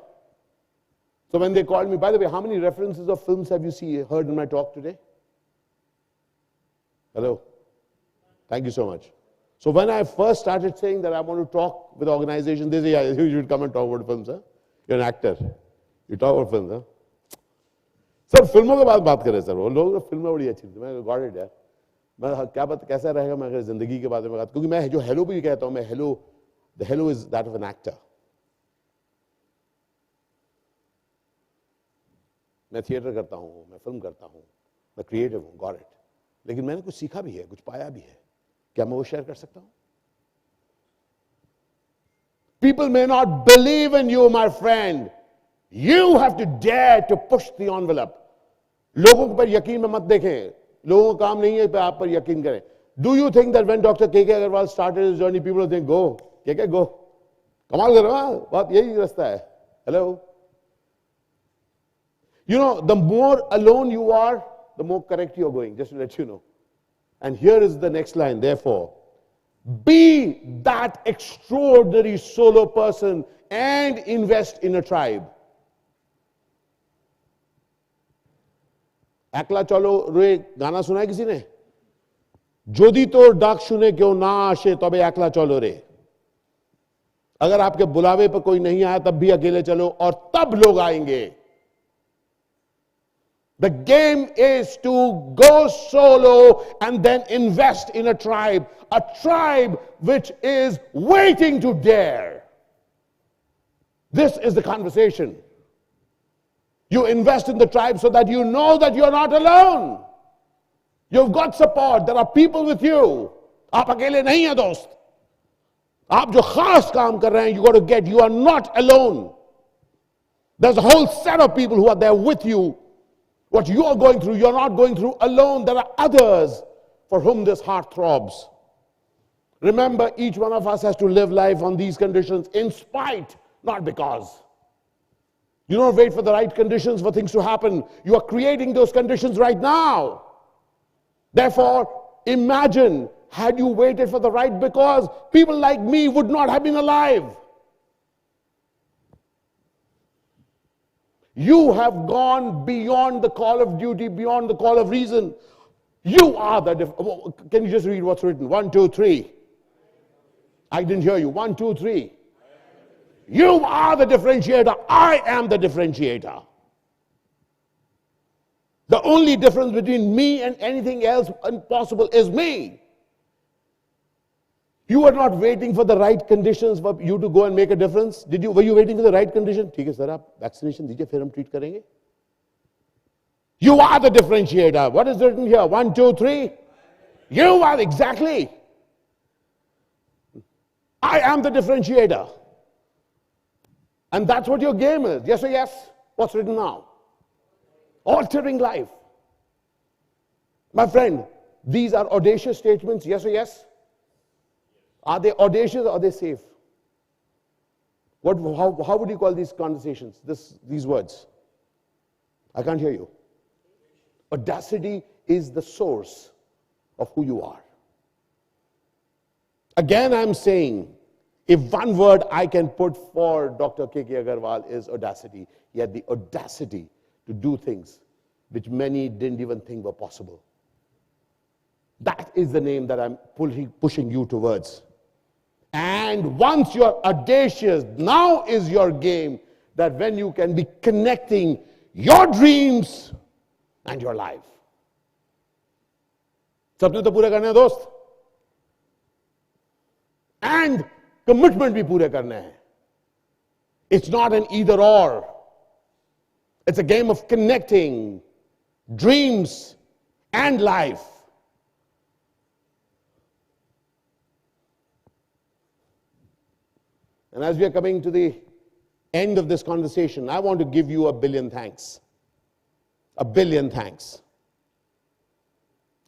[SPEAKER 13] So when they called me, by the way, how many references of films have you heard in my talk today? Hello? Thank you so much. So when I first started saying that I want to talk with organizations, they say, yeah, you should come and talk about films. Huh? You're an actor. You talk about films. Huh? Sir, फिल्मों के बात कर रहे हैं sir. वो लोग फिल्में बड़ी अच्छी थी. मैं got it यार. मैं क्या बात कैसा रहेगा मैं अगर जिंदगी के बारे में बात क्योंकि मैं जो हेलो भी कहता हूँ मैं hello the hello is that of an actor. मैं थिएटर करता हूँ, मैं फिल्म करता हूँ, मैं क्रिएटिव हूँ, got it. लेकिन मैंने कुछ सीखा भी है, कुछ पाया भी है. क्या मैं वो शेयर कर सकता हूँ? People may not believe in you, my friend. You have to dare to push the envelope. लोगों पर यकीन में मत देखें. लोगों का काम नहीं है कि आप पर यकीन करें. Do you think that when Dr. K.K. Agarwal started his journey, people would think, go, K.K., go. कमाल कर रहा है, बात यही रास्ता है. Hello? You know, the more alone you are, the more correct you are going, just to let you know. And here is the next line, therefore. Be that extraordinary solo person and invest in a tribe. একলা চলো রে গানা শোনায় किसी ने? যদি তোর ডাক শুনে কেউ না আসে তবে একলা চলো রে. अगर आपके बुलावे पर कोई नहीं आया तब भी अकेले चलो और तब लोग आएंगे. The game is to go solo and then invest in a tribe which is waiting to dare. This is the conversation. You invest in the tribe so that you know that you're not alone. You've got support. There are people with you. आप अकेले नहीं हैं दोस्त. आप जो खास काम कर रहे हैं, you are not alone. There's a whole set of people who are there with you, What you are going through, you're not going through alone. There are others for whom this heart throbs. Remember, each one of us has to live life on these conditions in spite, not because. You don't wait for the right conditions for things to happen. You are creating those conditions right now. Therefore, imagine, had you waited for the right because, people like me would not have been alive. You have gone beyond the call of duty, beyond the call of reason. You are the... Can you just read what's written? 1, 2, 3. I didn't hear you. 1, 2, 3. You are the differentiator. I am the differentiator. The only difference between me and anything else possible is me. You are not waiting for the right conditions for you to go and make a difference. Were you waiting for the right condition? ठीक है sir, आप vaccination दीजिए, फिर हम treat करेंगे. You are the differentiator. What is written here? 1, 2, 3. You are exactly. I am the differentiator. And that's what your game is. Yes or yes? What's written now? Altering life. My friend, these are audacious statements. Yes or yes? Are they audacious or are they safe? How would you call these conversations, these words? I can't hear you. Audacity is the source of who you are. Again, I'm saying, if one word I can put for Dr. K.K. Agarwal is audacity. He had the audacity to do things which many didn't even think were possible. That is the name that I'm pushing you towards. And once you're audacious, now is your game, that when you can be connecting your dreams and your life. सपने तो पूरे करने हैं दोस्त. And commitment भी पूरे करने हैं. It's not an either or. It's a game of connecting dreams and life. And as we are coming to the end of this conversation, I want to give you 1 billion thanks. 1 billion thanks.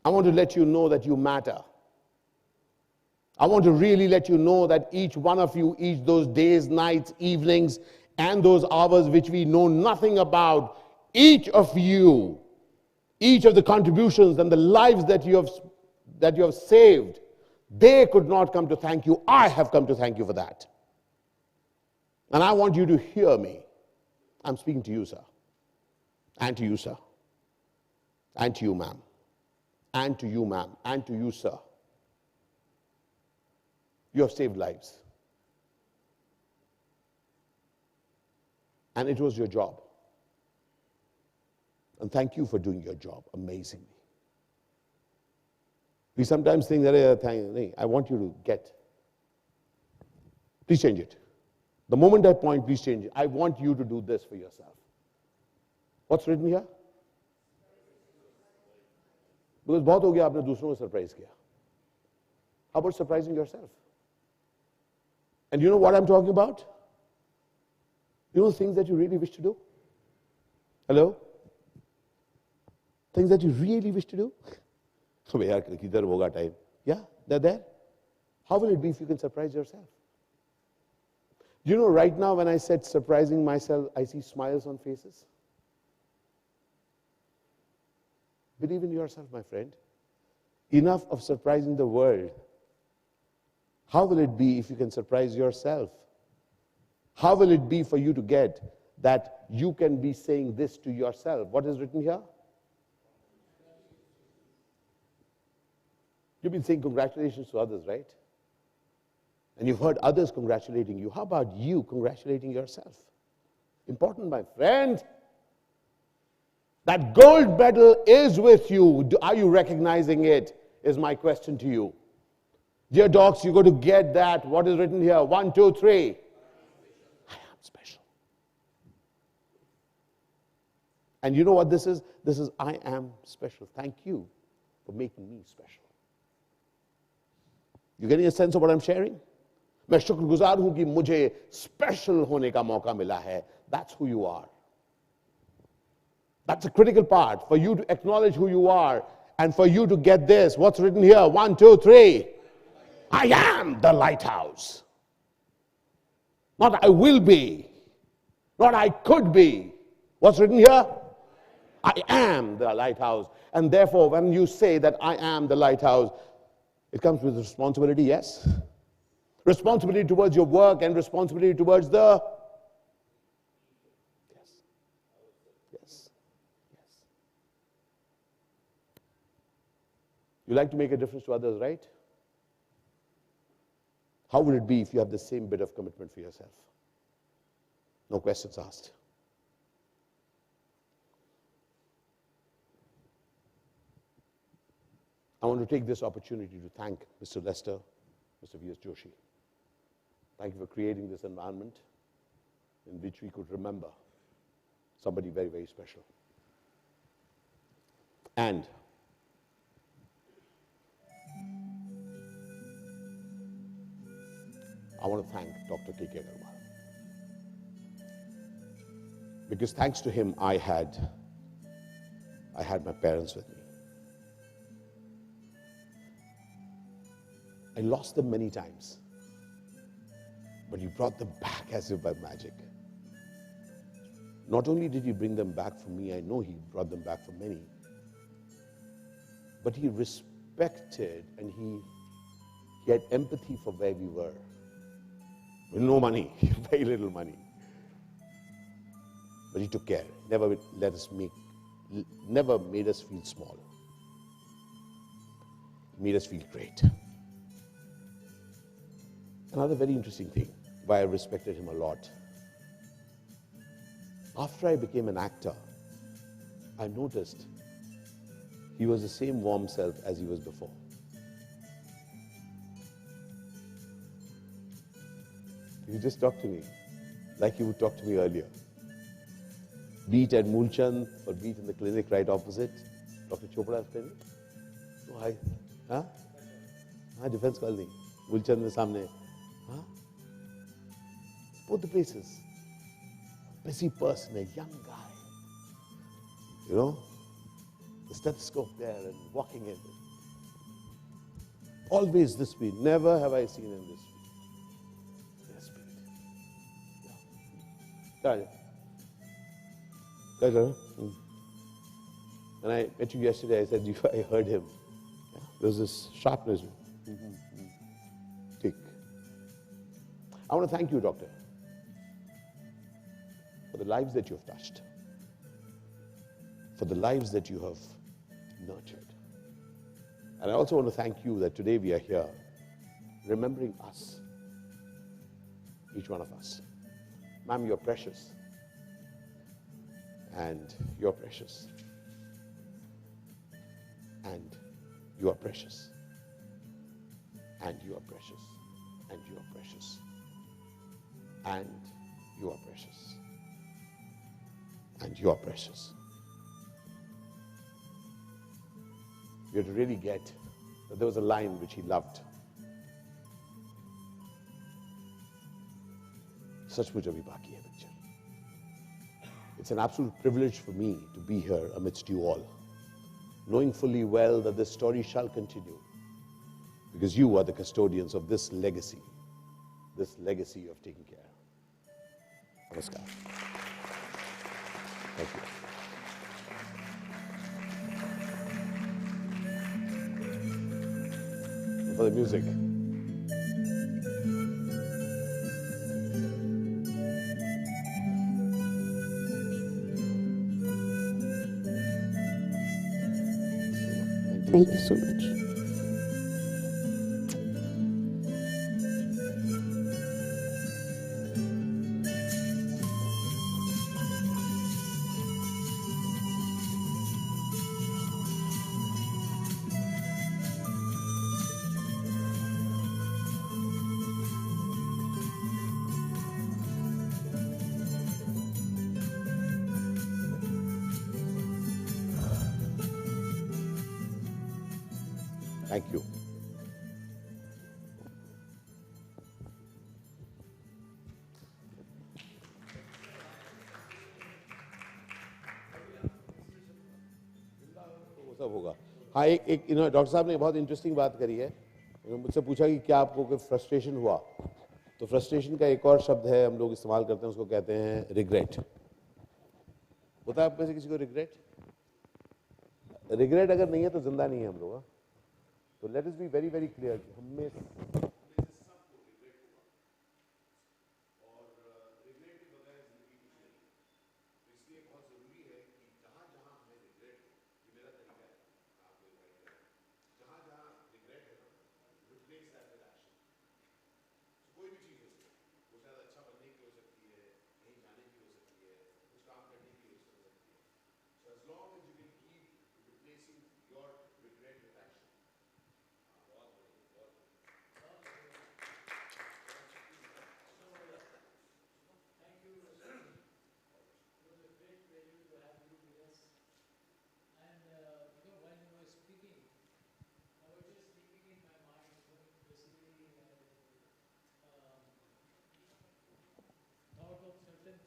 [SPEAKER 13] I want to let you know that you matter. I want to really let you know that each one of you, each those days, nights, evenings, and those hours which we know nothing about, each of you, each of the contributions and the lives that you have saved, they could not come to thank you. I have come to thank you for that. And I want you to hear me. I'm speaking to you, sir. And to you, sir. And to you, ma'am. And to you, ma'am. And to you, sir. You have saved lives. And it was your job. And thank you for doing your job amazingly. We sometimes think that I want you to get. Please change it. The moment I point, please change it. I want you to do this for yourself. What's written here? Because बहुत हो गया आपने दूसरों को surprise किया. How about surprising yourself? And you know what I'm talking about? You know things that you really wish to do? Hello? Things that you really wish to do? Yeah, they're there. How will it be if you can surprise yourself? You know, right now when I said surprising myself, I see smiles on faces. Believe in yourself, my friend. Enough of surprising the world. How will it be if you can surprise yourself? How will it be for you to get that you can be saying this to yourself? What is written here? You've been saying congratulations to others, right? And you've heard others congratulating you. How about you congratulating yourself? Important, my friend. That gold medal is with you. Are you recognizing it? Is my question to you. Dear dogs, you got to get that. What is written here? 1, 2, 3. I am special. And you know what this is? This is I am special. Thank you for making me special. You getting a sense of what I'm sharing? मैं शुक्रगुजार हूं कि मुझे special होने का मौका मिला है. That's who you are. That's a critical part for you to acknowledge who you are and for you to get this. What's written here? 1, 2, 3. I am the lighthouse. Not I will be. Not I could be. What's written here? I am the lighthouse. And therefore, when you say that I am the lighthouse, it comes with responsibility, yes? Responsibility towards your work and responsibility towards the... Yes. You like to make a difference to others, right? How would it be if you have the same bit of commitment for yourself? No questions asked. I want to take this opportunity to thank Mr. Lester, Mr. V.S. Joshi. Thank you for creating this environment in which we could remember somebody very, very special. And I want to thank Dr. K.K. Agarwal. Because thanks to him, I had my parents with me. I lost them many times, but he brought them back as if by magic. Not only did he bring them back for me, I know he brought them back for many, but he respected and he had empathy for where we were. With no money, very little money. But he took care, never made us feel small. He made us feel great. Another very interesting thing, why I respected him a lot. After I became an actor, I noticed he was the same warm self as he was before. He just talked to me like he would talk to me earlier. Be it at Moolchand or be it in the clinic right opposite, Dr. Chopra's clinic. So defense colony, Moolchand ke samne. Both the places. Busy person, a young guy. You know, the stethoscope there and walking in. Always this speed. Never have I seen him this speed. This speed. Yeah. When I met you yesterday, I said, I heard him. There was this sharpness. Tick. I want to thank you, Doctor, for the lives that you have touched, for the lives that you have nurtured. And I also want to thank you that today we are here remembering us, each one of us. Ma'am, you're precious. And you're precious. And you are precious. And you are precious. And you are precious. And you are precious. And you are precious. You have to really get that there was a line which he loved. Sachmuch abhi baki hai picture. It's an absolute privilege for me to be here amidst you all, knowing fully well that this story shall continue, because you are the custodians of this legacy of taking care. Namaskar. Thank you. And for the music.
[SPEAKER 14] Thank you so much.
[SPEAKER 13] Thank you. सब होगा. हाँ, एक doctor साहब ने बहुत interesting बात करी है. मुझसे पूछा कि क्या आपको कोई फ्रस्ट्रेशन हुआ, तो फ्रस्ट्रेशन का एक और शब्द है हम लोग इस्तेमाल करते हैं, उसको कहते हैं रिग्रेट. होता है आप में से किसी को रिग्रेट? रिग्रेट अगर नहीं है तो जिंदा नहीं है हम लोग. तो let us be very very clear कि हमें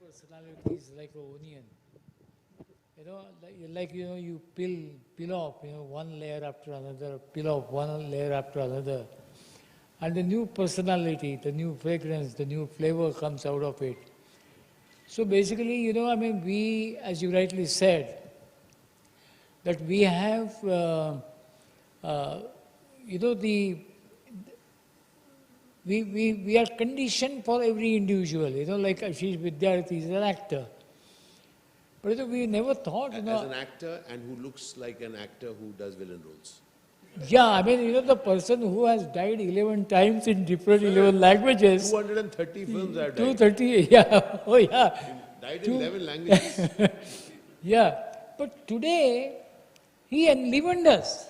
[SPEAKER 8] personalities like an onion. You peel off, one layer after another, peel off one layer after another. And the new personality, the new fragrance, the new flavor comes out of it. So basically, we, as you rightly said, that we have, we are conditioned for every individual, like Ashish Vidyarthi is an actor. But we never thought,
[SPEAKER 13] as an actor and who looks like an actor who does villain roles.
[SPEAKER 8] Yeah, the person who has died 11 times in different 11 languages.
[SPEAKER 13] 230 films are died.
[SPEAKER 8] 230, yeah, oh yeah.
[SPEAKER 13] He died in 11 languages.
[SPEAKER 8] Yeah, but today, he enlivened us.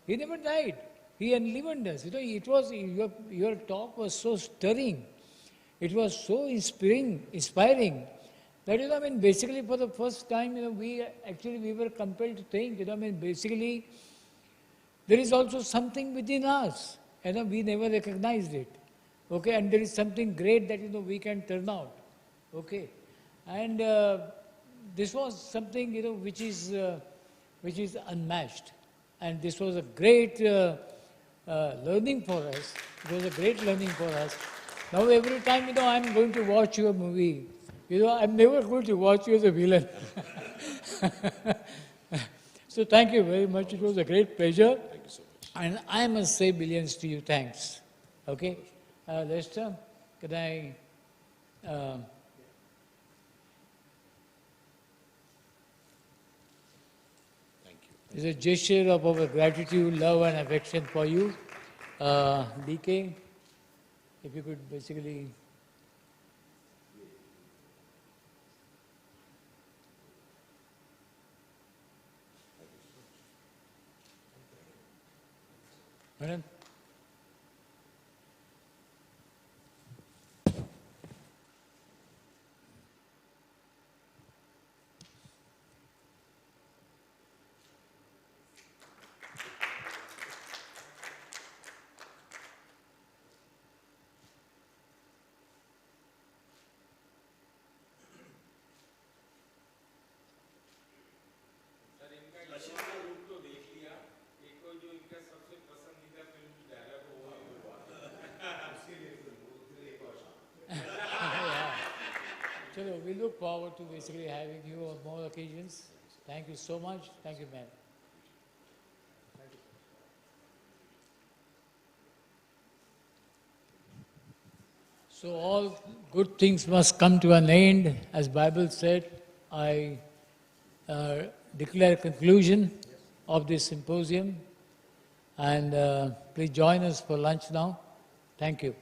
[SPEAKER 8] He never died. He enlivened us. It was, your talk was so stirring. It was so inspiring. That, basically for the first time, we were compelled to think, basically, there is also something within us, and we never recognized it. Okay, and there is something great that, we can turn out. Okay, and this was something, which is unmatched. And this was a great learning for us. It was a great learning for us. Now every time, I'm going to watch your movie, I'm never going to watch you as a villain. So thank you very much. It was a great pleasure.
[SPEAKER 13] Thank you so much.
[SPEAKER 8] And I must say billions to you. Thanks. Okay? Lester, can I... It's a gesture of our gratitude, love and affection for you. DK, if you could basically... Madam? We look forward to basically having you on more occasions. Thank you so much. Thank you, ma'am. So all good things must come to an end. As Bible said, I declare conclusion of this symposium. And please join us for lunch now. Thank you.